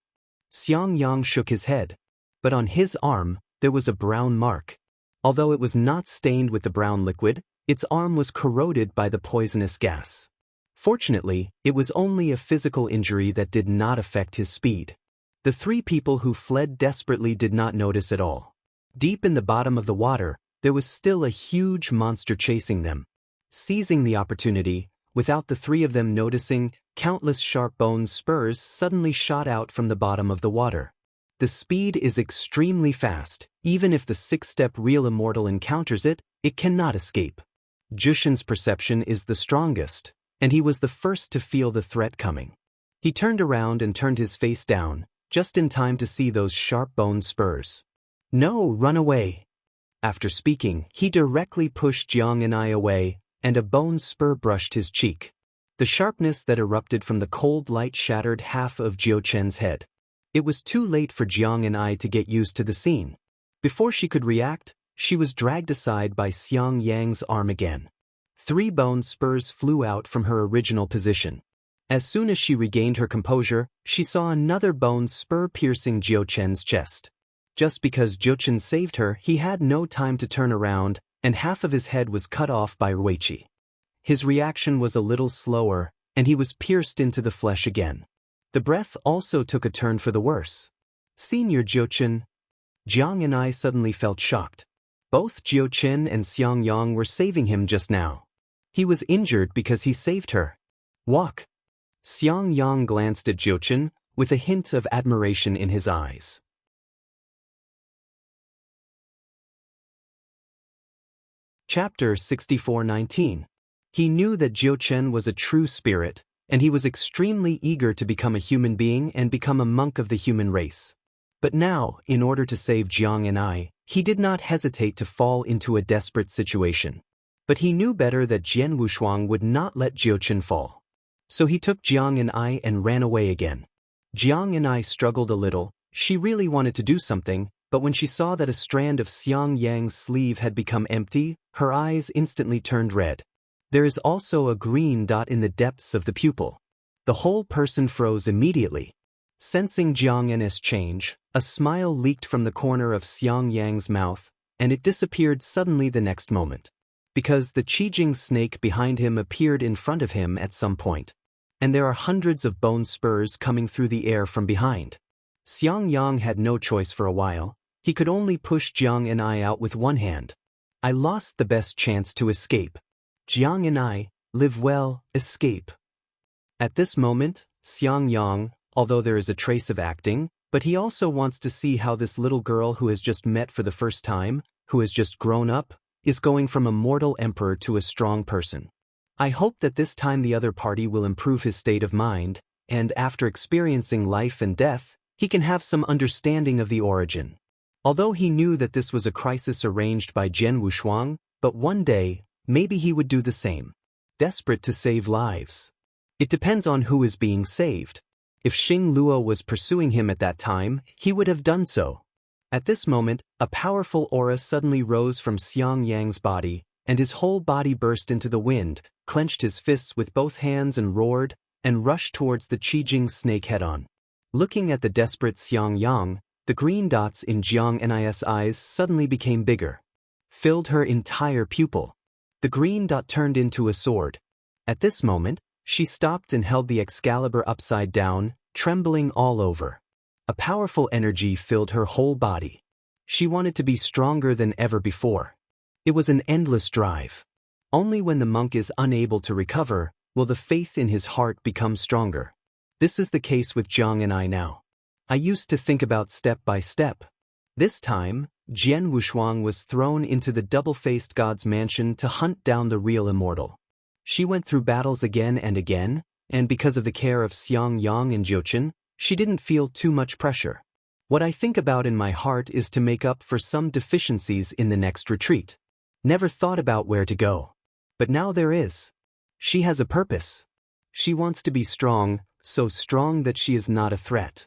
Xiang Yang shook his head. But on his arm, there was a brown mark. Although it was not stained with the brown liquid, its arm was corroded by the poisonous gas. Fortunately, it was only a physical injury that did not affect his speed. The three people who fled desperately did not notice at all. Deep in the bottom of the water, there was still a huge monster chasing them. Seizing the opportunity, without the three of them noticing, countless sharp-boned spurs suddenly shot out from the bottom of the water. The speed is extremely fast. Even if the six-step real immortal encounters it, it cannot escape. Jushin's perception is the strongest, and he was the first to feel the threat coming. He turned around and turned his face down, just in time to see those sharp-boned spurs. "No, run away." After speaking, he directly pushed Jiang and I away, and a bone spur brushed his cheek. The sharpness that erupted from the cold light shattered half of Jiao Chen's head. It was too late for Jiang and I to get used to the scene. Before she could react, she was dragged aside by Xiang Yang's arm again. 3 bone spurs flew out from her original position. As soon as she regained her composure, she saw another bone spur piercing Jiao Chen's chest. Just because Jiao Chen saved her, he had no time to turn around, and half of his head was cut off by Ruiqi. His reaction was a little slower, and he was pierced into the flesh again. The breath also took a turn for the worse. "Senior Jiao Chen." Jiang and I suddenly felt shocked. Both Jiao Chen and Xiang Yang were saving him just now. He was injured because he saved her. "Walk." Xiang Yang glanced at Jiao Chen, with a hint of admiration in his eyes. Chapter 64-19. He knew that Jiao Chen was a true spirit, and he was extremely eager to become a human being and become a monk of the human race. But now, in order to save Jiang and I, he did not hesitate to fall into a desperate situation. But he knew better that Jian Wushuang would not let Jiao Chen fall. So he took Jiang and I and ran away again. Jiang and I struggled a little. She really wanted to do something, but when she saw that a strand of Xiang Yang's sleeve had become empty, her eyes instantly turned red. There is also a green dot in the depths of the pupil. The whole person froze immediately. Sensing Jiang N's change, a smile leaked from the corner of Xiang Yang's mouth, and it disappeared suddenly the next moment. Because the Qijing snake behind him appeared in front of him at some point. And there are hundreds of bone spurs coming through the air from behind. Xiang Yang had no choice for a while. He could only push Jiang and I out with one hand. I lost the best chance to escape. Jiang and I, live well, escape. At this moment, Xiang Yang, although there is a trace of acting, but he also wants to see how this little girl who has just met for the first time, who has just grown up, is going from a mortal emperor to a strong person. I hope that this time the other party will improve his state of mind, and after experiencing life and death, he can have some understanding of the origin. Although he knew that this was a crisis arranged by Jian Wushuang, but one day, maybe he would do the same. Desperate to save lives. It depends on who is being saved. If Xing Luo was pursuing him at that time, he would have done so. At this moment, a powerful aura suddenly rose from Xiang Yang's body, and his whole body burst into the wind, clenched his fists with both hands and roared, and rushed towards the Qijing snake head-on. Looking at the desperate Xiang Yang, the green dots in Jiang Ni's eyes suddenly became bigger. Filled her entire pupil. The green dot turned into a sword. At this moment, she stopped and held the Excalibur upside down, trembling all over. A powerful energy filled her whole body. She wanted to be stronger than ever before. It was an endless drive. Only when the monk is unable to recover, will the faith in his heart become stronger. This is the case with Jiang and I now. I used to think about step by step. This time, Jian Wushuang was thrown into the double-faced god's mansion to hunt down the real immortal. She went through battles again and again, and because of the care of Xiang Yang and Jiao Chen, she didn't feel too much pressure. What I think about in my heart is to make up for some deficiencies in the next retreat. Never thought about where to go. But now there is. She has a purpose. She wants to be strong, so strong that she is not a threat.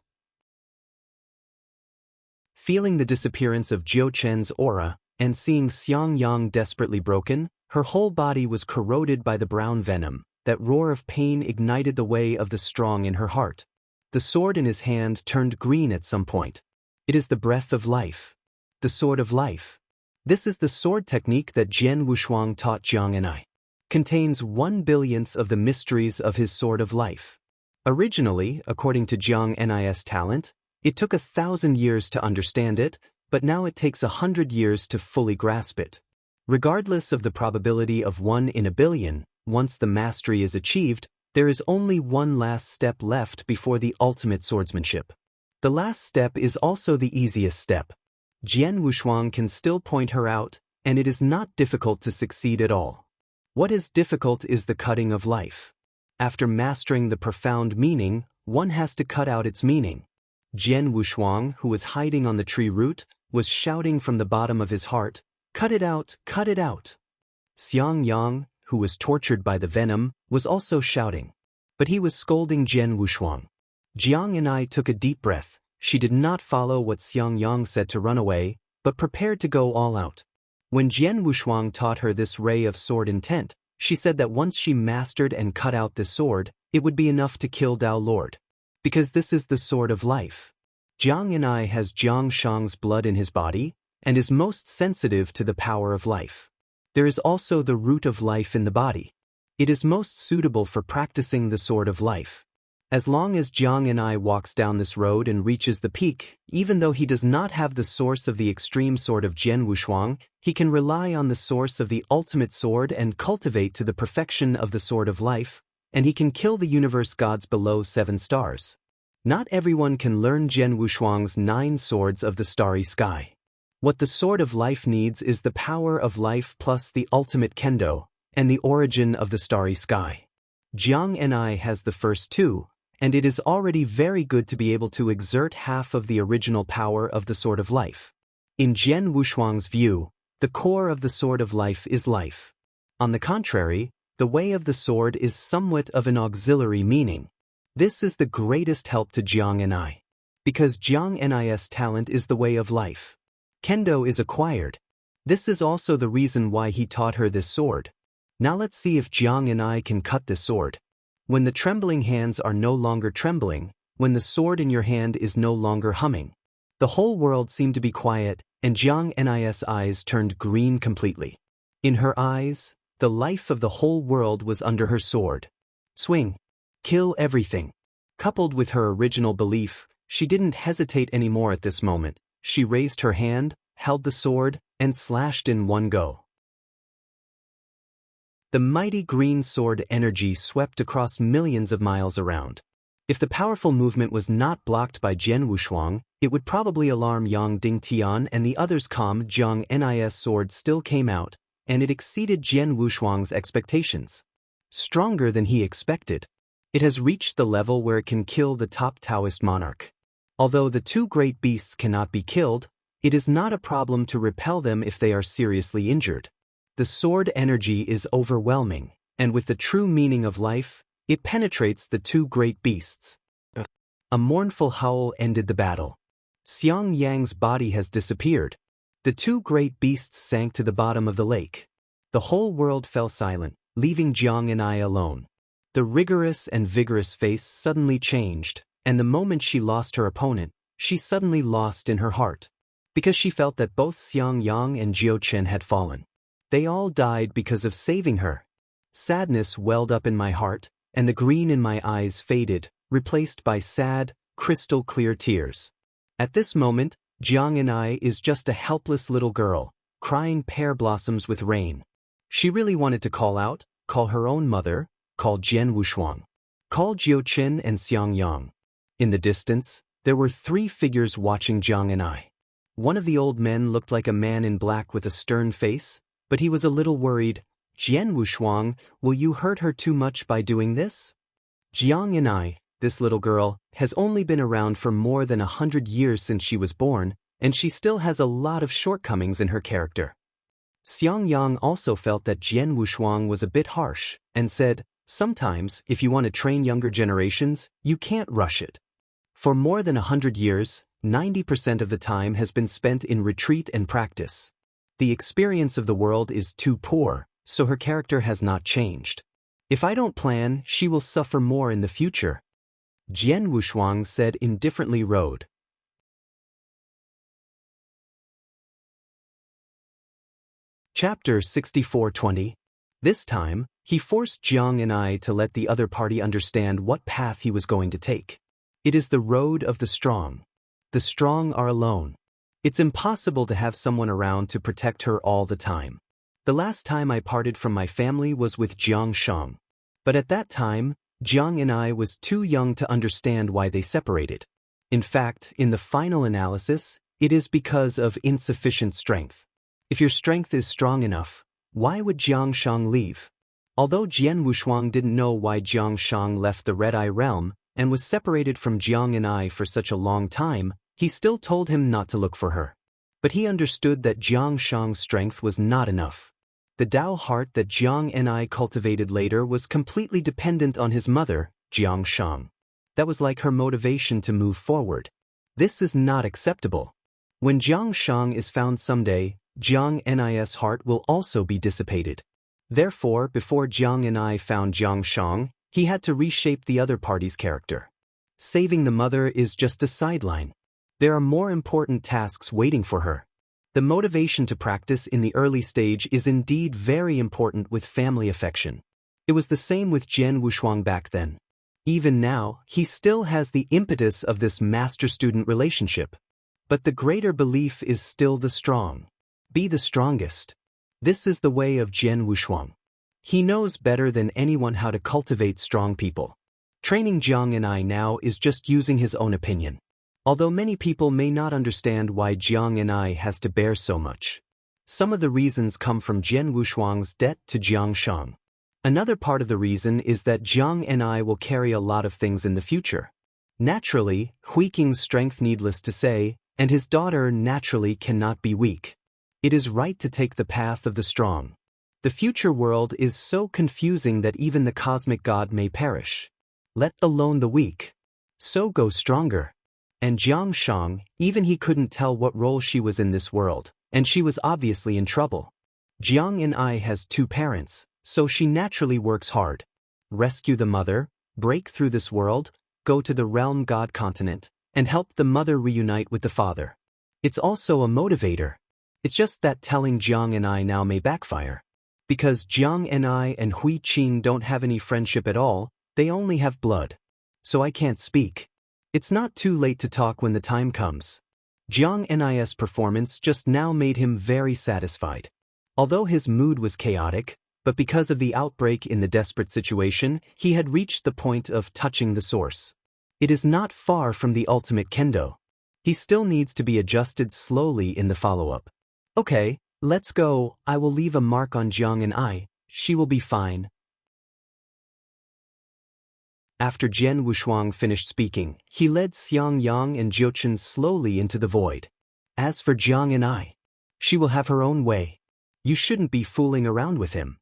Feeling the disappearance of Jiao Chen's aura, and seeing Xiang Yang desperately broken, her whole body was corroded by the brown venom. That roar of pain ignited the way of the strong in her heart. The sword in his hand turned green at some point. It is the breath of life. The sword of life. This is the sword technique that Jian Wushuang taught Jiang and I. Contains 1/1000th of the mysteries of his sword of life. Originally, according to Jiang Ni's talent, it took 1,000 years to understand it, but now it takes 100 years to fully grasp it. Regardless of the probability of 1 in a billion, once the mastery is achieved, there is only one last step left before the ultimate swordsmanship. The last step is also the easiest step. Jian Wushuang can still point her out, and it is not difficult to succeed at all. What is difficult is the cutting of life. After mastering the profound meaning, one has to cut out its meaning. Jian Wushuang, who was hiding on the tree root, was shouting from the bottom of his heart, "Cut it out, cut it out." Xiang Yang, who was tortured by the venom, was also shouting. But he was scolding Jian Wushuang. Jiang and I took a deep breath. She did not follow what Xiang Yang said to run away, but prepared to go all out. When Jian Wushuang taught her this ray of sword intent, she said that once she mastered and cut out this sword, it would be enough to kill Dao Lord. Because this is the sword of life. Jiang and I has Jiang Shang's blood in his body, and is most sensitive to the power of life. There is also the root of life in the body. It is most suitable for practicing the sword of life. As long as Jiang and I walks down this road and reaches the peak, even though he does not have the source of the extreme sword of Jian Wushuang, he can rely on the source of the ultimate sword and cultivate to the perfection of the sword of life, and he can kill the universe gods below 7 stars. Not everyone can learn Jian Wushuang's 9 swords of the starry sky. What the sword of life needs is the power of life plus the ultimate kendo, and the origin of the starry sky. Jiang and I has the first 2, and it is already very good to be able to exert half of the original power of the sword of life. In Jian Wushuang's view, the core of the sword of life is life. On the contrary, the way of the sword is somewhat of an auxiliary meaning. This is the greatest help to Jiang and I. Because Jiang and I's talent is the way of life. Kendo is acquired. This is also the reason why he taught her this sword. Now let's see if Jiang and I can cut this sword. When the trembling hands are no longer trembling, when the sword in your hand is no longer humming. The whole world seemed to be quiet, and Jiang Ni's eyes turned green completely. In her eyes, the life of the whole world was under her sword. Swing. Kill everything. Coupled with her original belief, she didn't hesitate anymore at this moment. She raised her hand, held the sword, and slashed in one go. The mighty green sword energy swept across millions of miles around. If the powerful movement was not blocked by Jian Wushuang, it would probably alarm Yang Dingtian and the others. Jiang Ni's sword still came out, and it exceeded Jian Wushuang's expectations. Stronger than he expected. It has reached the level where it can kill the top Taoist monarch. Although the 2 great beasts cannot be killed, it is not a problem to repel them if they are seriously injured. The sword energy is overwhelming, and with the true meaning of life, it penetrates the 2 great beasts. A mournful howl ended the battle. Xiang Yang's body has disappeared. The 2 great beasts sank to the bottom of the lake. The whole world fell silent, leaving Jiang and I alone. The rigorous and vigorous face suddenly changed, and the moment she lost her opponent, she suddenly lost in her heart. Because she felt that both Xiang Yang and Jiao Chen had fallen. They all died because of saving her. Sadness welled up in my heart, and the green in my eyes faded, replaced by sad, crystal-clear tears. At this moment, Jiang and I is just a helpless little girl, crying pear blossoms with rain. She really wanted to call her own mother, call Jian Wushuang, call Jiao Chen and Xiang Yang. In the distance, there were 3 figures watching Jiang and I. One of the old men looked like a man in black with a stern face, but he was a little worried. Jian Wushuang, will you hurt her too much by doing this? Jiang and I, this little girl, has only been around for more than 100 years since she was born, and she still has a lot of shortcomings in her character. Xiang Yang also felt that Jian Wushuang was a bit harsh, and said, sometimes, if you want to train younger generations, you can't rush it. For more than 100 years, 90% of the time has been spent in retreat and practice. The experience of the world is too poor, so her character has not changed. If I don't plan, she will suffer more in the future. Jian Wushuang said indifferently. Road. Chapter 64:20. This time, he forced Jiang and I to let the other party understand what path he was going to take. It is the road of the strong. The strong are alone. It's impossible to have someone around to protect her all the time. The last time I parted from my family was with Jiang Shang. But at that time, Jiang and I was too young to understand why they separated. In fact, in the final analysis, it is because of insufficient strength. If your strength is strong enough, why would Jiang Shang leave? Although Jian Wushuang didn't know why Jiang Shang left the Red Eye realm and was separated from Jiang and I for such a long time, he still told him not to look for her. But he understood that Jiang Shang's strength was not enough. The Dao heart that Jiang and I cultivated later was completely dependent on his mother, Jiang Shang. That was like her motivation to move forward. This is not acceptable. When Jiang Shang is found someday, Jiang Nis heart will also be dissipated. Therefore, before Jiang and I found Jiang Shang, he had to reshape the other party's character. Saving the mother is just a sideline. There are more important tasks waiting for her. The motivation to practice in the early stage is indeed very important with family affection. It was the same with Jian Wushuang back then. Even now, he still has the impetus of this master-student relationship. But the greater belief is still the strong. Be the strongest. This is the way of Jian Wushuang. He knows better than anyone how to cultivate strong people. Training Jiang and I now is just using his own opinion. Although many people may not understand why Jiang and I has to bear so much. Some of the reasons come from Jian Wushuang's debt to Jiang Shang. Another part of the reason is that Jiang and I will carry a lot of things in the future. Naturally, Hui Qing's strength, needless to say, and his daughter naturally cannot be weak. It is right to take the path of the strong. The future world is so confusing that even the cosmic god may perish. Let alone the weak. So go stronger. And Jiang Shang, even he couldn't tell what role she was in this world, and she was obviously in trouble. Jiang and I has two parents, so she naturally works hard. Rescue the mother, break through this world, go to the realm god continent, and help the mother reunite with the father. It's also a motivator. It's just that telling Jiang and I now may backfire. Because Jiang and I and Hui Qing don't have any friendship at all, they only have blood. So I can't speak. It's not too late to talk when the time comes. Jiang Nis' performance just now made him very satisfied. Although his mood was chaotic, but because of the outbreak in the desperate situation, he had reached the point of touching the source. It is not far from the ultimate kendo. He still needs to be adjusted slowly in the follow-up. Okay, let's go. I will leave a mark on Jiang and I. She will be fine. After Jian Wushuang finished speaking, he led Xiang Yang and Jiuchen slowly into the void. As for Jiang and I, she will have her own way. You shouldn't be fooling around with him.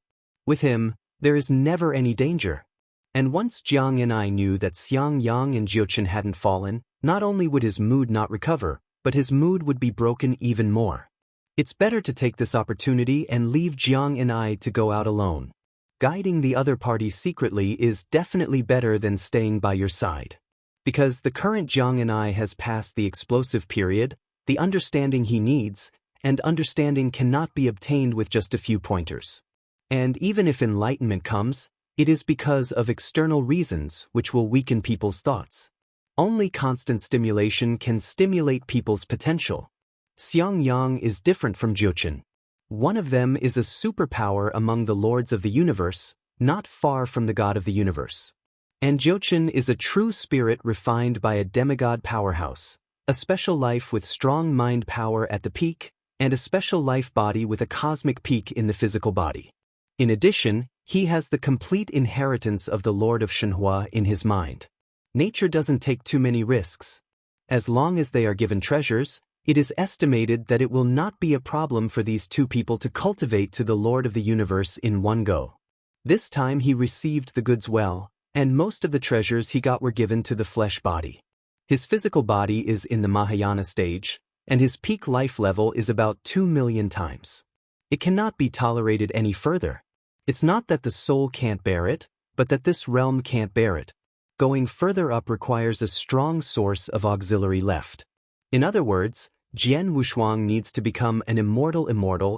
With him, there is never any danger. And once Jiang and I knew that Xiang Yang and Jiuchen hadn't fallen, not only would his mood not recover, but his mood would be broken even more. It's better to take this opportunity and leave Jiang and I to go out alone. Guiding the other party secretly is definitely better than staying by your side. Because the current Jiang and I has passed the explosive period, the understanding he needs, and understanding cannot be obtained with just a few pointers. And even if enlightenment comes, it is because of external reasons which will weaken people's thoughts. Only constant stimulation can stimulate people's potential. Xiang Yang is different from Jiuchen. One of them is a superpower among the lords of the universe, not far from the god of the universe. And Jiuchen is a true spirit refined by a demigod powerhouse, a special life with strong mind power at the peak, and a special life body with a cosmic peak in the physical body. In addition, he has the complete inheritance of the Lord of Shenhua in his mind. Nature doesn't take too many risks. As long as they are given treasures, it is estimated that it will not be a problem for these two people to cultivate to the Lord of the universe in one go. This time he received the goods well, and most of the treasures he got were given to the flesh body. His physical body is in the Mahayana stage, and his peak life level is about 2 million times. It cannot be tolerated any further. It's not that the soul can't bear it, but that this realm can't bear it. Going further up requires a strong source of auxiliary left. In other words, Jian Wushuang needs to become an immortal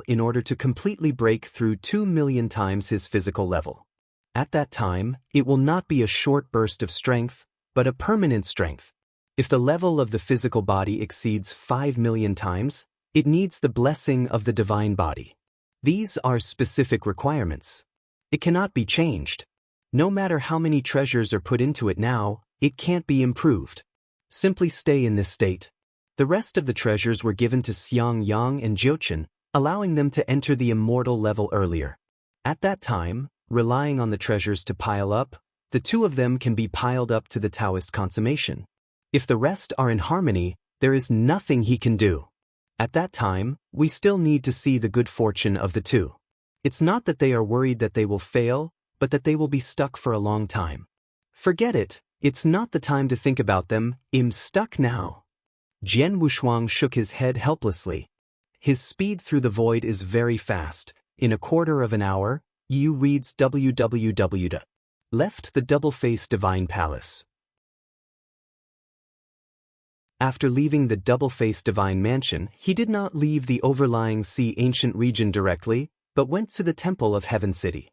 in order to completely break through 2 million times his physical level. At that time, it will not be a short burst of strength, but a permanent strength. If the level of the physical body exceeds 5 million times, it needs the blessing of the divine body. These are specific requirements. It cannot be changed. No matter how many treasures are put into it now, it can't be improved. Simply stay in this state. The rest of the treasures were given to Xiang Yang and Jiuchen, allowing them to enter the immortal level earlier. At that time, relying on the treasures to pile up, the two of them can be piled up to the Taoist consummation. If the rest are in harmony, there is nothing he can do. At that time, we still need to see the good fortune of the two. It's not that they are worried that they will fail, but that they will be stuck for a long time. Forget it, it's not the time to think about them, I'm stuck now. Jian Wushuang shook his head helplessly. His speed through the void is very fast. In a quarter of an hour, Yu reads www. Left the double-faced divine palace. After leaving the double-faced divine mansion, he did not leave the overlying sea ancient region directly, but went to the temple of Heaven City.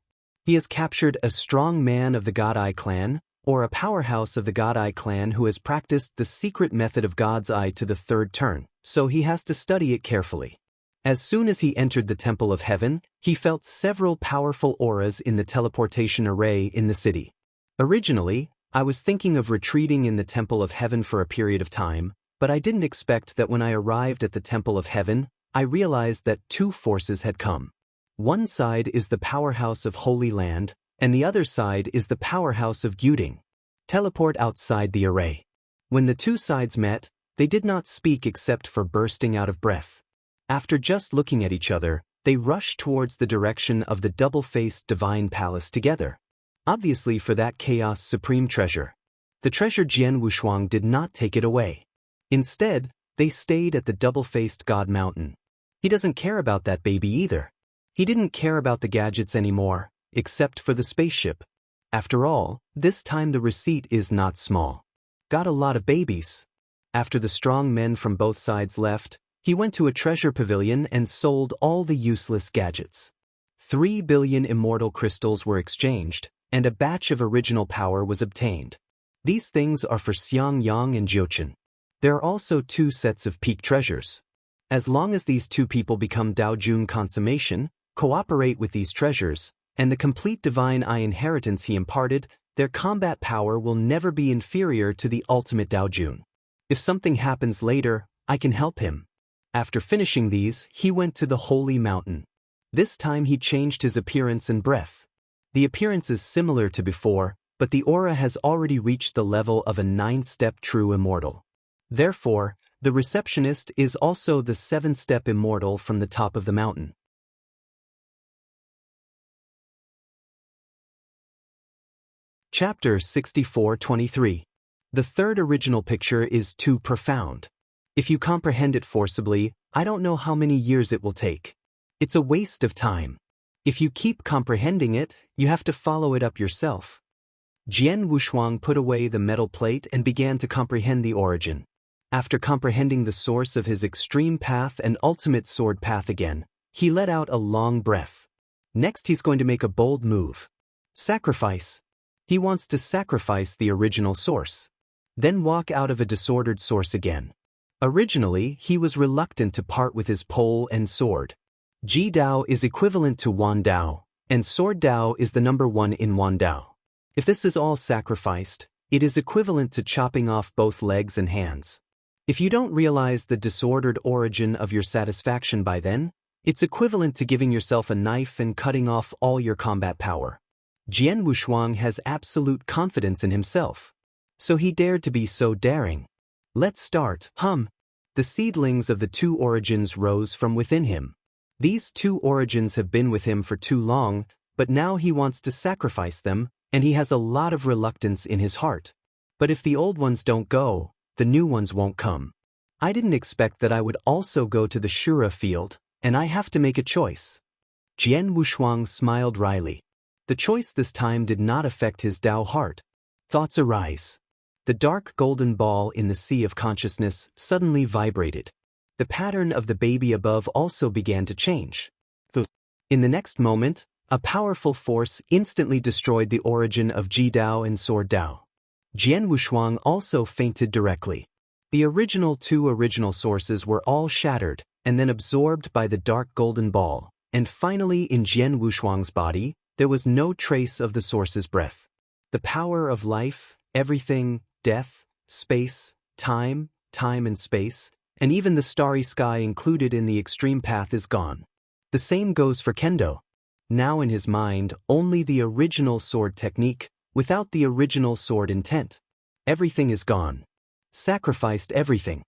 He has captured a strong man of the God Eye clan, or a powerhouse of the God Eye clan who has practiced the secret method of God's Eye to the third turn, so he has to study it carefully. As soon as he entered the Temple of Heaven, he felt several powerful auras in the teleportation array in the city. Originally, I was thinking of retreating in the Temple of Heaven for a period of time, but I didn't expect that when I arrived at the Temple of Heaven, I realized that two forces had come. One side is the powerhouse of Holy Land, and the other side is the powerhouse of Gyuding. Teleport outside the array. When the two sides met, they did not speak except for bursting out of breath. After just looking at each other, they rushed towards the direction of the double-faced divine palace together. Obviously for that chaos supreme treasure. The treasure Jian Wushuang did not take it away. Instead, they stayed at the double-faced God Mountain. He doesn't care about that baby either. He didn't care about the gadgets anymore, except for the spaceship. After all, this time the receipt is not small. Got a lot of babies. After the strong men from both sides left, he went to a treasure pavilion and sold all the useless gadgets. 3 billion immortal crystals were exchanged, and a batch of original power was obtained. These things are for Xiang Yang and Jiuchen. There are also 2 sets of peak treasures. As long as these 2 people become Daojun consummation, cooperate with these treasures, and the complete divine eye inheritance he imparted, their combat power will never be inferior to the ultimate Daojun. If something happens later, I can help him. After finishing these, he went to the Holy Mountain. This time he changed his appearance and breath. The appearance is similar to before, but the aura has already reached the level of a 9-step true immortal. Therefore, the receptionist is also the 7-step immortal from the top of the mountain. Chapter 64-23. The third original picture is too profound. If you comprehend it forcibly, I don't know how many years it will take. It's a waste of time. If you keep comprehending it, you have to follow it up yourself. Jian Wushuang put away the metal plate and began to comprehend the origin. After comprehending the source of his extreme path and ultimate sword path again, he let out a long breath. Next he's going to make a bold move. Sacrifice. He wants to sacrifice the original source. Then walk out of a disordered source again. Originally, he was reluctant to part with his pole and sword. Ji Dao is equivalent to Wan Dao, and Sword Dao is the number 1 in Wan Dao. If this is all sacrificed, it is equivalent to chopping off both legs and hands. If you don't realize the disordered origin of your satisfaction by then, it's equivalent to giving yourself a knife and cutting off all your combat power. Jian Wushuang has absolute confidence in himself. So he dared to be so daring. Let's start. The seedlings of the 2 origins rose from within him. These 2 origins have been with him for too long, but now he wants to sacrifice them, and he has a lot of reluctance in his heart. But if the old ones don't go, the new ones won't come. I didn't expect that I would also go to the Shura field, and I have to make a choice. Jian Wushuang smiled wryly. The choice this time did not affect his Dao heart. Thoughts arise. The dark golden ball in the sea of consciousness suddenly vibrated. The pattern of the baby above also began to change. In the next moment, a powerful force instantly destroyed the origin of Ji Dao and Sword Dao. Jian Wushuang also fainted directly. The original 2 original sources were all shattered and then absorbed by the dark golden ball, and finally in Jian Wushuang's body, there was no trace of the source's breath. The power of life, everything, death, space, time and space, and even the starry sky included in the extreme path is gone. The same goes for Kendo. Now in his mind, only the original sword technique, without the original sword intent. Everything is gone. Sacrificed everything.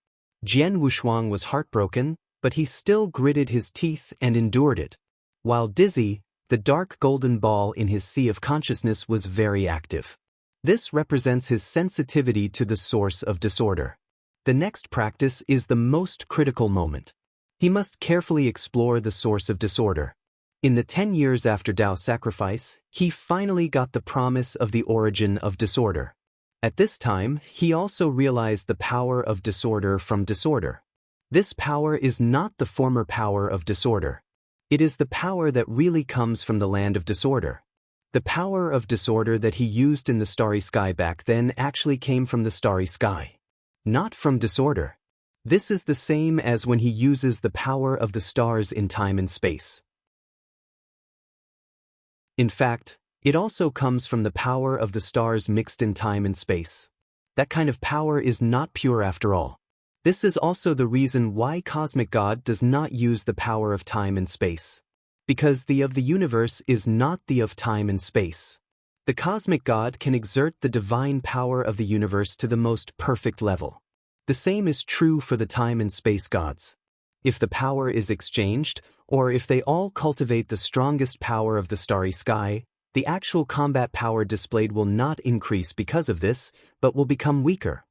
Jian Wushuang was heartbroken, but he still gritted his teeth and endured it. While dizzy, the dark golden ball in his sea of consciousness was very active. This represents his sensitivity to the source of disorder. The next practice is the most critical moment. He must carefully explore the source of disorder. In the 10 years after Dao's sacrifice, he finally got the promise of the origin of disorder. At this time, he also realized the power of disorder from disorder. This power is not the former power of disorder. It is the power that really comes from the land of disorder. The power of disorder that he used in the starry sky back then actually came from the starry sky. Not from disorder. This is the same as when he uses the power of the stars in time and space. In fact, it also comes from the power of the stars mixed in time and space. That kind of power is not pure after all. This is also the reason why Cosmic God does not use the power of time and space. Because the of the universe is not the of time and space. The Cosmic God can exert the divine power of the universe to the most perfect level. The same is true for the time and space gods. If the power is exchanged, or if they all cultivate the strongest power of the starry sky, the actual combat power displayed will not increase because of this, but will become weaker.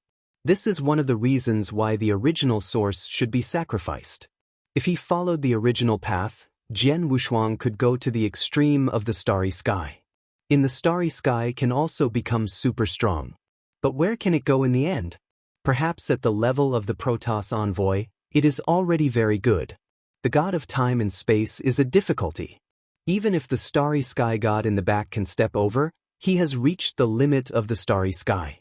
This is one of the reasons why the original source should be sacrificed. If he followed the original path, Jian Wushuang could go to the extreme of the starry sky. In the starry sky can also become super strong. But where can it go in the end? Perhaps at the level of the Protoss envoy, it is already very good. The god of time and space is a difficulty. Even if the starry sky god in the back can step over, he has reached the limit of the starry sky.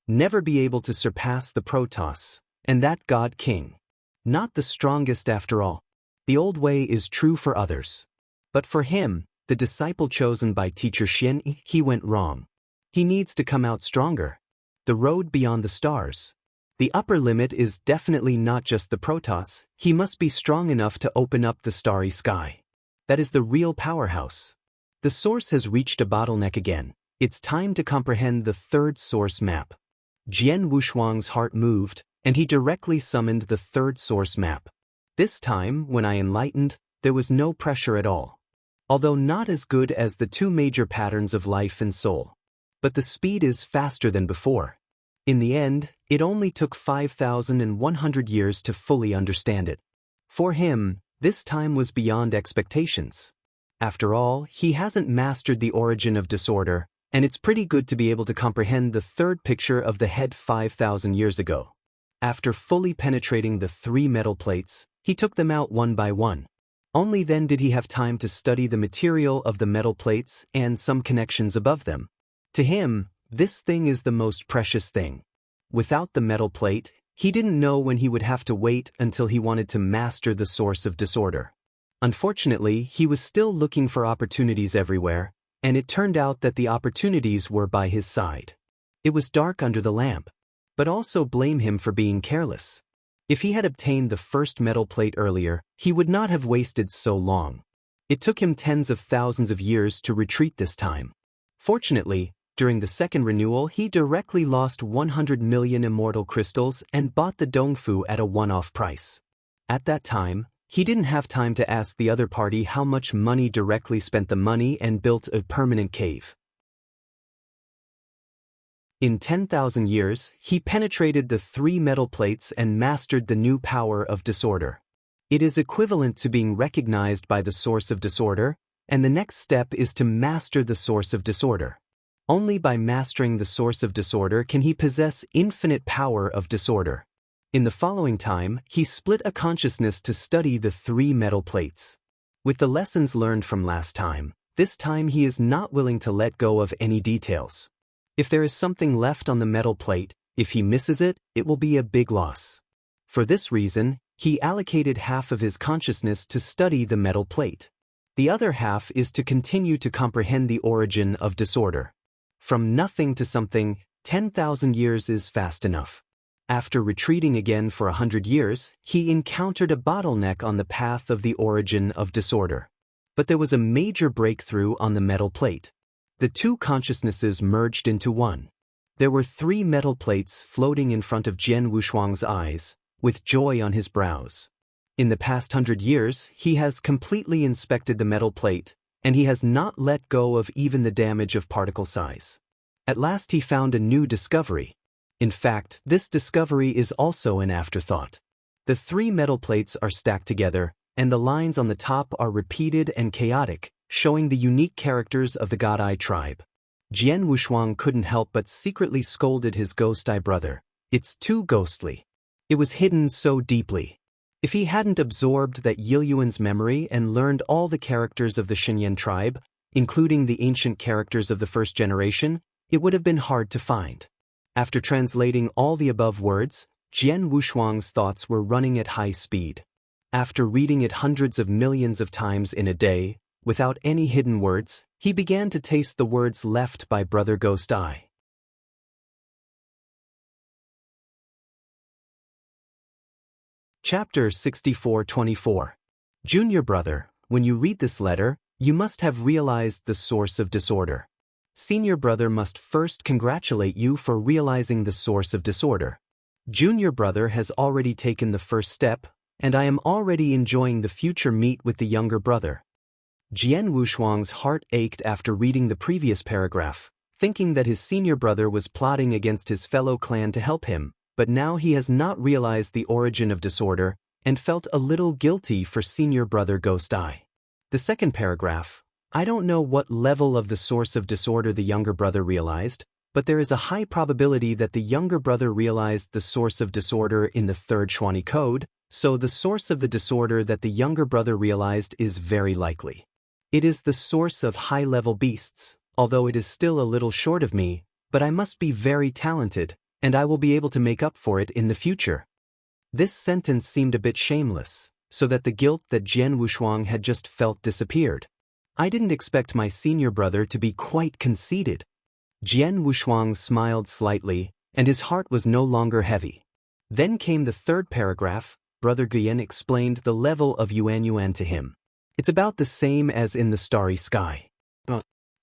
Never be able to surpass the Protoss, and that god king. Not the strongest after all. The old way is true for others. But for him, the disciple chosen by teacher Xin, he went wrong. He needs to come out stronger. The road beyond the stars. The upper limit is definitely not just the Protoss, he must be strong enough to open up the starry sky. That is the real powerhouse. The source has reached a bottleneck again. It's time to comprehend the third source map. Jian Wushuang's heart moved, and he directly summoned the third source map. This time, when I enlightened, there was no pressure at all. Although not as good as the two major patterns of life and soul. But the speed is faster than before. In the end, it only took 5,100 years to fully understand it. For him, this time was beyond expectations. After all, he hasn't mastered the origin of disorder, and it's pretty good to be able to comprehend the third picture of the head 5,000 years ago. After fully penetrating the 3 metal plates, he took them out one by one. Only then did he have time to study the material of the metal plates and some connections above them. To him, this thing is the most precious thing. Without the metal plate, he didn't know when he would have to wait until he wanted to master the source of disorder. Unfortunately, he was still looking for opportunities everywhere, and it turned out that the opportunities were by his side. It was dark under the lamp. But also blame him for being careless. If he had obtained the first metal plate earlier, he would not have wasted so long. It took him tens of thousands of years to retreat this time. Fortunately, during the second renewal he directly lost 100 million immortal crystals and bought the Dongfu at a one-off price. At that time, he didn't have time to ask the other party how much money, directly spent the money and built a permanent cave. In 10,000 years, he penetrated the 3 metal plates and mastered the new power of disorder. It is equivalent to being recognized by the source of disorder, and the next step is to master the source of disorder. Only by mastering the source of disorder can he possess infinite power of disorder. In the following time, he split a consciousness to study the 3 metal plates. With the lessons learned from last time, this time he is not willing to let go of any details. If there is something left on the metal plate, if he misses it, it will be a big loss. For this reason, he allocated half of his consciousness to study the metal plate. The other half is to continue to comprehend the origin of disorder. From nothing to something, 10,000 years is fast enough. After retreating again for 100 years, he encountered a bottleneck on the path of the origin of disorder. But there was a major breakthrough on the metal plate. The two consciousnesses merged into one. There were 3 metal plates floating in front of Jian Wushuang's eyes, with joy on his brows. In the past 100 years, he has completely inspected the metal plate, and he has not let go of even the damage of particle size. At last he found a new discovery. In fact, this discovery is also an afterthought. The 3 metal plates are stacked together, and the lines on the top are repeated and chaotic, showing the unique characters of the God Eye tribe. Jian Wushuang couldn't help but secretly scolded his ghost eye brother. It's too ghostly. It was hidden so deeply. If he hadn't absorbed that Yiliyuan's memory and learned all the characters of the Xinyan tribe, including the ancient characters of the first generation, it would have been hard to find. After translating all the above words, Jian Wushuang's thoughts were running at high speed. After reading it hundreds of millions of times in a day, without any hidden words, he began to taste the words left by Brother Ghost Eye. Chapter 64-24. Junior brother, when you read this letter, you must have realized the source of disorder. Senior brother must first congratulate you for realizing the source of disorder. Junior brother has already taken the first step, and I am already enjoying the future meet with the younger brother. Jian Wushuang's heart ached after reading the previous paragraph, thinking that his senior brother was plotting against his fellow clan to help him, but now he has not realized the origin of disorder and felt a little guilty for senior brother Ghost Eye. The second paragraph, I don't know what level of the source of disorder the younger brother realized, but there is a high probability that the younger brother realized the source of disorder in the 3rd Xuanyi Code, so the source of the disorder that the younger brother realized is very likely. It is the source of high-level beasts, although it is still a little short of me, but I must be very talented, and I will be able to make up for it in the future. This sentence seemed a bit shameless, so that the guilt that Jian Wushuang had just felt disappeared. I didn't expect my senior brother to be quite conceited. Jian Wushuang smiled slightly, and his heart was no longer heavy. Then came the 3rd paragraph. Brother Guyan explained the level of Yuan to him. It's about the same as in the starry sky.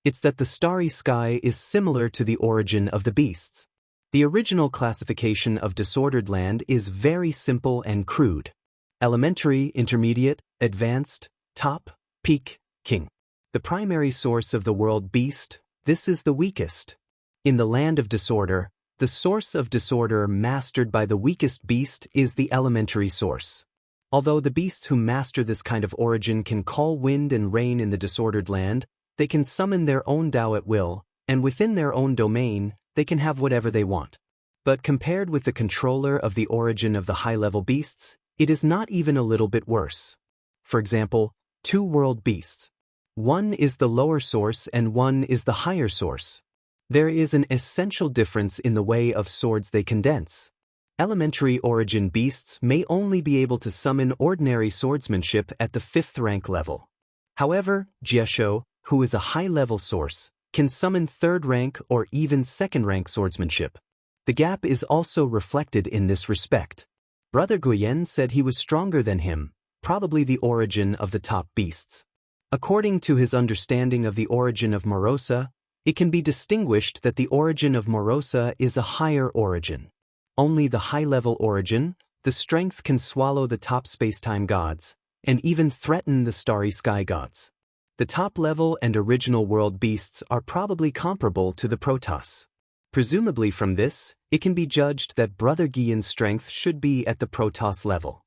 It's that the starry sky is similar to the origin of the beasts. The original classification of disordered land is very simple and crude. Elementary, intermediate, advanced, top, peak, king. The primary source of the world beast, this is the weakest. In the land of disorder, the source of disorder mastered by the weakest beast is the elementary source. Although the beasts who master this kind of origin can call wind and rain in the disordered land, they can summon their own Tao at will, and within their own domain, they can have whatever they want. But compared with the controller of the origin of the high-level beasts, it is not even a little bit worse. For example, 2 world beasts. One is the lower source and one is the higher source. There is an essential difference in the way of swords they condense. Elementary origin beasts may only be able to summon ordinary swordsmanship at the 5th rank level. However, Jieshou, who is a high-level source, can summon 3rd rank or even 2nd rank swordsmanship. The gap is also reflected in this respect. Brother Guyan said he was stronger than him, probably the origin of the top beasts. According to his understanding of the origin of Morosa, it can be distinguished that the origin of Morosa is a higher origin. Only the high-level origin, the strength can swallow the top space-time gods, and even threaten the starry sky gods. The top-level and original world beasts are probably comparable to the Protoss. Presumably from this, it can be judged that Brother Guyan's strength should be at the Protoss level.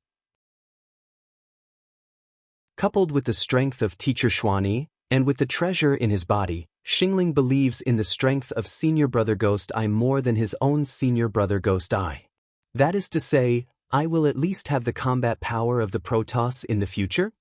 Coupled with the strength of Teacher Xuanyi, and with the treasure in his body, Xingling believes in the strength of Senior Brother Ghost Eye more than his own Senior Brother Ghost Eye. That is to say, I will at least have the combat power of the Protoss in the future?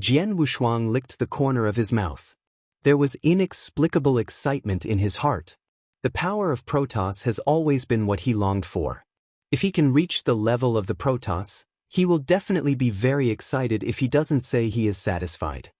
Jian Wushuang licked the corner of his mouth. There was inexplicable excitement in his heart. The power of Protoss has always been what he longed for. If he can reach the level of the Protoss, he will definitely be very excited if he doesn't say he is satisfied.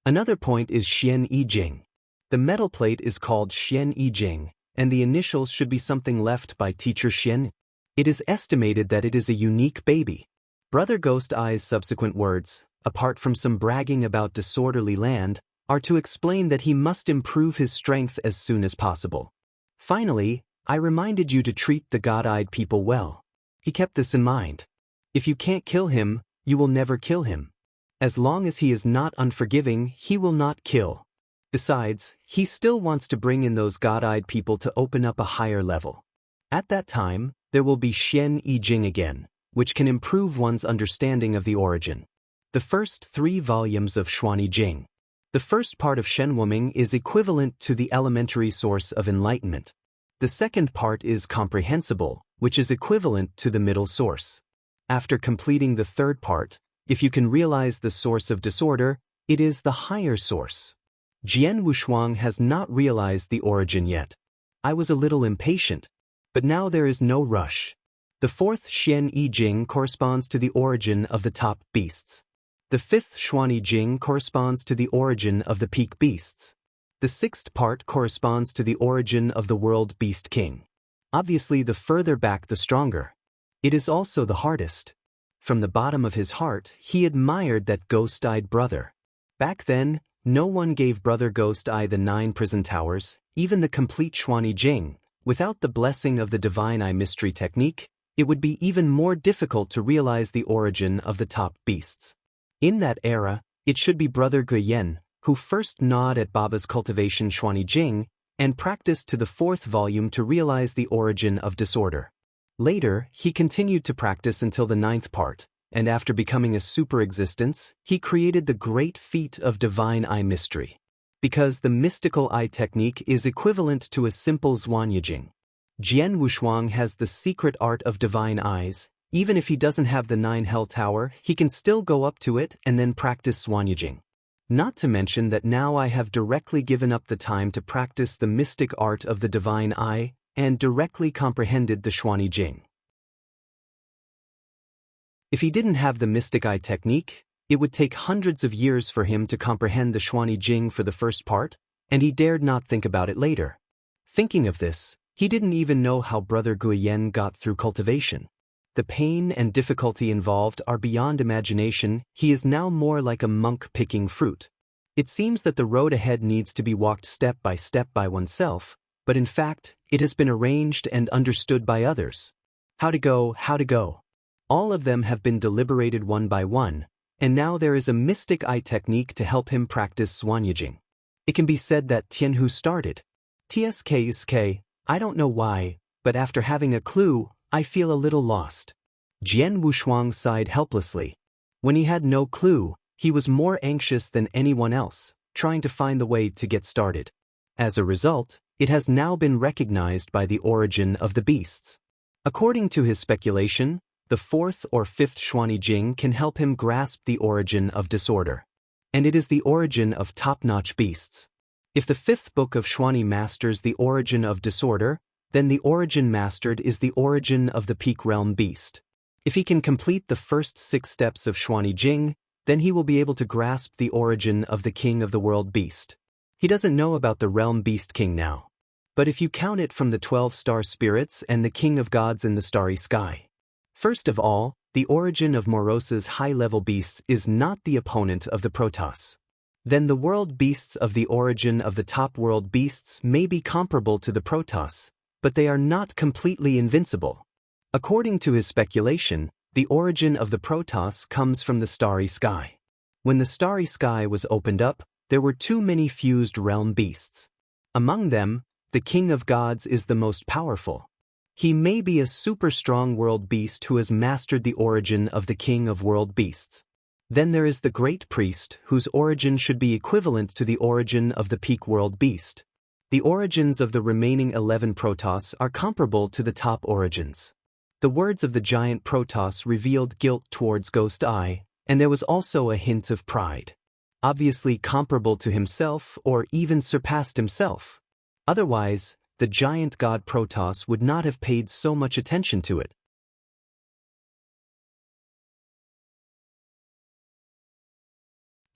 Another point is Xian Yi Jing. The metal plate is called Xian Yi Jing, and the initials should be something left by Teacher Xian. It is estimated that it is a unique baby. Brother Ghost Eye's subsequent words, apart from some bragging about disorderly land, are to explain that he must improve his strength as soon as possible. Finally, I reminded you to treat the God-eyed people well. He kept this in mind. If you can't kill him, you will never kill him. As long as he is not unforgiving, he will not kill. Besides, he still wants to bring in those God-eyed people to open up a higher level. At that time, there will be Xian Yi Jing again, which can improve one's understanding of the origin. The first 3 volumes of Xuanyi Jing. The first part of Shen Wuming is equivalent to the elementary source of enlightenment. The second part is comprehensible, which is equivalent to the middle source. After completing the third part, if you can realize the source of disorder, it is the higher source. Jian Wushuang has not realized the origin yet. I was a little impatient, but now there is no rush. The fourth Xian Yi Jing corresponds to the origin of the top beasts. The fifth Xuanyi Jing corresponds to the origin of the peak beasts. The sixth part corresponds to the origin of the world beast king. Obviously, the further back the stronger. It is also the hardest. From the bottom of his heart, he admired that ghost-eyed brother. Back then, no one gave Brother Ghost Eye the 9 prison towers, even the complete Xuanyi Jing. Without the blessing of the Divine Eye Mystery Technique, it would be even more difficult to realize the origin of the top beasts. In that era, it should be Brother Guyen, who first gnawed at Baba's cultivation Xuanyi Jing, and practiced to the 4th volume to realize the origin of disorder. Later, he continued to practice until the 9th part, and after becoming a super-existence, he created the great feat of Divine Eye Mystery. Because the mystical eye technique is equivalent to a simple Zhuanyijing. Jian Wushuang has the secret art of divine eyes. Even if he doesn't have the 9 Hell Tower, he can still go up to it and then practice Zhuanyijing. Not to mention that now I have directly given up the time to practice the mystic art of the divine eye, and directly comprehended the Xuanyi Jing. If he didn't have the mystic eye technique, it would take hundreds of years for him to comprehend the Xuanyi Jing for the first part, and he dared not think about it later. Thinking of this, he didn't even know how Brother Guyen got through cultivation. The pain and difficulty involved are beyond imagination. He is now more like a monk picking fruit. It seems that the road ahead needs to be walked step by oneself, but in fact, it has been arranged and understood by others. How to go. All of them have been deliberated one by one, and now there is a mystic eye technique to help him practice Zhuanyijing. It can be said that Tianhu started. TSK, I don't know why, but after having a clue, I feel a little lost. Jian Wushuang sighed helplessly. When he had no clue, he was more anxious than anyone else, trying to find the way to get started. As a result, it has now been recognized by the origin of the beasts. According to his speculation, the 4th or 5th Xuanyi Jing can help him grasp the origin of disorder. And it is the origin of top-notch beasts. If the 5th book of Xuanyi masters the origin of disorder, then the origin mastered is the origin of the peak realm beast. If he can complete the first 6 steps of Xuanyi Jing, then he will be able to grasp the origin of the king of the world beast. He doesn't know about the realm beast king now. But if you count it from the 12 star spirits and the king of gods in the starry sky. First of all, the origin of Morosa's high-level beasts is not the opponent of the Protoss. Then the world beasts of the origin of the top world beasts may be comparable to the Protoss, but they are not completely invincible. According to his speculation, the origin of the Protoss comes from the starry sky. When the starry sky was opened up, there were too many fused realm beasts. Among them, the king of gods is the most powerful. He may be a super strong world beast who has mastered the origin of the king of world beasts. Then there is the great priest whose origin should be equivalent to the origin of the peak world beast. The origins of the remaining 11 Protoss are comparable to the top origins. The words of the giant Protoss revealed guilt towards Ghost Eye, and there was also a hint of pride. Obviously comparable to himself or even surpassed himself. Otherwise, the giant god Protoss would not have paid so much attention to it.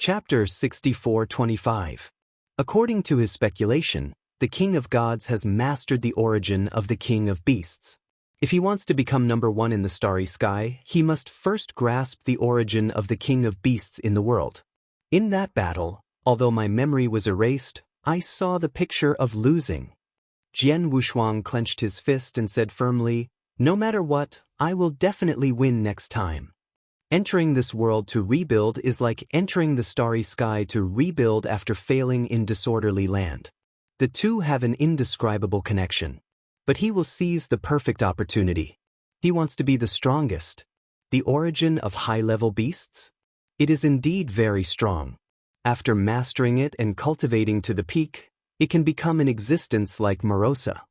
Chapter 64:25. According to his speculation, the King of Gods has mastered the origin of the King of Beasts. If he wants to become number one in the starry sky, he must first grasp the origin of the King of Beasts in the world. In that battle, although my memory was erased, I saw the picture of losing. Jian Wushuang clenched his fist and said firmly, "No matter what, I will definitely win next time." Entering this world to rebuild is like entering the starry sky to rebuild after failing in disorderly land. The two have an indescribable connection. But he will seize the perfect opportunity. He wants to be the strongest. The origin of high-level beasts? It is indeed very strong. After mastering it and cultivating to the peak, it can become an existence like Morosa.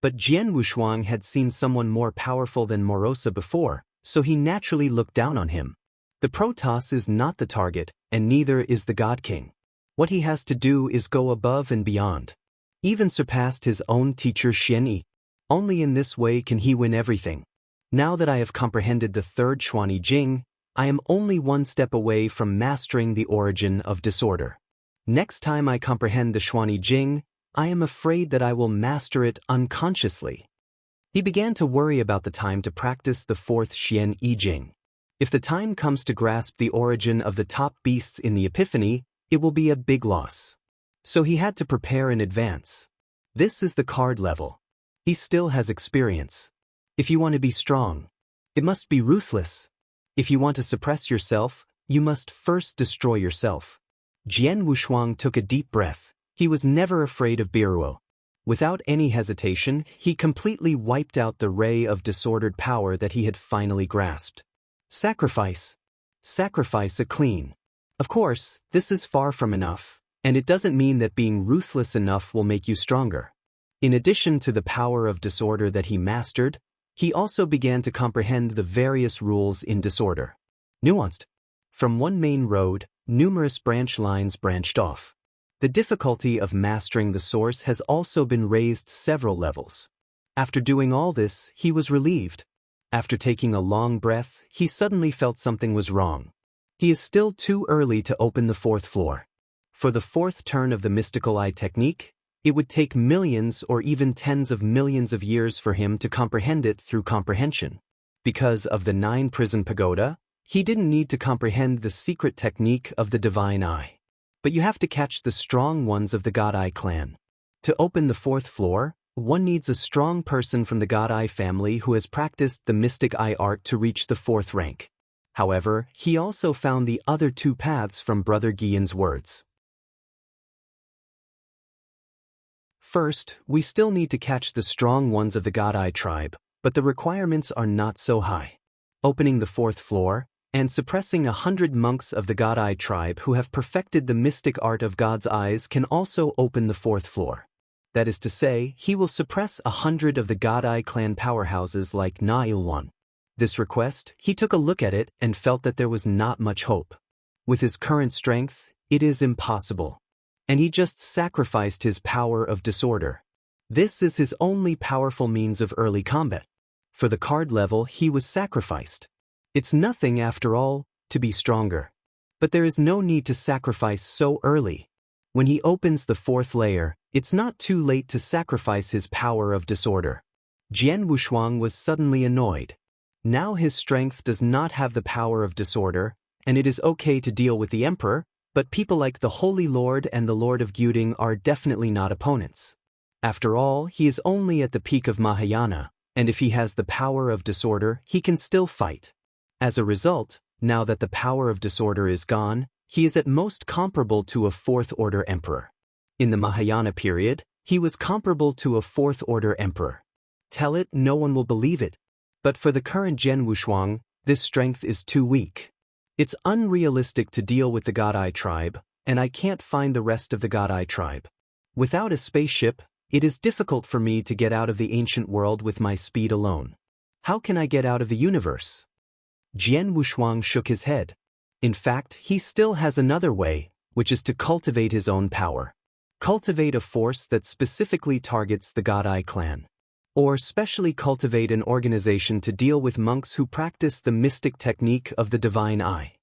But Jian Wushuang had seen someone more powerful than Morosa before, so he naturally looked down on him. The Protoss is not the target, and neither is the God King. What he has to do is go above and beyond. Even surpassed his own teacher Xian Yi. Only in this way can he win everything. Now that I have comprehended the third Xuanyi Jing, I am only one step away from mastering the origin of disorder. Next time I comprehend the Xuanyi Jing, I am afraid that I will master it unconsciously. He began to worry about the time to practice the fourth Xian Yi Jing. If the time comes to grasp the origin of the top beasts in the Epiphany, it will be a big loss. So he had to prepare in advance. This is the card level. He still has experience. If you want to be strong, it must be ruthless. If you want to suppress yourself, you must first destroy yourself. Jian Wushuang took a deep breath. He was never afraid of Biruo. Without any hesitation, he completely wiped out the ray of disordered power that he had finally grasped. Sacrifice. Sacrifice a clean. Of course, this is far from enough, and it doesn't mean that being ruthless enough will make you stronger. In addition to the power of disorder that he mastered, he also began to comprehend the various rules in disorder. Nuanced. From one main road, numerous branch lines branched off. The difficulty of mastering the source has also been raised several levels. After doing all this, he was relieved. After taking a long breath, he suddenly felt something was wrong. He is still too early to open the fourth floor. For the fourth turn of the mystical eye technique, it would take millions or even tens of millions of years for him to comprehend it through comprehension. Because of the 9-prison pagoda, he didn't need to comprehend the secret technique of the divine eye. But you have to catch the strong ones of the God Eye clan. To open the fourth floor, one needs a strong person from the God Eye family who has practiced the mystic eye art to reach the fourth rank. However, he also found the other two paths from Brother Guillen's words. First, we still need to catch the strong ones of the God Eye tribe, but the requirements are not so high. Opening the fourth floor, and suppressing 100 monks of the God Eye tribe who have perfected the mystic art of God's eyes can also open the fourth floor. That is to say, he will suppress 100 of the God Eye clan powerhouses like Na Ilwan. This request, he took a look at it and felt that there was not much hope. With his current strength, it is impossible. And he just sacrificed his power of disorder. This is his only powerful means of early combat. For the card level, he was sacrificed. It's nothing, after all, to be stronger. But there is no need to sacrifice so early. When he opens the fourth layer, it's not too late to sacrifice his power of disorder. Jian Wushuang was suddenly annoyed. Now his strength does not have the power of disorder, and it is okay to deal with the Emperor, but people like the Holy Lord and the Lord of Gyuding are definitely not opponents. After all, he is only at the peak of Mahayana, and if he has the power of disorder, he can still fight. As a result, now that the power of disorder is gone, he is at most comparable to a fourth-order emperor. In the Mahayana period, he was comparable to a fourth-order emperor. Tell it, no one will believe it. But for the current Jian Wushuang, this strength is too weak. It's unrealistic to deal with the God Eye tribe, and I can't find the rest of the God Eye tribe. Without a spaceship, it is difficult for me to get out of the ancient world with my speed alone. How can I get out of the universe? Jian Wushuang shook his head. In fact, he still has another way, which is to cultivate his own power. Cultivate a force that specifically targets the God Eye clan. Or specially cultivate an organization to deal with monks who practice the mystic technique of the divine eye.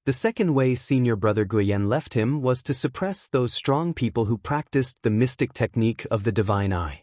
The second way senior brother Guyen left him was to suppress those strong people who practiced the mystic technique of the divine eye.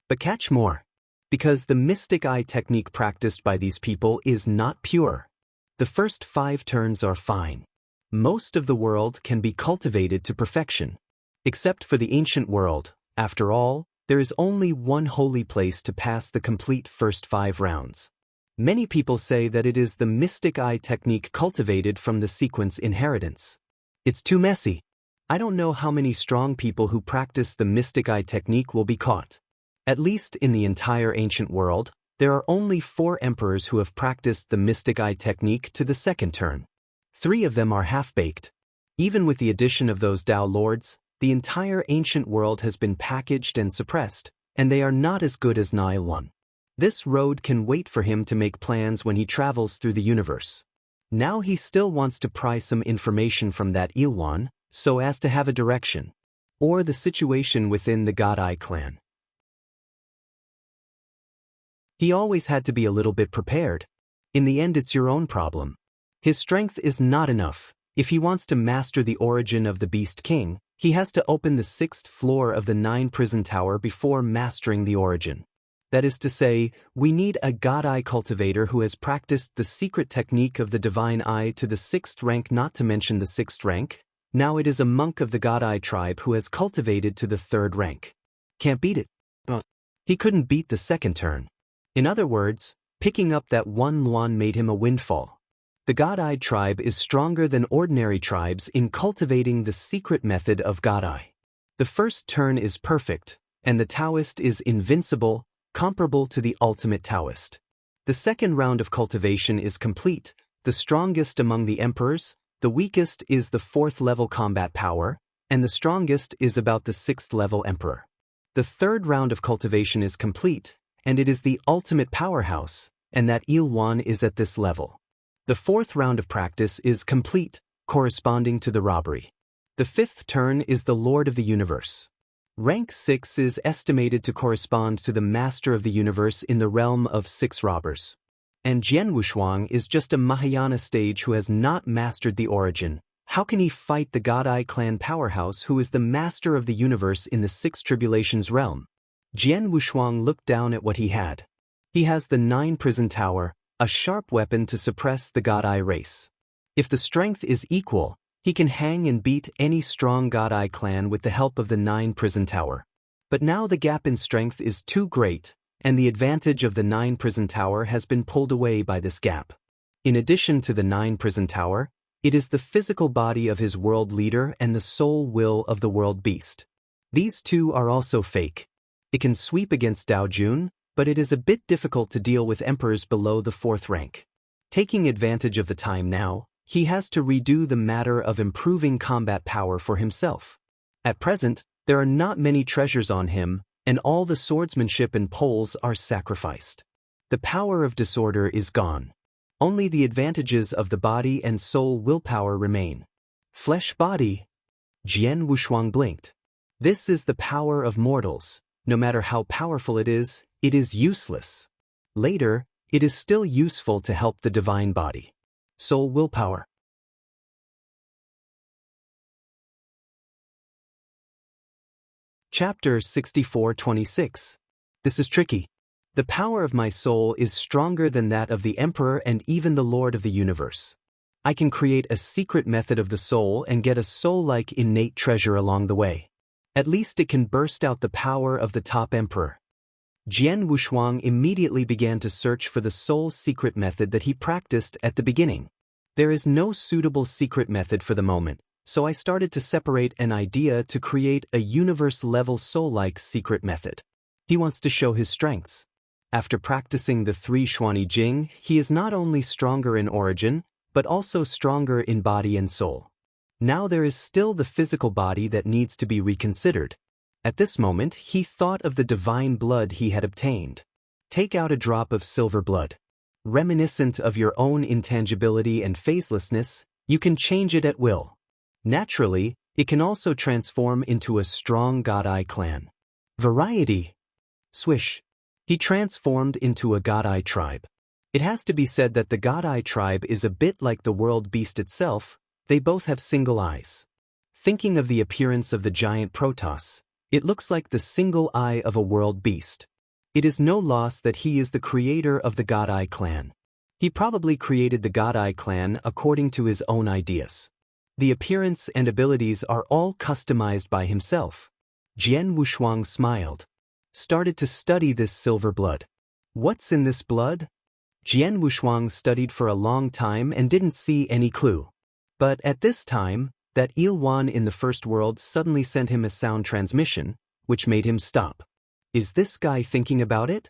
But catch more. Because the mystic eye technique practiced by these people is not pure. The first 5 turns are fine. Most of the world can be cultivated to perfection. Except for the ancient world, after all, there is only one holy place to pass the complete first 5 rounds. Many people say that it is the mystic eye technique cultivated from the sequence inheritance. It's too messy. I don't know how many strong people who practice the mystic eye technique will be caught. At least in the entire ancient world, there are only 4 emperors who have practiced the mystic eye technique to the second turn. 3 of them are half-baked. Even with the addition of those Tao lords, the entire ancient world has been packaged and suppressed, and they are not as good as Nile 1. This road can wait for him to make plans when he travels through the universe. Now he still wants to pry some information from that Ilwan, so as to have a direction. Or the situation within the God Eye clan. He always had to be a little bit prepared. In the end, it's your own problem. His strength is not enough. If he wants to master the origin of the Beast King, he has to open the 6th floor of the 9 prison tower before mastering the origin. That is to say, we need a God Eye cultivator who has practiced the secret technique of the divine eye to the 6th rank, not to mention the 6th rank. Now it is a monk of the God Eye tribe who has cultivated to the 3rd rank. Can't beat it. He couldn't beat the second turn. In other words, picking up that 1 luan made him a windfall. The God-Eyed tribe is stronger than ordinary tribes in cultivating the secret method of God-Eye. The first turn is perfect, and the Taoist is invincible, comparable to the ultimate Taoist. The second round of cultivation is complete, the strongest among the emperors, the weakest is the 4th level combat power, and the strongest is about the 6th level emperor. The third round of cultivation is complete, and it is the ultimate powerhouse, and that Ilwan is at this level. The 4th round of practice is complete, corresponding to the robbery. The 5th turn is the Lord of the Universe. Rank 6 is estimated to correspond to the Master of the Universe in the realm of 6 robbers. And Jian Wushuang is just a Mahayana sage who has not mastered the origin. How can he fight the God-Eye clan powerhouse who is the Master of the Universe in the 6 Tribulations realm? Jian Wushuang looked down at what he had. He has the 9 prison tower, a sharp weapon to suppress the God-Eye race. If the strength is equal, he can hang and beat any strong God-Eye clan with the help of the 9 prison tower. But now the gap in strength is too great, and the advantage of the 9 prison tower has been pulled away by this gap. In addition to the 9 prison tower, it is the physical body of his world leader and the soul will of the world beast. These two are also fake. It can sweep against Dao Jun, but it is a bit difficult to deal with emperors below the 4th rank. Taking advantage of the time now, he has to redo the matter of improving combat power for himself. At present, there are not many treasures on him, and all the swordsmanship and poles are sacrificed. The power of disorder is gone. Only the advantages of the body and soul willpower remain. Flesh body. Jian Wushuang blinked. This is the power of mortals. No matter how powerful it is useless. Later, it is still useful to help the divine body. Soul willpower. Chapter 64-26. This is tricky. The power of my soul is stronger than that of the Emperor and even the Lord of the Universe. I can create a secret method of the soul and get a soul-like innate treasure along the way. At least it can burst out the power of the top Emperor. Jian Wushuang immediately began to search for the soul secret method that he practiced at the beginning. There is no suitable secret method for the moment, so I started to separate an idea to create a universe-level soul-like secret method. He wants to show his strengths. After practicing the 3 Xuanyi Jing, he is not only stronger in origin, but also stronger in body and soul. Now there is still the physical body that needs to be reconsidered. At this moment, he thought of the divine blood he had obtained. Take out a drop of silver blood. Reminiscent of your own intangibility and phaselessness, you can change it at will. Naturally, it can also transform into a strong God-Eye clan. Variety. Swish. He transformed into a God-Eye tribe. It has to be said that the God-Eye tribe is a bit like the world beast itself, They both have single eyes. Thinking of the appearance of the giant Protoss, it looks like the single eye of a world beast. It is no loss that he is the creator of the God Eye clan. He probably created the God Eye clan according to his own ideas. The appearance and abilities are all customized by himself. Jian Wushuang smiled. Started to study this silver blood. What's in this blood? Jian Wushuang studied for a long time and didn't see any clue. But at this time, that Ilwan in the first world suddenly sent him a sound transmission, which made him stop. Is this guy thinking about it?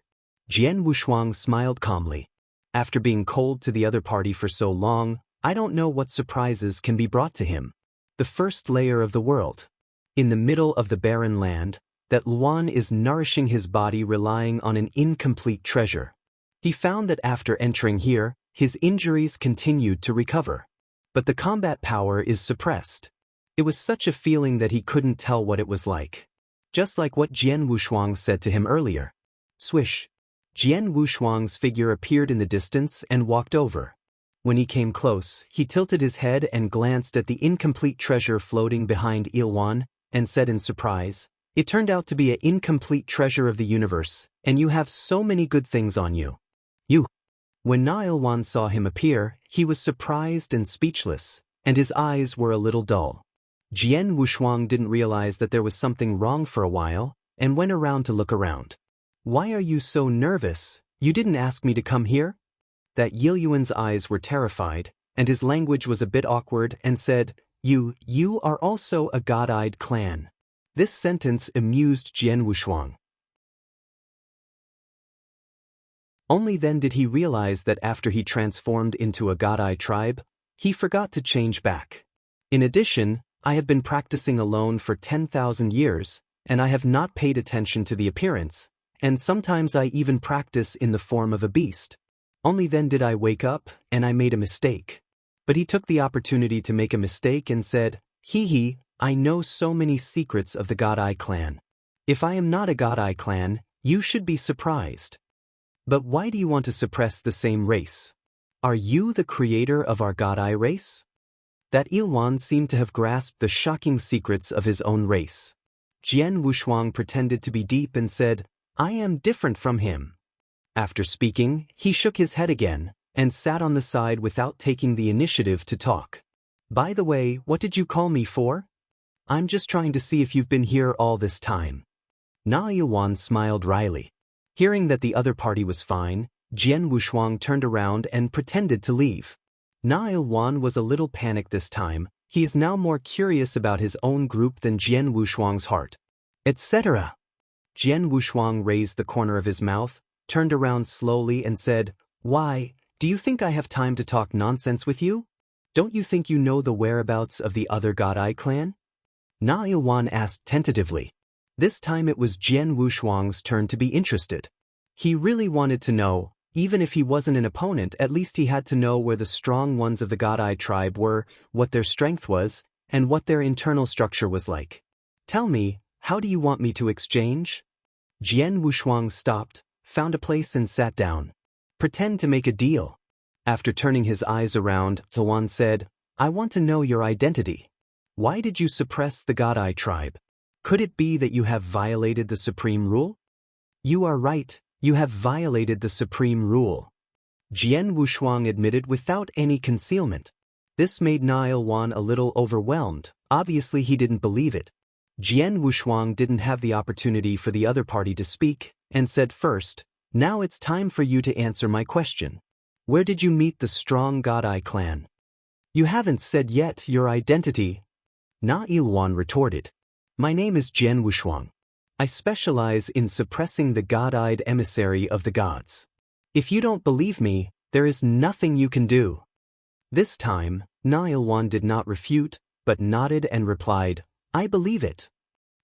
Jian Wushuang smiled calmly. After being cold to the other party for so long, I don't know what surprises can be brought to him. The first layer of the world. In the middle of the barren land, that Luan is nourishing his body relying on an incomplete treasure. He found that after entering here, his injuries continued to recover. But the combat power is suppressed. It was such a feeling that he couldn't tell what it was like. Just like what Jian Wushuang said to him earlier. Swish. Jian Wushuang's figure appeared in the distance and walked over. When he came close, he tilted his head and glanced at the incomplete treasure floating behind Ilwan, and said in surprise, "It turned out to be an incomplete treasure of the universe, and you have so many good things on you." When Na Ilwan saw him appear, he was surprised and speechless, and his eyes were a little dull. Jian Wushuang didn't realize that there was something wrong for a while, and went around to look around. "Why are you so nervous? You didn't ask me to come here?" That Yilyuan's eyes were terrified, and his language was a bit awkward, and said, You are also a God-eyed clan." This sentence amused Jian Wushuang. Only then did he realize that after he transformed into a God-Eye tribe, he forgot to change back. In addition, I have been practicing alone for 10,000 years, and I have not paid attention to the appearance, and sometimes I even practice in the form of a beast. Only then did I wake up, and I made a mistake. But he took the opportunity to make a mistake and said, I know so many secrets of the God-Eye clan. If I am not a God-Eye clan, you should be surprised. But why do you want to suppress the same race? Are you the creator of our God-Eye race? That Ilwan seemed to have grasped the shocking secrets of his own race. Jian Wushuang pretended to be deep and said, I am different from him. After speaking, he shook his head again, and sat on the side without taking the initiative to talk. By the way, what did you call me for? I'm just trying to see if you've been here all this time. Na Ilwan smiled wryly. Hearing that the other party was fine, Jian Wushuang turned around and pretended to leave. Na Ilwan was a little panicked this time. He is now more curious about his own group than Jian Wushuang's heart. Etc. Jian Wushuang raised the corner of his mouth, turned around slowly and said, Why, do you think I have time to talk nonsense with you? Don't you think you know the whereabouts of the other God-Eye clan? Na Ilwan asked tentatively. This time it was Jian Wushuang's turn to be interested. He really wanted to know, even if he wasn't an opponent, at least he had to know where the strong ones of the God-Eye tribe were, what their strength was, and what their internal structure was like. Tell me, how do you want me to exchange? Jian Wushuang stopped, found a place and sat down. Pretend to make a deal. After turning his eyes around, Luan said, I want to know your identity. Why did you suppress the God-Eye tribe? Could it be that you have violated the supreme rule? You are right, you have violated the supreme rule. Jian Wushuang admitted without any concealment. This made Na Ilwan a little overwhelmed. Obviously he didn't believe it. Jian Wushuang didn't have the opportunity for the other party to speak, and said first, Now it's time for you to answer my question. Where did you meet the strong God-Eye clan? You haven't said yet your identity. Na Ilwan retorted. My name is Jian Wushuang. I specialize in suppressing the God-Eyed emissary of the gods. If you don't believe me, there is nothing you can do. This time, Na Ilwan did not refute, but nodded and replied, I believe it.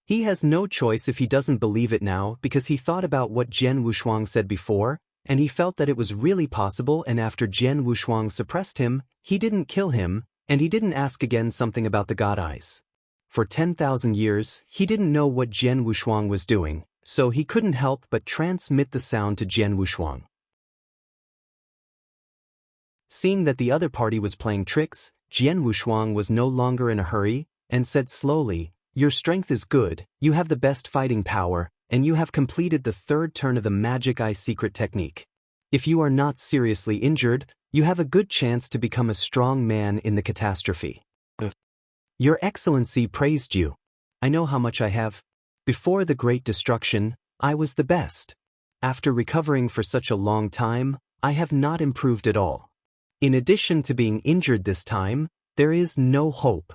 He has no choice if he doesn't believe it now because he thought about what Jian Wushuang said before, and he felt that it was really possible, and after Jian Wushuang suppressed him, he didn't kill him, and he didn't ask again something about the God-Eyes. For 10,000 years, he didn't know what Jian Wushuang was doing, so he couldn't help but transmit the sound to Jian Wushuang. Seeing that the other party was playing tricks, Jian Wushuang was no longer in a hurry, and said slowly, "Your strength is good, you have the best fighting power, and you have completed the third turn of the Magic Eye secret technique. If you are not seriously injured, you have a good chance to become a strong man in the catastrophe. Your Excellency praised you. I know how much I have. Before the Great Destruction, I was the best. After recovering for such a long time, I have not improved at all. In addition to being injured this time, there is no hope."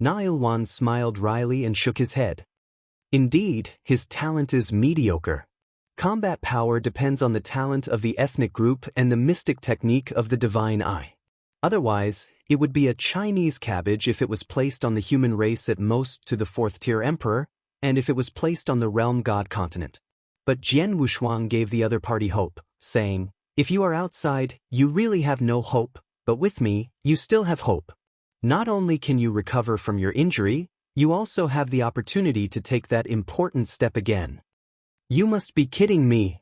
Na Ilwan smiled wryly and shook his head. Indeed, his talent is mediocre. Combat power depends on the talent of the ethnic group and the mystic technique of the divine eye. Otherwise, it would be a Chinese cabbage if it was placed on the human race at most to the fourth-tier emperor, and if it was placed on the realm god continent. But Jian Wushuang gave the other party hope, saying, "If you are outside, you really have no hope, but with me, you still have hope. Not only can you recover from your injury, you also have the opportunity to take that important step again." "You must be kidding me."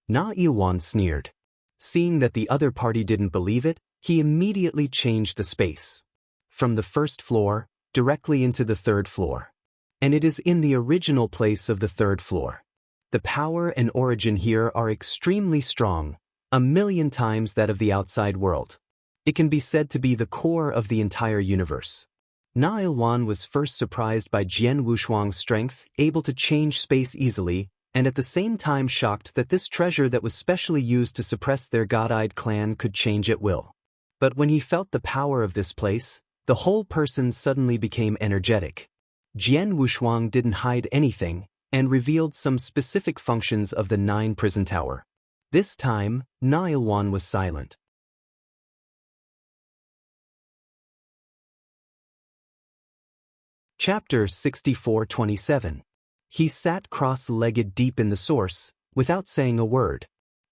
Na Ilwan sneered. Seeing that the other party didn't believe it, he immediately changed the space. From the first floor, directly into the third floor. And it is in the original place of the third floor. The power and origin here are extremely strong, 1,000,000 times that of the outside world. It can be said to be the core of the entire universe. Na Ilwan was first surprised by Jian Wushuang's strength, able to change space easily, and at the same time shocked that this treasure that was specially used to suppress their god-eyed clan could change at will. But when he felt the power of this place, the whole person suddenly became energetic. Jian Wushuang didn't hide anything, and revealed some specific functions of the 9 prison tower. This time, Na Ilwan was silent. Chapter 64-27. He sat cross-legged deep in the source, without saying a word.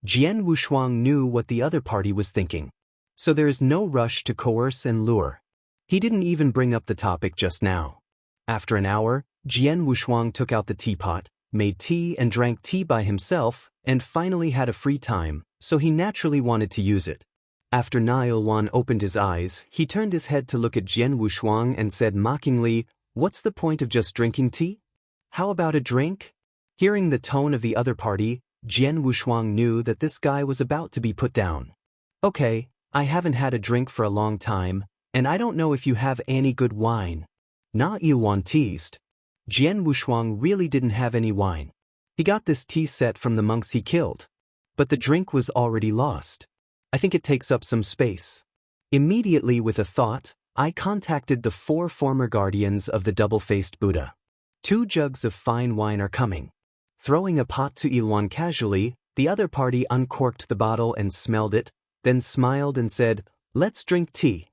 Jian Wushuang knew what the other party was thinking. So there is no rush to coerce and lure. He didn't even bring up the topic just now. After an hour, Jian Wushuang took out the teapot, made tea and drank tea by himself, and finally had a free time, so he naturally wanted to use it. After Na Ilwan opened his eyes, he turned his head to look at Jian Wushuang and said mockingly, "What's the point of just drinking tea? How about a drink?" Hearing the tone of the other party, Jian Wushuang knew that this guy was about to be put down. "Okay, I haven't had a drink for a long time, and I don't know if you have any good wine." Na Ilwan teased. Jian Wushuang really didn't have any wine. He got this tea set from the monks he killed. But the drink was already lost. I think it takes up some space. Immediately with a thought, I contacted the 4 former guardians of the double-faced Buddha. 2 jugs of fine wine are coming. Throwing a pot to Ilwan casually, the other party uncorked the bottle and smelled it, then smiled and said, "Let's drink tea."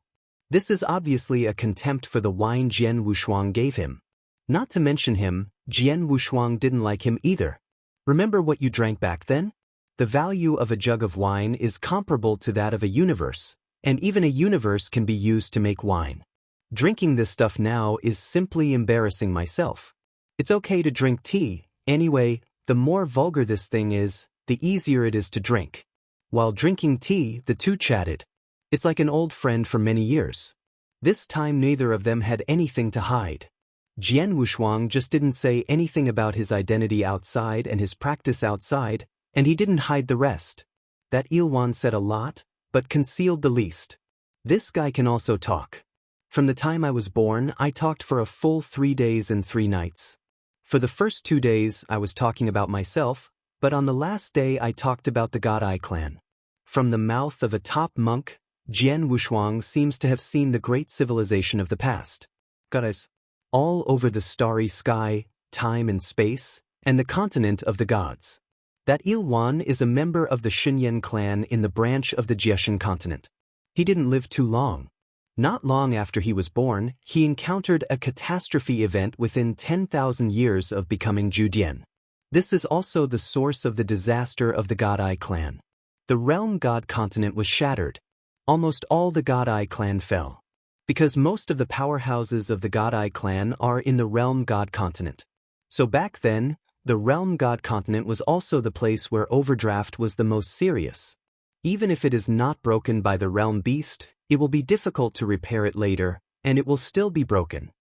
This is obviously a contempt for the wine Jian Wushuang gave him. Not to mention him, Jian Wushuang didn't like him either. Remember what you drank back then? The value of a jug of wine is comparable to that of a universe, and even a universe can be used to make wine. Drinking this stuff now is simply embarrassing myself. It's okay to drink tea, anyway, the more vulgar this thing is, the easier it is to drink. While drinking tea, the 2 chatted. It's like an old friend for many years. This time neither of them had anything to hide. Jian Wushuang just didn't say anything about his identity outside and his practice outside, and he didn't hide the rest. That Ilwan said a lot, but concealed the least. This guy can also talk. From the time I was born, I talked for a full 3 days and 3 nights. For the first 2 days, I was talking about myself, but on the last day I talked about the God Eye clan. From the mouth of a top monk, Jian Wushuang seems to have seen the great civilization of the past. God Eyes. All over the starry sky, time and space, and the continent of the gods. That Ilwan is a member of the Xinyan clan in the branch of the Jieshan continent. He didn't live too long. Not long after he was born, he encountered a catastrophe event within 10,000 years of becoming Judian. This is also the source of the disaster of the God Eye clan. The realm god continent was shattered. Almost all the God Eye clan fell. Because most of the powerhouses of the God Eye clan are in the realm god continent. So back then, the realm god continent was also the place where overdraft was the most serious. Even if it is not broken by the realm beast, it will be difficult to repair it later, and it will still be broken.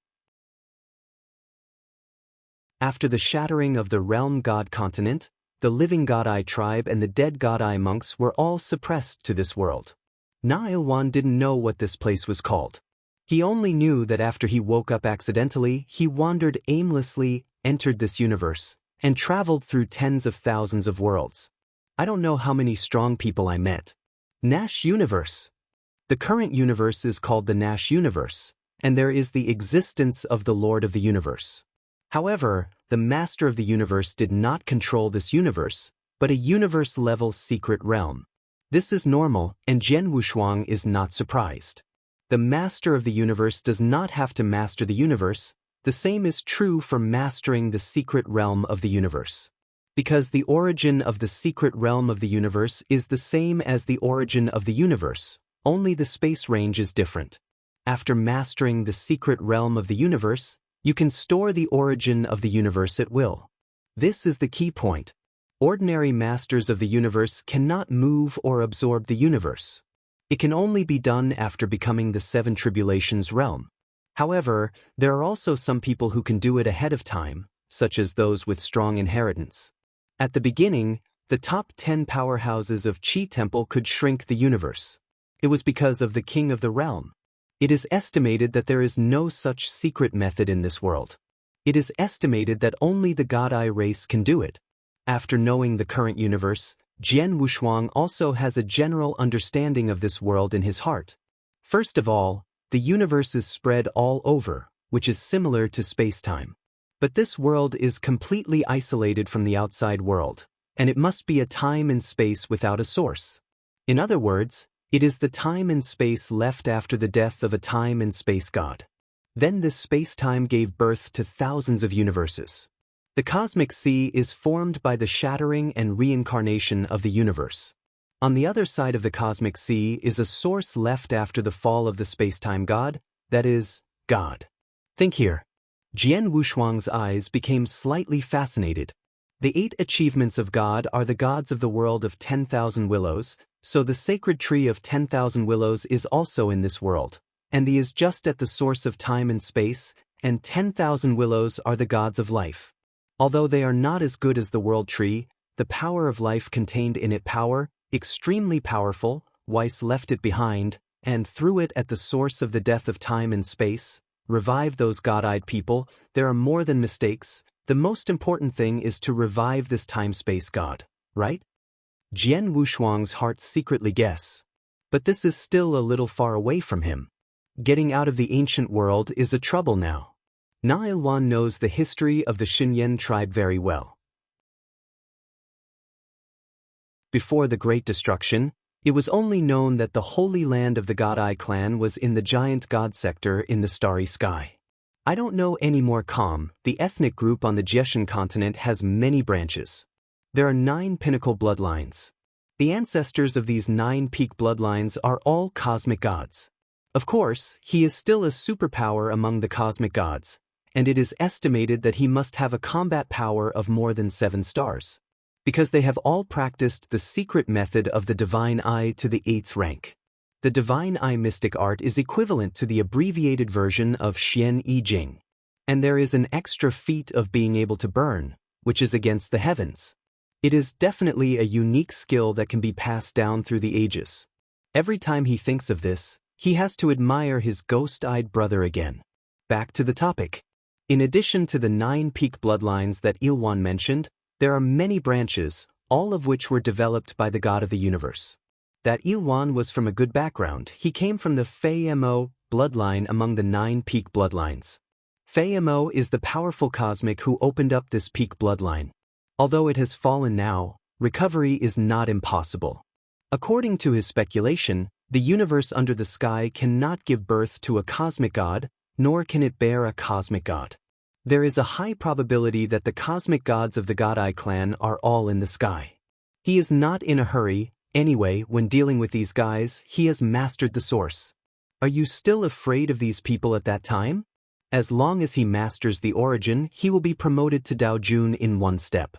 After the shattering of the realm god continent, the living god-eye tribe and the dead god-eye monks were all suppressed to this world. Na Ilwan didn't know what this place was called. He only knew that after he woke up accidentally, he wandered aimlessly, entered this universe, and traveled through tens of thousands of worlds. I don't know how many strong people I met. Nash Universe. The current universe is called the Nash Universe, and there is the existence of the Lord of the Universe. However, the Master of the Universe did not control this universe, but a universe-level secret realm. This is normal, and Jian Wushuang is not surprised. The Master of the Universe does not have to master the universe. The same is true for mastering the secret realm of the universe. Because the origin of the secret realm of the universe is the same as the origin of the universe, only the space range is different. After mastering the secret realm of the universe, you can store the origin of the universe at will. This is the key point. Ordinary masters of the universe cannot move or absorb the universe. It can only be done after becoming the Seven Tribulations realm. However, there are also some people who can do it ahead of time, such as those with strong inheritance. At the beginning, the top 10 powerhouses of Qi Temple could shrink the universe. It was because of the king of the realm. It is estimated that there is no such secret method in this world. It is estimated that only the God-Eye race can do it. After knowing the current universe, Jian Wushuang also has a general understanding of this world in his heart. First of all, the universe is spread all over, which is similar to space-time. But this world is completely isolated from the outside world, and it must be a time and space without a source. In other words, it is the time and space left after the death of a time and space god. Then this space-time gave birth to thousands of universes. The cosmic sea is formed by the shattering and reincarnation of the universe. On the other side of the cosmic sea is a source left after the fall of the space-time god, that is, God. Think here. Jian Wushuang's eyes became slightly fascinated. The 8 achievements of God are the gods of the world of 10,000 willows, so the sacred tree of 10,000 willows is also in this world, and he is just at the source of time and space, and 10,000 willows are the gods of life. Although they are not as good as the world tree, the power of life contained in it extremely powerful, Weiss left it behind, and threw it at the source of the death of time and space, revive those god-eyed people. There are more than mistakes. The most important thing is to revive this time-space god, right? Jian Wushuang's heart secretly guess. But this is still a little far away from him. Getting out of the ancient world is a trouble now. Na Ilwan knows the history of the Xinyan tribe very well. Before the Great Destruction, it was only known that the holy land of the God-Eye clan was in the giant god sector in the starry sky. I don't know any more calm. The ethnic group on the Jieshan continent has many branches. There are 9 pinnacle bloodlines. The ancestors of these 9 peak bloodlines are all cosmic gods. Of course, he is still a superpower among the cosmic gods, and it is estimated that he must have a combat power of more than 7 stars. Because they have all practiced the secret method of the Divine Eye to the 8th rank. The Divine Eye mystic art is equivalent to the abbreviated version of Xian Yi Jing. And there is an extra feat of being able to burn, which is against the heavens. It is definitely a unique skill that can be passed down through the ages. Every time he thinks of this, he has to admire his ghost-eyed brother again. Back to the topic. In addition to the 9 peak bloodlines that Ilwan mentioned, there are many branches, all of which were developed by the God of the universe. That Ilwan was from a good background. He came from the Fei Mo bloodline among the 9 peak bloodlines. Fei Mo is the powerful cosmic who opened up this peak bloodline. Although it has fallen now, recovery is not impossible. According to his speculation, the universe under the sky cannot give birth to a cosmic god, nor can it bear a cosmic god. There is a high probability that the cosmic gods of the God-Eye clan are all in the sky. He is not in a hurry. Anyway, when dealing with these guys, he has mastered the source. Are you still afraid of these people at that time? As long as he masters the origin, he will be promoted to Dao Jun in 1 step.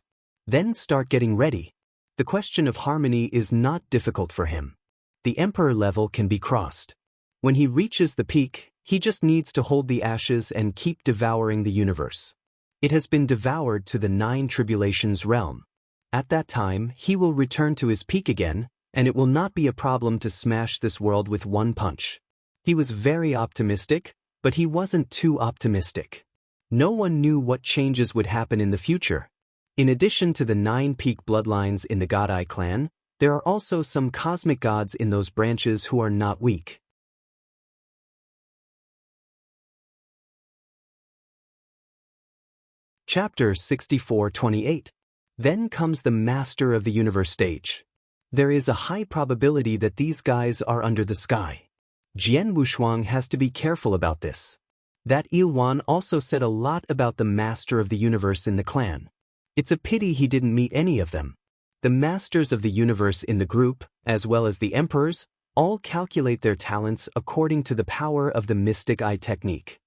Then start getting ready. The question of harmony is not difficult for him. The emperor level can be crossed. When he reaches the peak, he just needs to hold the ashes and keep devouring the universe. It has been devoured to the 9 tribulations realm. At that time, he will return to his peak again, and it will not be a problem to smash this world with one punch. He was very optimistic, but he wasn't too optimistic. No one knew what changes would happen in the future. In addition to the 9 peak bloodlines in the Godai clan, there are also some cosmic gods in those branches who are not weak. Chapter 64-28. Then comes the Master of the Universe stage. There is a high probability that these guys are under the sky. Jian Wushuang has to be careful about this. That Ilwan also said a lot about the Master of the Universe in the clan. It's a pity he didn't meet any of them. The Masters of the Universe in the group, as well as the Emperors, all calculate their talents according to the power of the Mystic Eye technique.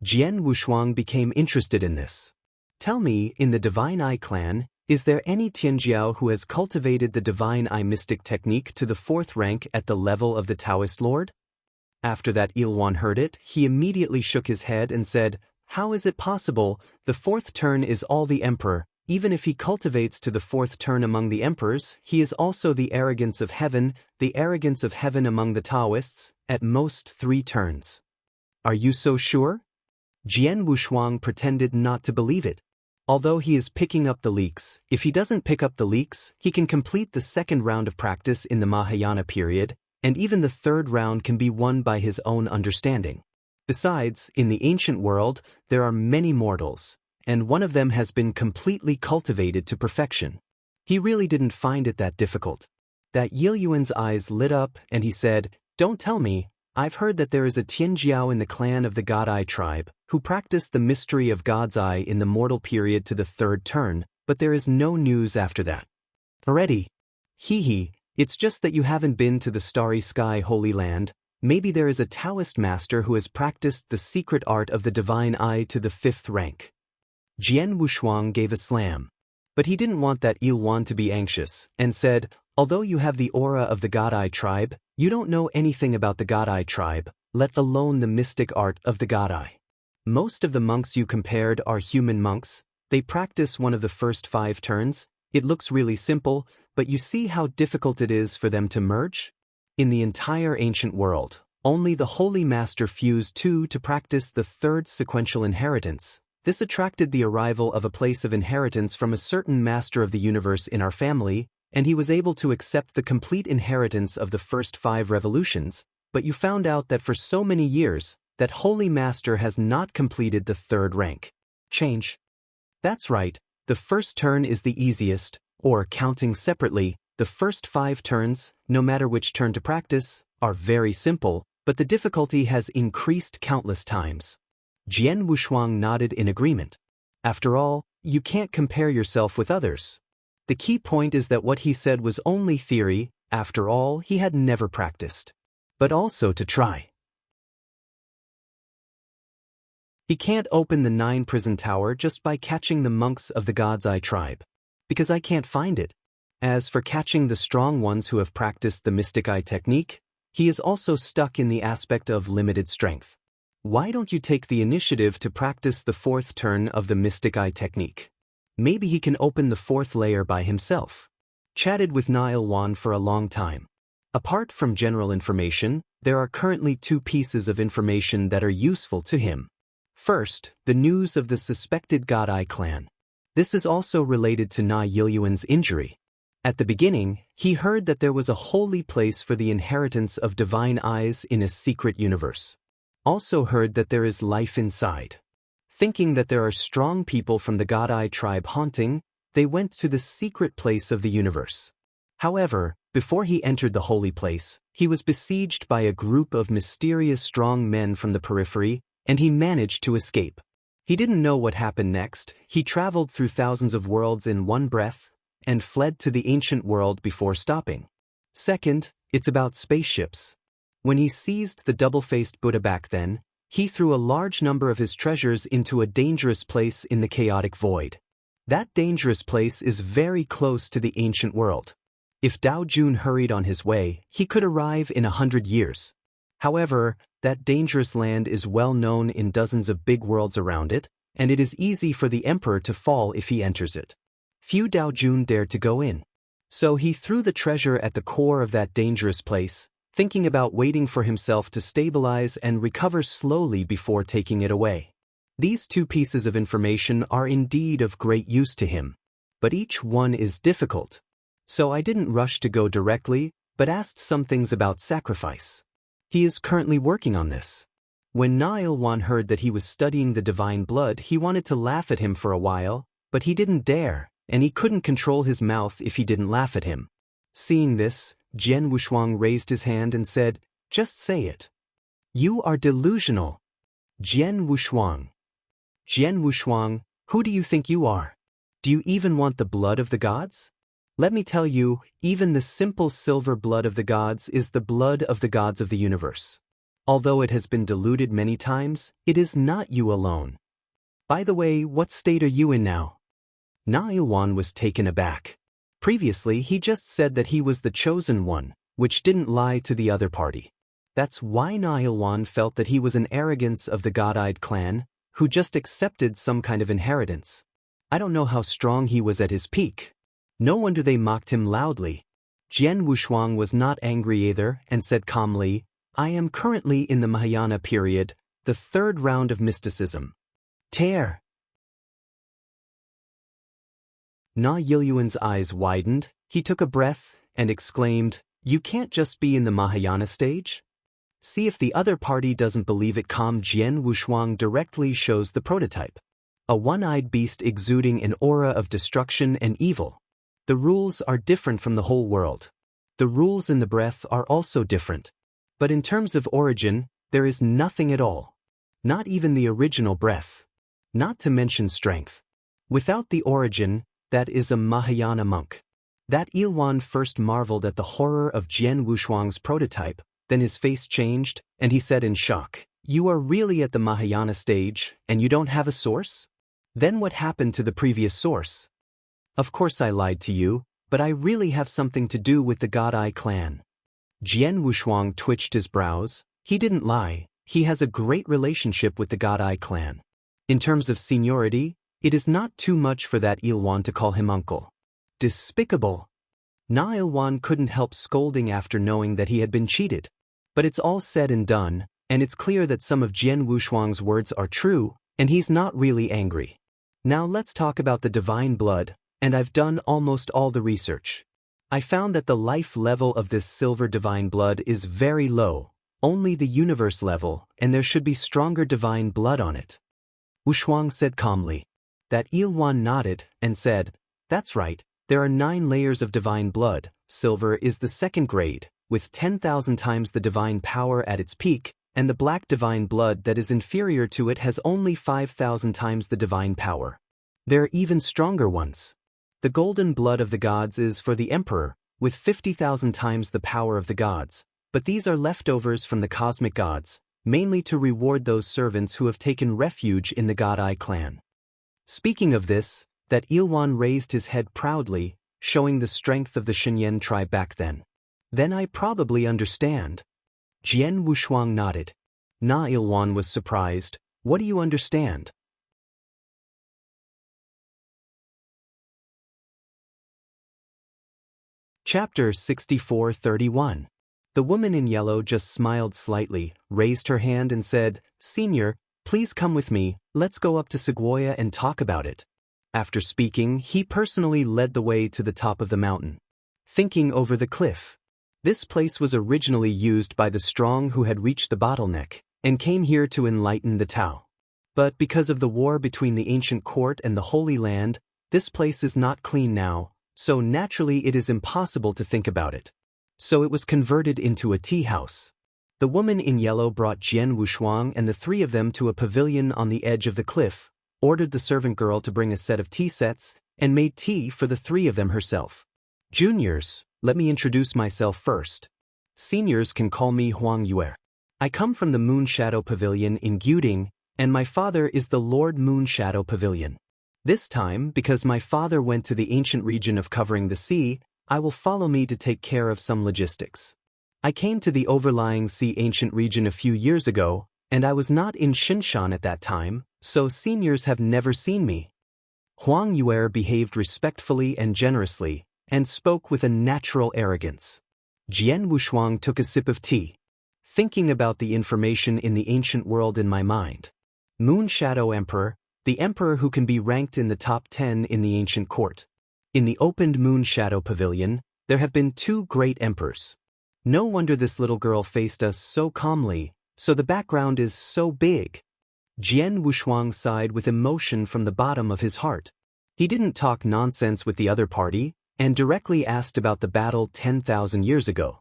Jian Wushuang became interested in this. Tell me, in the Divine Eye clan, is there any Tianjiao who has cultivated the Divine Eye mystic technique to the 4th rank at the level of the Taoist Lord? After that Ilwan heard it, he immediately shook his head and said, "How is it possible? The 4th turn is all the Emperor. Even if he cultivates to the 4th turn among the Emperors, he is also the arrogance of heaven among the Taoists, at most 3 turns. Are you so sure?" Jian Wushuang pretended not to believe it. Although he is picking up the leaks, if he doesn't pick up the leaks, he can complete the 2nd round of practice in the Mahayana period, and even the 3rd round can be won by his own understanding. Besides, in the ancient world, there are many mortals, and one of them has been completely cultivated to perfection. He really didn't find it that difficult. That Yiluan's eyes lit up, and he said, "Don't tell me, I've heard that there is a Tianjiao in the clan of the God Eye tribe, who practiced the mystery of God's Eye in the mortal period to the 3rd turn, but there is no news after that. Already? Hee, it's just that you haven't been to the Starry Sky Holy Land. Maybe there is a Taoist master who has practiced the secret art of the Divine Eye to the 5th rank." Jian Wushuang gave a slam. But he didn't want that Ilwan to be anxious, and said, "Although you have the aura of the God Eye tribe, you don't know anything about the God Eye tribe, let alone the mystic art of the God Eye. Most of the monks you compared are human monks. They practice one of the first 5 turns. It looks really simple, but you see how difficult it is for them to merge? In the entire ancient world, only the Holy Master fused 2 to practice the 3rd sequential inheritance. This attracted the arrival of a place of inheritance from a certain Master of the Universe in our family, and he was able to accept the complete inheritance of the first 5 revolutions, but you found out that for so many years, that Holy Master has not completed the 3rd rank. Change. That's right, the first turn is the easiest, or counting separately, the first 5 turns, no matter which turn to practice, are very simple, but the difficulty has increased countless times. Jian Wushuang nodded in agreement. After all, you can't compare yourself with others. The key point is that what he said was only theory. After all, he had never practiced. But also to try. He can't open the 9 prison tower just by catching the monks of the God's Eye tribe. Because I can't find it. As for catching the strong ones who have practiced the Mystic Eye technique, he is also stuck in the aspect of limited strength. Why don't you take the initiative to practice the 4th turn of the Mystic Eye technique? Maybe he can open the 4th layer by himself. Chatted with Ilwan for a long time. Apart from general information, there are currently 2 pieces of information that are useful to him. First, the news of the suspected God Eye clan. This is also related to Na Yiluan's injury. At the beginning, he heard that there was a holy place for the inheritance of divine eyes in a secret universe. Also heard that there is life inside. Thinking that there are strong people from the God Eye tribe haunting, they went to the secret place of the universe. However, before he entered the holy place, he was besieged by a group of mysterious strong men from the periphery, and he managed to escape. He didn't know what happened next. He traveled through thousands of worlds in one breath, and fled to the ancient world before stopping. Second, it's about spaceships. When he seized the double-faced Buddha back then, he threw a large number of his treasures into a dangerous place in the chaotic void. That dangerous place is very close to the ancient world. If Dao Jun hurried on his way, he could arrive in 100 years. However, that dangerous land is well known in dozens of big worlds around it, and it is easy for the emperor to fall if he enters it. Few Dao Jun dared to go in. So he threw the treasure at the core of that dangerous place, thinking about waiting for himself to stabilize and recover slowly before taking it away. These two pieces of information are indeed of great use to him, but each one is difficult. So I didn't rush to go directly, but asked some things about sacrifice. He is currently working on this. When Na Il-wan heard that he was studying the divine blood, he wanted to laugh at him for a while, but he didn't dare, and he couldn't control his mouth if he didn't laugh at him. Seeing this, Jian Wushuang raised his hand and said, "Just say it. You are delusional." Jian Wushuang. Jian Wushuang, who do you think you are? Do you even want the blood of the gods? Let me tell you, even the simple silver blood of the gods is the blood of the gods of the universe. Although it has been diluted many times, it is not you alone. By the way, what state are you in now? Na Il-wan was taken aback. Previously, he just said that he was the chosen one, which didn't lie to the other party. That's why Na Il-wan felt that he was an arrogance of the God-eyed clan, who just accepted some kind of inheritance. I don't know how strong he was at his peak. No wonder they mocked him loudly. Jian Wushuang was not angry either and said calmly, "I am currently in the Mahayana period, the third round of mysticism." Tear. Na Yiluan's eyes widened, he took a breath, and exclaimed, "You can't just be in the Mahayana stage? See if the other party doesn't believe it." Jian Wushuang directly shows the prototype. A one-eyed beast exuding an aura of destruction and evil. The rules are different from the whole world. The rules in the breath are also different. But in terms of origin, there is nothing at all. Not even the original breath. Not to mention strength. Without the origin, that is a Mahayana monk. That Il-wan first marveled at the horror of Jian Wushuang's prototype, then his face changed, and he said in shock, "You are really at the Mahayana stage, and you don't have a source? Then what happened to the previous source?" "Of course I lied to you, but I really have something to do with the God-Eye clan." Jian Wushuang twitched his brows. He didn't lie, he has a great relationship with the God-Eye clan. In terms of seniority, it is not too much for that Il-wan to call him uncle. Despicable. Na Il-wan couldn't help scolding after knowing that he had been cheated. But it's all said and done, and it's clear that some of Jian Wushuang's words are true, and he's not really angry. Now let's talk about the divine blood, and I've done almost all the research. I found that the life level of this silver divine blood is very low, only the universe level, and there should be stronger divine blood on it. Wushuang said calmly. That Il-wan nodded and said, "That's right, there are 9 layers of divine blood. Silver is the second grade, with 10,000 times the divine power at its peak, and the black divine blood that is inferior to it has only 5,000 times the divine power. There are even stronger ones. The golden blood of the gods is for the emperor, with 50,000 times the power of the gods, but these are leftovers from the cosmic gods, mainly to reward those servants who have taken refuge in the God-Eye clan." Speaking of this, that Il-wan raised his head proudly, showing the strength of the Shenyan tribe back then. "Then I probably understand." Jian Wushuang nodded. Na Il-wan was surprised. "What do you understand?" Chapter 64:31. The woman in yellow just smiled slightly, raised her hand and said, "Senior, please come with me, let's go up to Sequoia and talk about it." After speaking, he personally led the way to the top of the mountain. Thinking over the cliff. This place was originally used by the strong who had reached the bottleneck, and came here to enlighten the Tao. But because of the war between the ancient court and the Holy Land, this place is not clean now, so naturally it is impossible to think about it. So it was converted into a tea house. The woman in yellow brought Jian Wushuang and the 3 of them to a pavilion on the edge of the cliff, ordered the servant girl to bring a set of tea sets, and made tea for the 3 of them herself. "Juniors, let me introduce myself first. Seniors can call me Huang Yue. I come from the Moon Shadow Pavilion in Gyuding, and my father is the Lord Moon Shadow Pavilion. This time, because my father went to the ancient region of Covering the Sea, I will follow me to take care of some logistics. I came to the overlying sea ancient region a few years ago, and I was not in Shinshan at that time, so seniors have never seen me. Huang Yuer behaved respectfully and generously, and spoke with a natural arrogance. Jian Wushuang took a sip of tea, thinking about the information in the ancient world in my mind. Moon Shadow Emperor, the emperor who can be ranked in the top 10 in the ancient court. In the opened Moon Shadow Pavilion, there have been 2 great emperors. No wonder this little girl faced us so calmly, so the background is so big. Jian Wushuang sighed with emotion from the bottom of his heart. He didn't talk nonsense with the other party, and directly asked about the battle 10,000 years ago.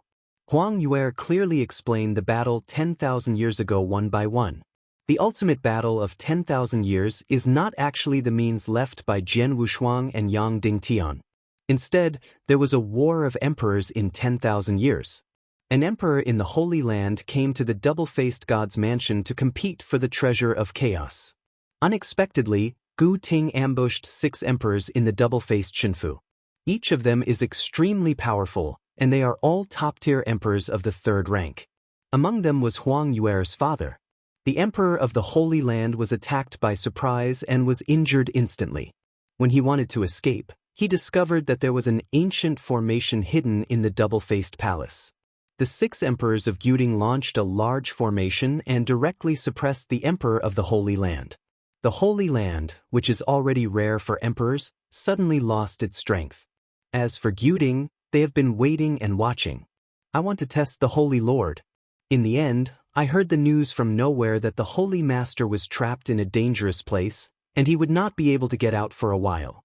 Huang Yuer clearly explained the battle 10,000 years ago one by one. The ultimate battle of 10,000 years is not actually the means left by Jian Wushuang and Yang Dingtian. Instead, there was a war of emperors in 10,000 years. An emperor in the Holy Land came to the double-faced god's mansion to compete for the treasure of chaos. Unexpectedly, Gu Ting ambushed 6 emperors in the double-faced Shinfu. Each of them is extremely powerful, and they are all top-tier emperors of the 3rd rank. Among them was Huang Yuer's father. The emperor of the Holy Land was attacked by surprise and was injured instantly. When he wanted to escape, he discovered that there was an ancient formation hidden in the double-faced palace. The 6 emperors of Gyuding launched a large formation and directly suppressed the emperor of the Holy Land. The Holy Land, which is already rare for emperors, suddenly lost its strength. As for Gyuding, they have been waiting and watching. I want to test the Holy Lord. In the end, I heard the news from nowhere that the Holy Master was trapped in a dangerous place, and he would not be able to get out for a while.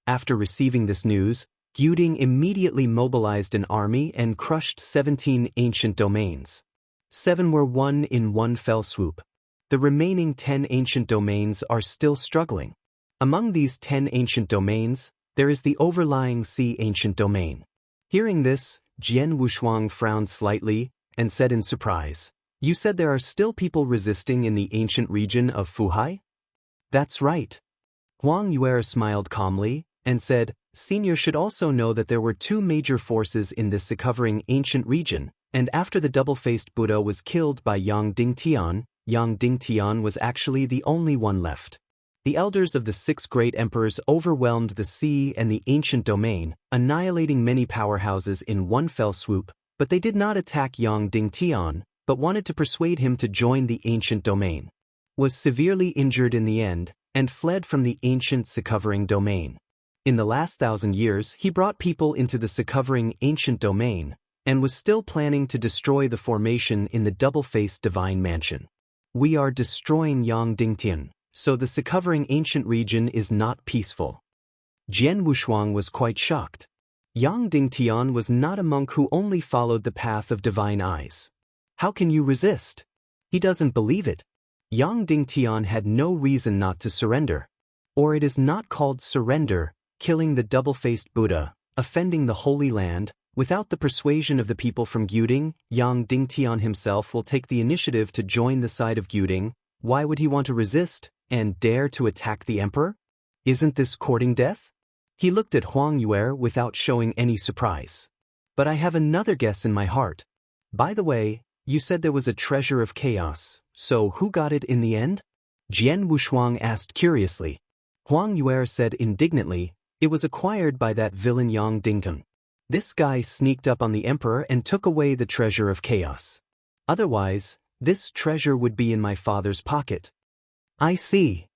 After receiving this news, Gyuding immediately mobilized an army and crushed 17 ancient domains. 7 were won in one fell swoop. The remaining 10 ancient domains are still struggling. Among these 10 ancient domains, there is the overlying sea ancient domain. Hearing this, Jian Wushuang frowned slightly and said in surprise, "You said there are still people resisting in the ancient region of Fuhai?" "That's right." Huang Yuer smiled calmly and said, "Senior should also know that there were 2 major forces in this covering ancient region, and after the double-faced Buddha was killed by Yang Dingtian was actually the only one left. The elders of the 6 great emperors overwhelmed the sea and the ancient domain, annihilating many powerhouses in one fell swoop, but they did not attack Yang Dingtian, but wanted to persuade him to join the ancient domain. Was severely injured in the end, and fled from the ancient sea-covering domain. In the last 1,000 years, he brought people into the sea-covering ancient domain, and was still planning to destroy the formation in the double-faced divine mansion. We are destroying Yang Dingtian, so the sea-covering ancient region is not peaceful." Jian Wushuang was quite shocked. Yang Dingtian was not a monk who only followed the path of divine eyes. How can you resist? He doesn't believe it. Yang Dingtian had no reason not to surrender. Or it is not called surrender, killing the double-faced Buddha, offending the Holy Land. Without the persuasion of the people from Gyuding, Yang Dingtian himself will take the initiative to join the side of Gyuding. Why would he want to resist and dare to attack the emperor? Isn't this courting death? He looked at Huang Yuer without showing any surprise. But I have another guess in my heart. By the way, you said there was a treasure of chaos, so who got it in the end? Jian Wushuang asked curiously. Huang Yuer said indignantly, "It was acquired by that villain Yang Dingtian. This guy sneaked up on the emperor and took away the treasure of chaos. Otherwise, this treasure would be in my father's pocket." "I see."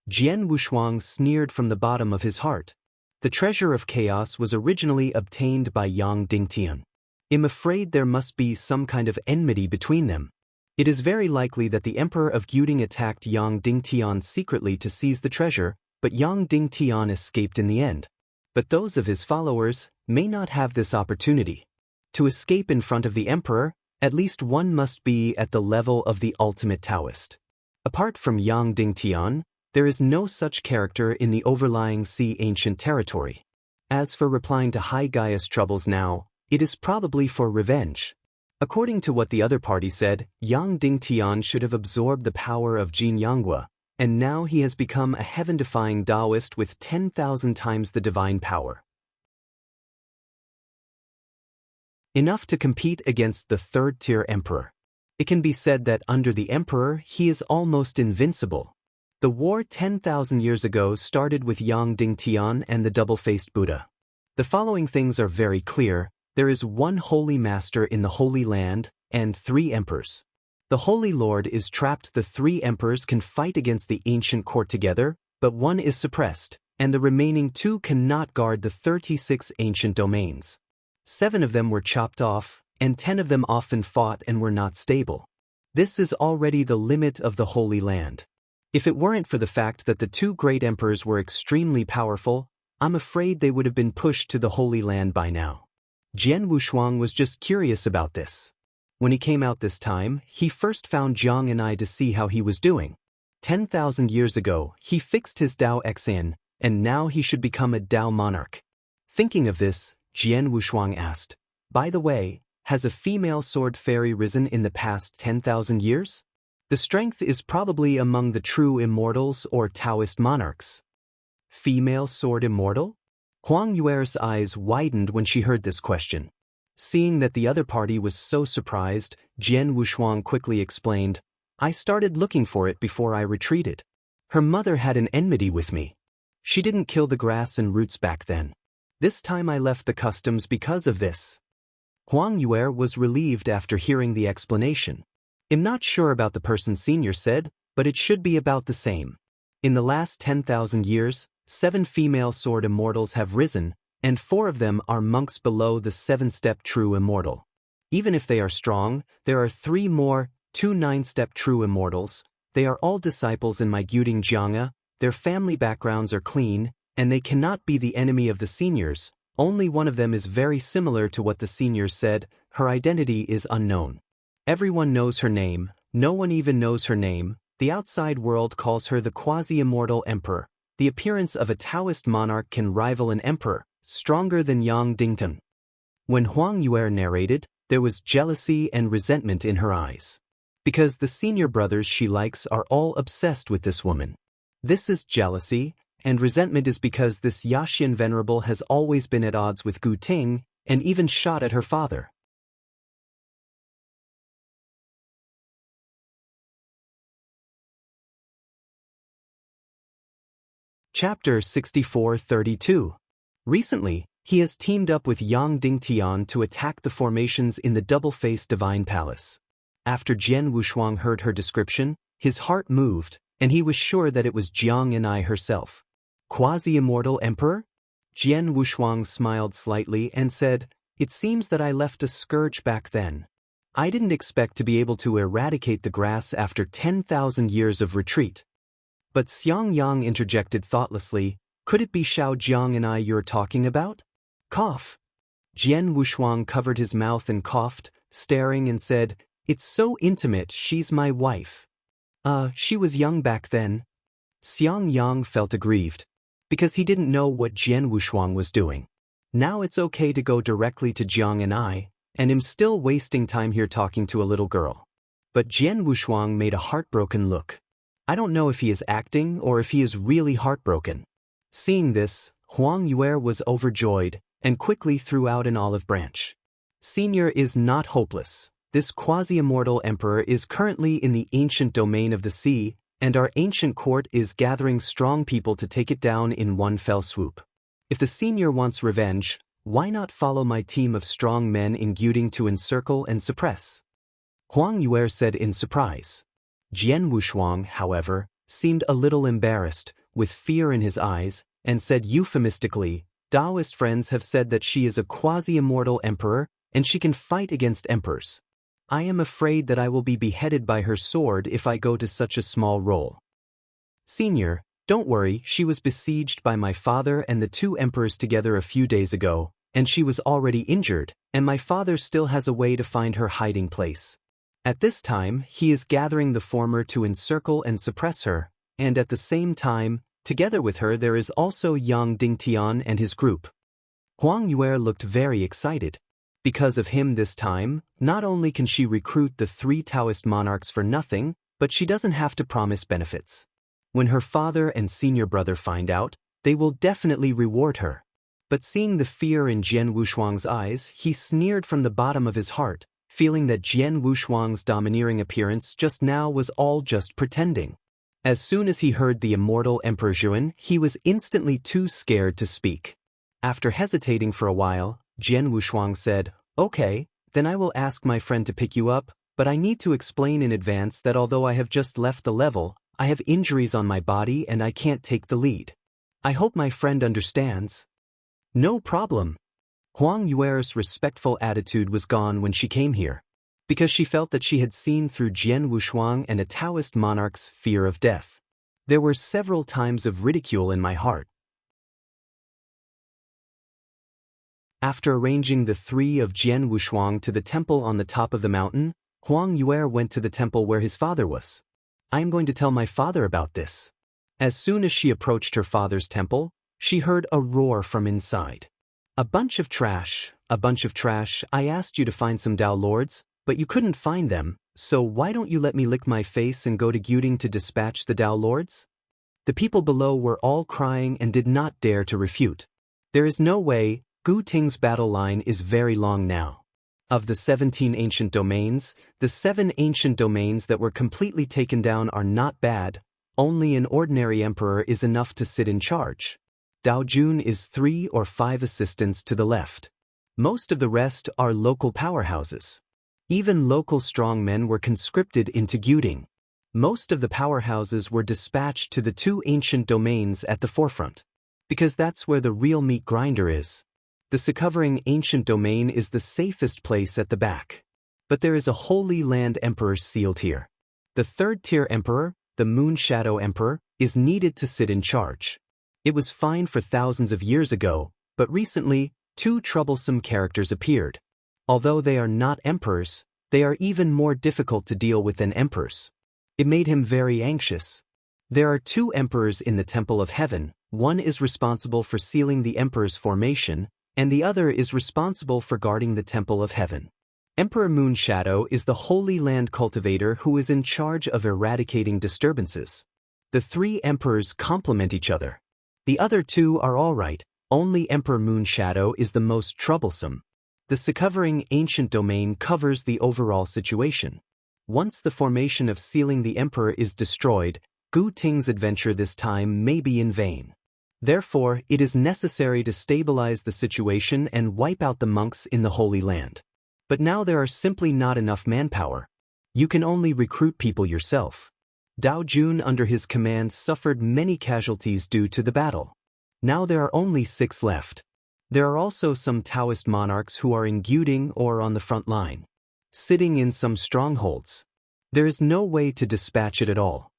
Jian Wushuang sneered from the bottom of his heart. The treasure of chaos was originally obtained by Yang Dingtian. I'm afraid there must be some kind of enmity between them. It is very likely that the emperor of Gyuding attacked Yang Dingtian secretly to seize the treasure, but Yang Dingtian escaped in the end. But those of his followers may not have this opportunity. To escape in front of the emperor, at least one must be at the level of the ultimate Taoist. Apart from Yang Dingtian, there is no such character in the overlying sea ancient territory. As for replying to Hai Gaia's troubles now, it is probably for revenge. According to what the other party said, Yang Dingtian should have absorbed the power of Jin Yanghua, and now he has become a heaven-defying Taoist with 10,000 times the divine power. Enough to compete against the third-tier emperor. It can be said that under the emperor he is almost invincible. The war 10,000 years ago started with Yang Dingtian and the double-faced Buddha. The following things are very clear: there is one holy master in the Holy Land, and 3 emperors. The Holy Lord is trapped. The 3 emperors can fight against the ancient court together, but one is suppressed, and the remaining 2 cannot guard the 36 ancient domains. 7 of them were chopped off, and 10 of them often fought and were not stable. This is already the limit of the Holy Land. If it weren't for the fact that the 2 great emperors were extremely powerful, I'm afraid they would have been pushed to the Holy Land by now. Jian Wushuang was just curious about this. When he came out this time, he first found Jiang and I to see how he was doing. 10,000 years ago, he fixed his Dao Xin, and now he should become a Dao monarch. Thinking of this, Jian Wushuang asked, "By the way, has a female sword fairy risen in the past 10,000 years? The strength is probably among the true immortals or Taoist monarchs." Female sword immortal? Huang Yuer's eyes widened when she heard this question. Seeing that the other party was so surprised, Jian Wushuang quickly explained, "I started looking for it before I retreated. Her mother had an enmity with me. She didn't kill the grass and roots back then. This time I left the customs because of this." Huang Yuer was relieved after hearing the explanation. "I'm not sure about the person Senior said, but it should be about the same. In the last 10,000 years, 7 female sword immortals have risen, and 4 of them are monks below the 7-step true immortal. Even if they are strong, there are 3 more, 2 9-step true immortals. They are all disciples in my Gyuding Jianga, their family backgrounds are clean, and they cannot be the enemy of the seniors. Only one of them is very similar to what the seniors said. Her identity is unknown. Everyone knows her name, no one even knows her name. The outside world calls her the quasi-immortal emperor. The appearance of a Taoist monarch can rival an emperor, stronger than Yang Dingtan." When Huang Yuer narrated, there was jealousy and resentment in her eyes. Because the senior brothers she likes are all obsessed with this woman. This is jealousy, and resentment is because this Yaxian Venerable has always been at odds with Gu Ting, and even shot at her father. Chapter 64-32. Recently, he has teamed up with Yang Dingtian to attack the formations in the double-faced Divine Palace. After Jian Wushuang heard her description, his heart moved, and he was sure that it was Jiang and I herself. "Quasi-immortal emperor?" Jian Wushuang smiled slightly and said, "It seems that I left a scourge back then. I didn't expect to be able to eradicate the grass after 10,000 years of retreat." But Xiang Yang interjected thoughtlessly, "Could it be Xiao Jiang and I you're talking about?" Cough. Jian Wushuang covered his mouth and coughed, staring and said, "It's so intimate, she's my wife." She was young back then." Xiang Yang felt aggrieved, because he didn't know what Jian Wushuang was doing. Now it's okay to go directly to Jiang and I, and I'm still wasting time here talking to a little girl. But Jian Wushuang made a heartbroken look. I don't know if he is acting or if he is really heartbroken. Seeing this, Huang Yuer was overjoyed, and quickly threw out an olive branch. "Senior is not hopeless. This quasi-immortal emperor is currently in the ancient domain of the sea, and our ancient court is gathering strong people to take it down in one fell swoop. If the senior wants revenge, why not follow my team of strong men in Gyuding to encircle and suppress?" Huang Yuer said in surprise. Jian Wushuang, however, seemed a little embarrassed, with fear in his eyes, and said euphemistically, "Taoist friends have said that she is a quasi-immortal emperor, and she can fight against emperors. I am afraid that I will be beheaded by her sword if I go to such a small role." "Senior, don't worry, she was besieged by my father and the 2 emperors together a few days ago, and she was already injured, and my father still has a way to find her hiding place. At this time, he is gathering the former to encircle and suppress her, and at the same time, together with her there is also Yang Dingtian and his group." Huang Yuer looked very excited. Because of him this time, not only can she recruit the 3 Taoist monarchs for nothing, but she doesn't have to promise benefits. When her father and senior brother find out, they will definitely reward her. But seeing the fear in Jian Wushuang's eyes, he sneered from the bottom of his heart, feeling that Jian Wushuang's domineering appearance just now was all just pretending. As soon as he heard the immortal Emperor Zhuan, he was instantly too scared to speak. After hesitating for a while, Jian Wushuang said, "Okay, then I will ask my friend to pick you up, but I need to explain in advance that although I have just left the level, I have injuries on my body and I can't take the lead. I hope my friend understands." "No problem." Huang Yuer's respectful attitude was gone when she came here, because she felt that she had seen through Jian Wushuang and a Taoist monarch's fear of death. "There were several times of ridicule in my heart." After arranging the three of Jian Wushuang to the temple on the top of the mountain, Huang Yuer went to the temple where his father was. "I am going to tell my father about this." As soon as she approached her father's temple, she heard a roar from inside. A bunch of trash, I asked you to find some Dao Lords, but you couldn't find them, so why don't you let me lick my face and go to Gyuding to dispatch the Dao Lords?" The people below were all crying and did not dare to refute. "There is no way, Gu Ting's battle line is very long now. Of the 17 ancient domains, the 7 ancient domains that were completely taken down are not bad, only an ordinary emperor is enough to sit in charge. Dao Jun is 3 or 5 assistants to the left. Most of the rest are local powerhouses. Even local strongmen were conscripted into Gyuding. Most of the powerhouses were dispatched to the 2 ancient domains at the forefront, because that's where the real meat grinder is. The Secovering Ancient Domain is the safest place at the back. But there is a Holy Land Emperor sealed here. The 3rd-tier Emperor, the Moon Shadow Emperor, is needed to sit in charge. It was fine for thousands of years ago, but recently, 2 troublesome characters appeared. Although they are not emperors, they are even more difficult to deal with than emperors. It made him very anxious. There are 2 emperors in the Temple of Heaven. One is responsible for sealing the emperor's formation, and the other is responsible for guarding the Temple of Heaven. Emperor Moon Shadow is the Holy Land cultivator who is in charge of eradicating disturbances. The 3 emperors complement each other. The other 2 are all right, only Emperor Moon Shadow is the most troublesome. The Secovering Ancient Domain covers the overall situation. Once the formation of sealing the emperor is destroyed, Gu Ting's adventure this time may be in vain. Therefore, it is necessary to stabilize the situation and wipe out the monks in the Holy Land. But now there are simply not enough manpower. You can only recruit people yourself. Dao Jun under his command suffered many casualties due to the battle. Now there are only 6 left. There are also some Taoist monarchs who are in Gyuding or on the front line, sitting in some strongholds. There is no way to dispatch it at all.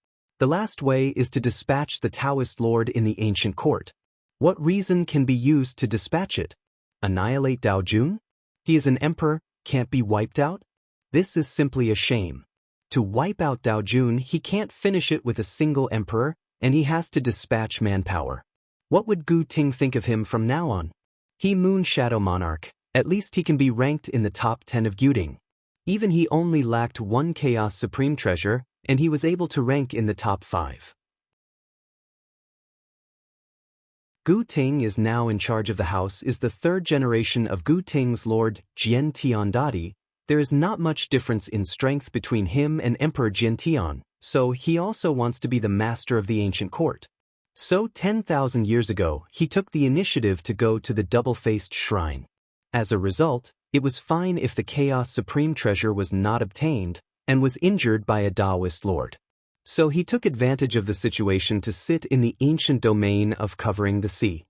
The last way is to dispatch the Taoist lord in the ancient court. What reason can be used to dispatch it? Annihilate Dao Jun? He is an emperor, can't be wiped out? This is simply a shame. To wipe out Dao Jun, he can't finish it with a single emperor, and he has to dispatch manpower. What would Gu Ting think of him from now on? He Moon Shadow Monarch, at least he can be ranked in the top 10 of Gyuding. Even he only lacked 1 Chaos Supreme Treasure, and he was able to rank in the top 5. Gu Ting is now in charge of the house, is the 3rd generation of Gu Ting's lord, Jian Tiandadi. There is not much difference in strength between him and Emperor Jian Tian, so he also wants to be the master of the ancient court. So 10,000 years ago, he took the initiative to go to the double-faced shrine. As a result, it was fine if the Chaos Supreme Treasure was not obtained, and was injured by a Taoist lord. So he took advantage of the situation to sit in the ancient domain of Covering the Sea.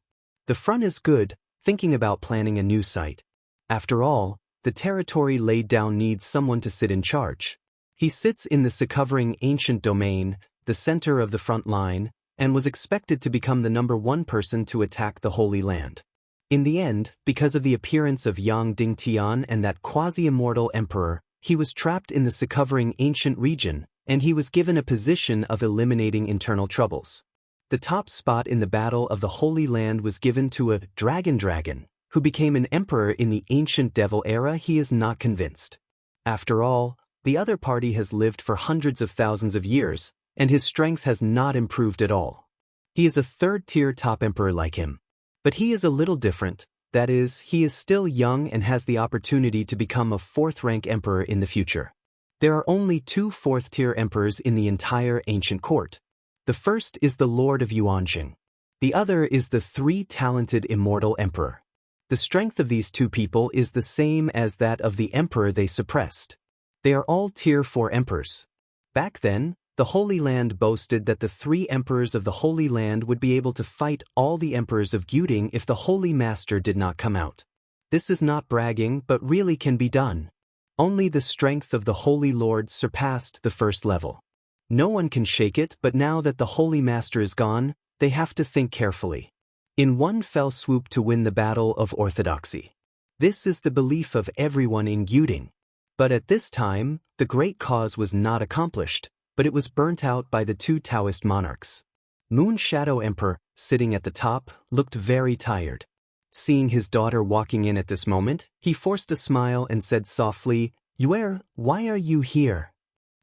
The front is good, thinking about planning a new site. After all, the territory laid down needs someone to sit in charge. He sits in the Secovering Ancient Domain, the center of the front line, and was expected to become the #1 person to attack the Holy Land. In the end, because of the appearance of Yang Dingtian and that quasi-immortal emperor, he was trapped in the Secovering Ancient region, and he was given a position of eliminating internal troubles. The top spot in the Battle of the Holy Land was given to a dragon, who became an emperor in the Ancient Devil era. He is not convinced. After all, the other party has lived for hundreds of thousands of years, and his strength has not improved at all. He is a third-tier top emperor like him. But he is a little different, that is, he is still young and has the opportunity to become a fourth-rank emperor in the future. There are only 2 fourth-tier emperors in the entire ancient court. The first is the Lord of Yuanjing. The other is the 3-talented immortal emperor. The strength of these 2 people is the same as that of the emperor they suppressed. They are all tier 4 emperors. Back then, the Holy Land boasted that the 3 emperors of the Holy Land would be able to fight all the emperors of Gyuding if the Holy Master did not come out. This is not bragging, but really can be done. Only the strength of the Holy Lord surpassed the first level. No one can shake it, but now that the Holy Master is gone, they have to think carefully. In one fell swoop to win the battle of orthodoxy. This is the belief of everyone in Gyuding. But at this time, the great cause was not accomplished, but it was burnt out by the 2 Taoist monarchs. Moon Shadow Emperor, sitting at the top, looked very tired. Seeing his daughter walking in at this moment, he forced a smile and said softly, "Yuer, why are you here?"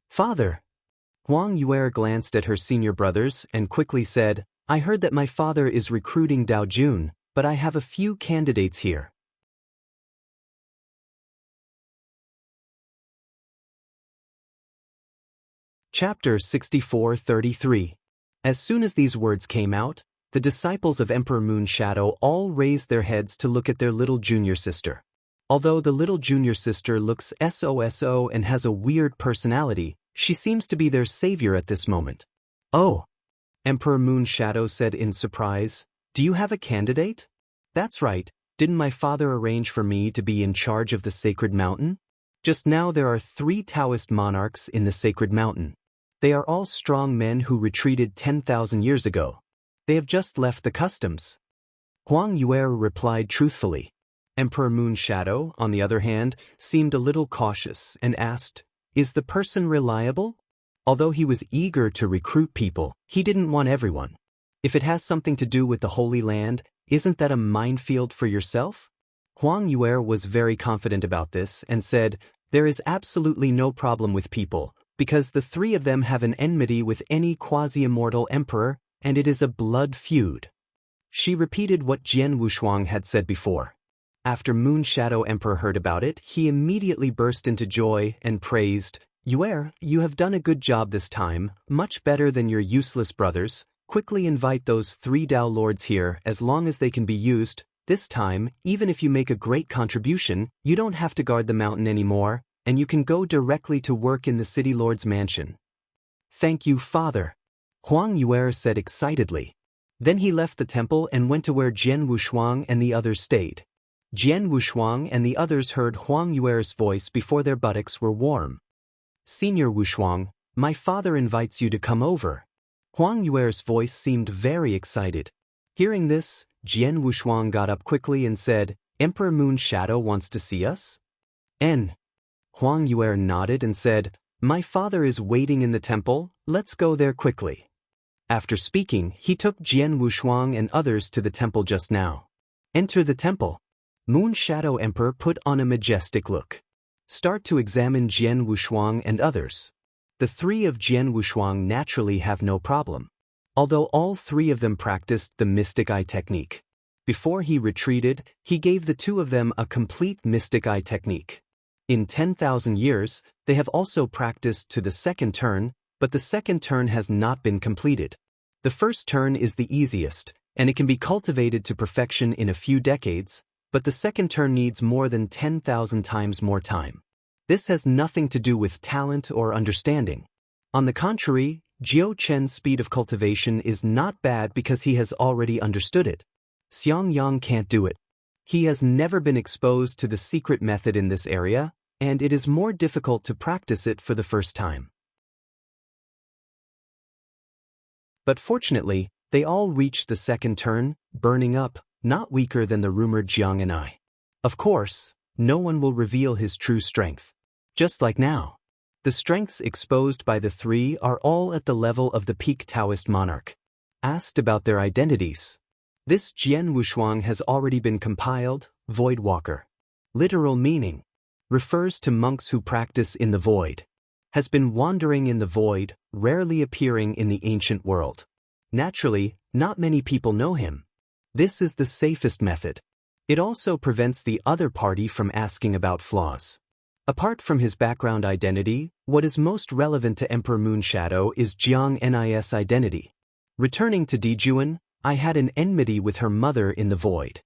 "Father." Huang Yuer glanced at her senior brothers and quickly said, "I heard that my father is recruiting Dao Jun, but I have a few candidates here." Chapter 64-33. As soon as these words came out, the disciples of Emperor Moon Shadow all raised their heads to look at their little junior sister. Although the little junior sister looks SOSO and has a weird personality, she seems to be their savior at this moment. "Oh," Emperor Moon Shadow said in surprise, "do you have a candidate?" "That's right, didn't my father arrange for me to be in charge of the sacred mountain?" Just now there are 3 Taoist monarchs in the sacred mountain. They are all strong men who retreated 10,000 years ago. They have just left the customs. Huang Yuer replied truthfully. Emperor Moon Shadow, on the other hand, seemed a little cautious and asked, "Is the person reliable?" Although he was eager to recruit people, he didn't want everyone. If it has something to do with the Holy Land, isn't that a minefield for yourself? Huang Yuer was very confident about this and said, "There is absolutely no problem with people, because the 3 of them have an enmity with any quasi-immortal emperor, and it is a blood feud." She repeated what Jian Wushuang had said before. After Moon Shadow Emperor heard about it, he immediately burst into joy and praised, "Yuer, you have done a good job this time, much better than your useless brothers. Quickly invite those 3 Dao Lords here as long as they can be used. This time, even if you make a great contribution, you don't have to guard the mountain anymore, and you can go directly to work in the City Lord's mansion." "Thank you, Father," Huang Yuer said excitedly. Then he left the temple and went to where Jian Wushuang and the others stayed. Jian Wushuang and the others heard Huang Yuer's voice before their buttocks were warm. "Senior Wushuang, my father invites you to come over." Huang Yuer's voice seemed very excited. Hearing this, Jian Wushuang got up quickly and said, "Emperor Moon Shadow wants to see us?" Huang Yuer nodded and said, "My father is waiting in the temple, let's go there quickly." After speaking, he took Jian Wushuang and others to the temple just now. Enter the temple. Moon Shadow Emperor put on a majestic look. Start to examine Jian Wushuang and others. The 3 of Jian Wushuang naturally have no problem. Although all 3 of them practiced the mystic eye technique. Before he retreated, he gave the 2 of them a complete mystic eye technique. In 10,000 years, they have also practiced to the second turn, but the second turn has not been completed. The first turn is the easiest, and it can be cultivated to perfection in a few decades, but the second turn needs more than 10,000 times more time. This has nothing to do with talent or understanding. On the contrary, Jiao Chen's speed of cultivation is not bad because he has already understood it. Xiang Yang can't do it. He has never been exposed to the secret method in this area, and it is more difficult to practice it for the first time. But fortunately, they all reached the second turn, burning up, not weaker than the rumored Jiang and I. Of course, no one will reveal his true strength. Just like now. The strengths exposed by the 3 are all at the level of the peak Taoist monarch. Asked about their identities. This Jian Wushuang has already been compiled, Void Walker. Literal meaning. Refers to monks who practice in the void. has been wandering in the void, rarely appearing in the ancient world. Naturally, not many people know him. This is the safest method. It also prevents the other party from asking about flaws. Apart from his background identity, what is most relevant to Emperor Moonshadow is Jiang Nis' identity. Returning to Dijuan, I had an enmity with her mother in the void.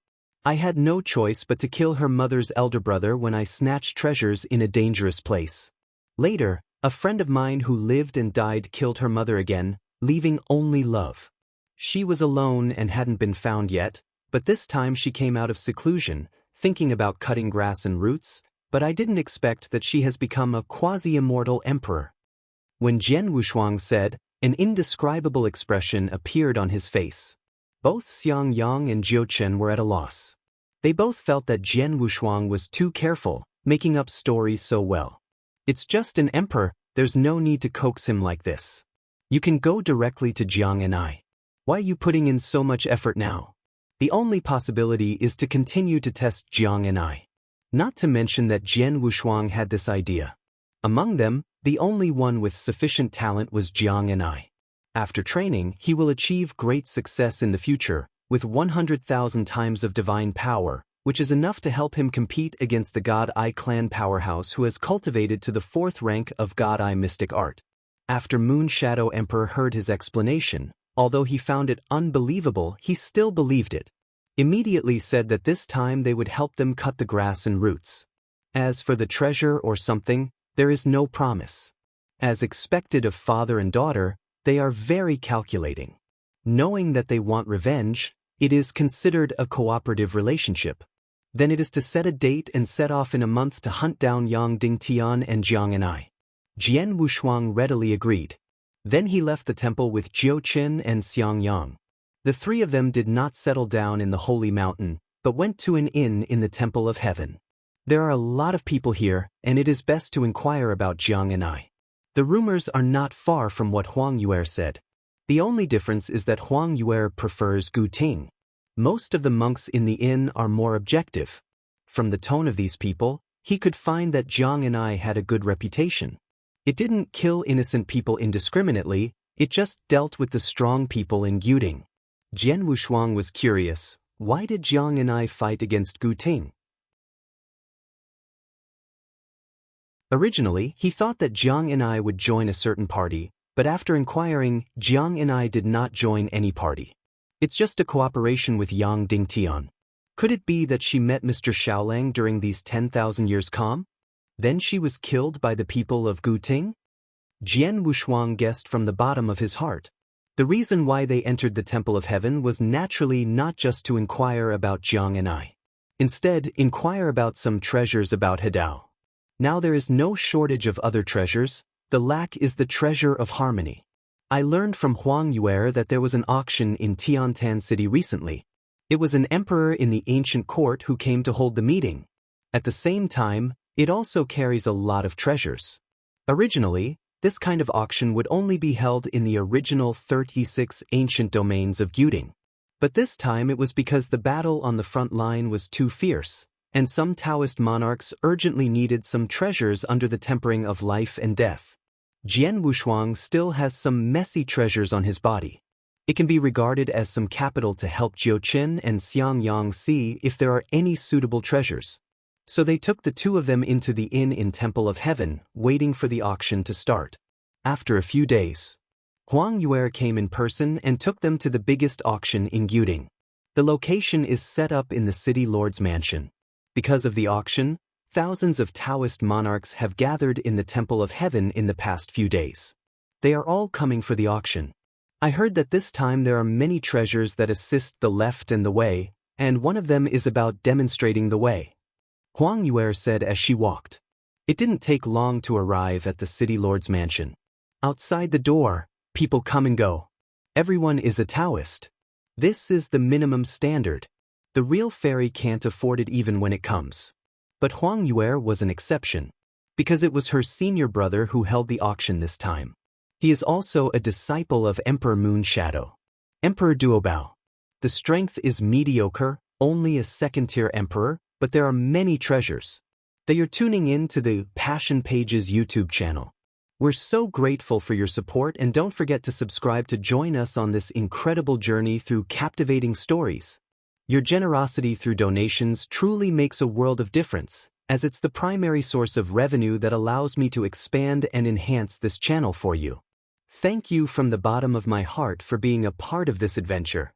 I had no choice but to kill her mother's elder brother when I snatched treasures in a dangerous place. Later, a friend of mine who lived and died killed her mother again, leaving only love. She was alone and hadn't been found yet, but this time she came out of seclusion, thinking about cutting grass and roots, but I didn't expect that she has become a quasi-immortal emperor. When Jian Wushuang said, an indescribable expression appeared on his face. Both Xiang Yang and Jiu Chen were at a loss. They both felt that Jian Wushuang was too careful, making up stories so well. It's just an emperor, there's no need to coax him like this. You can go directly to Jiang and I. Why are you putting in so much effort now? The only possibility is to continue to test Jiang and I. Not to mention that Jian Wushuang had this idea. Among them, the only one with sufficient talent was Jiang and I. After training, he will achieve great success in the future, with 100,000 times of divine power, which is enough to help him compete against the God Eye clan powerhouse who has cultivated to the 4th rank of God Eye mystic art. After Moonshadow Emperor heard his explanation, although he found it unbelievable, he still believed it. Immediately said that this time they would help them cut the grass and roots. As for the treasure or something, there is no promise. As expected of father and daughter, they are very calculating. Knowing that they want revenge, it is considered a cooperative relationship. Then it is to set a date and set off in a month to hunt down Yang Dingtian and Jiang and I. Jian Wushuang readily agreed. Then he left the temple with Jiu Chen and Xiang Yang. The three of them did not settle down in the holy mountain, but went to an inn in the Temple of Heaven. There are a lot of people here, and it is best to inquire about Jiang and I. The rumors are not far from what Huang Yuer said. The only difference is that Huang Yuer prefers Gu Ting. Most of the monks in the inn are more objective. From the tone of these people, he could find that Jiang and I had a good reputation. It didn't kill innocent people indiscriminately, it just dealt with the strong people in Guting. Jian Wushuang was curious, why did Jiang and I fight against Gu Ting? Originally, he thought that Jiang and I would join a certain party, but after inquiring, Jiang and I did not join any party. It's just a cooperation with Yang Dingtian. Could it be that she met Mr. Xiaolang during these 10,000 years calm? Then she was killed by the people of Gu Ting? Jian Wushuang guessed from the bottom of his heart. The reason why they entered the Temple of Heaven was naturally not just to inquire about Jiang and I. Instead, inquire about some treasures about Hedao. Now there is no shortage of other treasures, the lack is the treasure of harmony. I learned from Huang Yuer that there was an auction in Tiantan City recently. It was an emperor in the ancient court who came to hold the meeting. At the same time, it also carries a lot of treasures. Originally, this kind of auction would only be held in the original 36 ancient domains of Guting. But this time it was because the battle on the front line was too fierce, and some Taoist monarchs urgently needed some treasures under the tempering of life and death. Jian Wushuang still has some messy treasures on his body. It can be regarded as some capital to help Jiu Chen and Xiang Yang see if there are any suitable treasures. So they took the two of them into the inn in Temple of Heaven, waiting for the auction to start. After a few days, Huang Yuer came in person and took them to the biggest auction in Guting. The location is set up in the city lord's mansion. Because of the auction, thousands of Taoist monarchs have gathered in the Temple of Heaven in the past few days. They are all coming for the auction. I heard that this time there are many treasures that assist the left and the way, and one of them is about demonstrating the way. Huang Yuer said as she walked. It didn't take long to arrive at the city lord's mansion. Outside the door, people come and go. Everyone is a Taoist. This is the minimum standard. The real fairy can't afford it even when it comes. But Huang Yuer was an exception, because it was her senior brother who held the auction this time. He is also a disciple of Emperor Moonshadow. Emperor Duobao. The strength is mediocre, only a second-tier emperor, but there are many treasures. They are tuning in to the Passion Pages YouTube channel. We're so grateful for your support, and don't forget to subscribe to join us on this incredible journey through captivating stories. Your generosity through donations truly makes a world of difference, as it's the primary source of revenue that allows me to expand and enhance this channel for you. Thank you from the bottom of my heart for being a part of this adventure.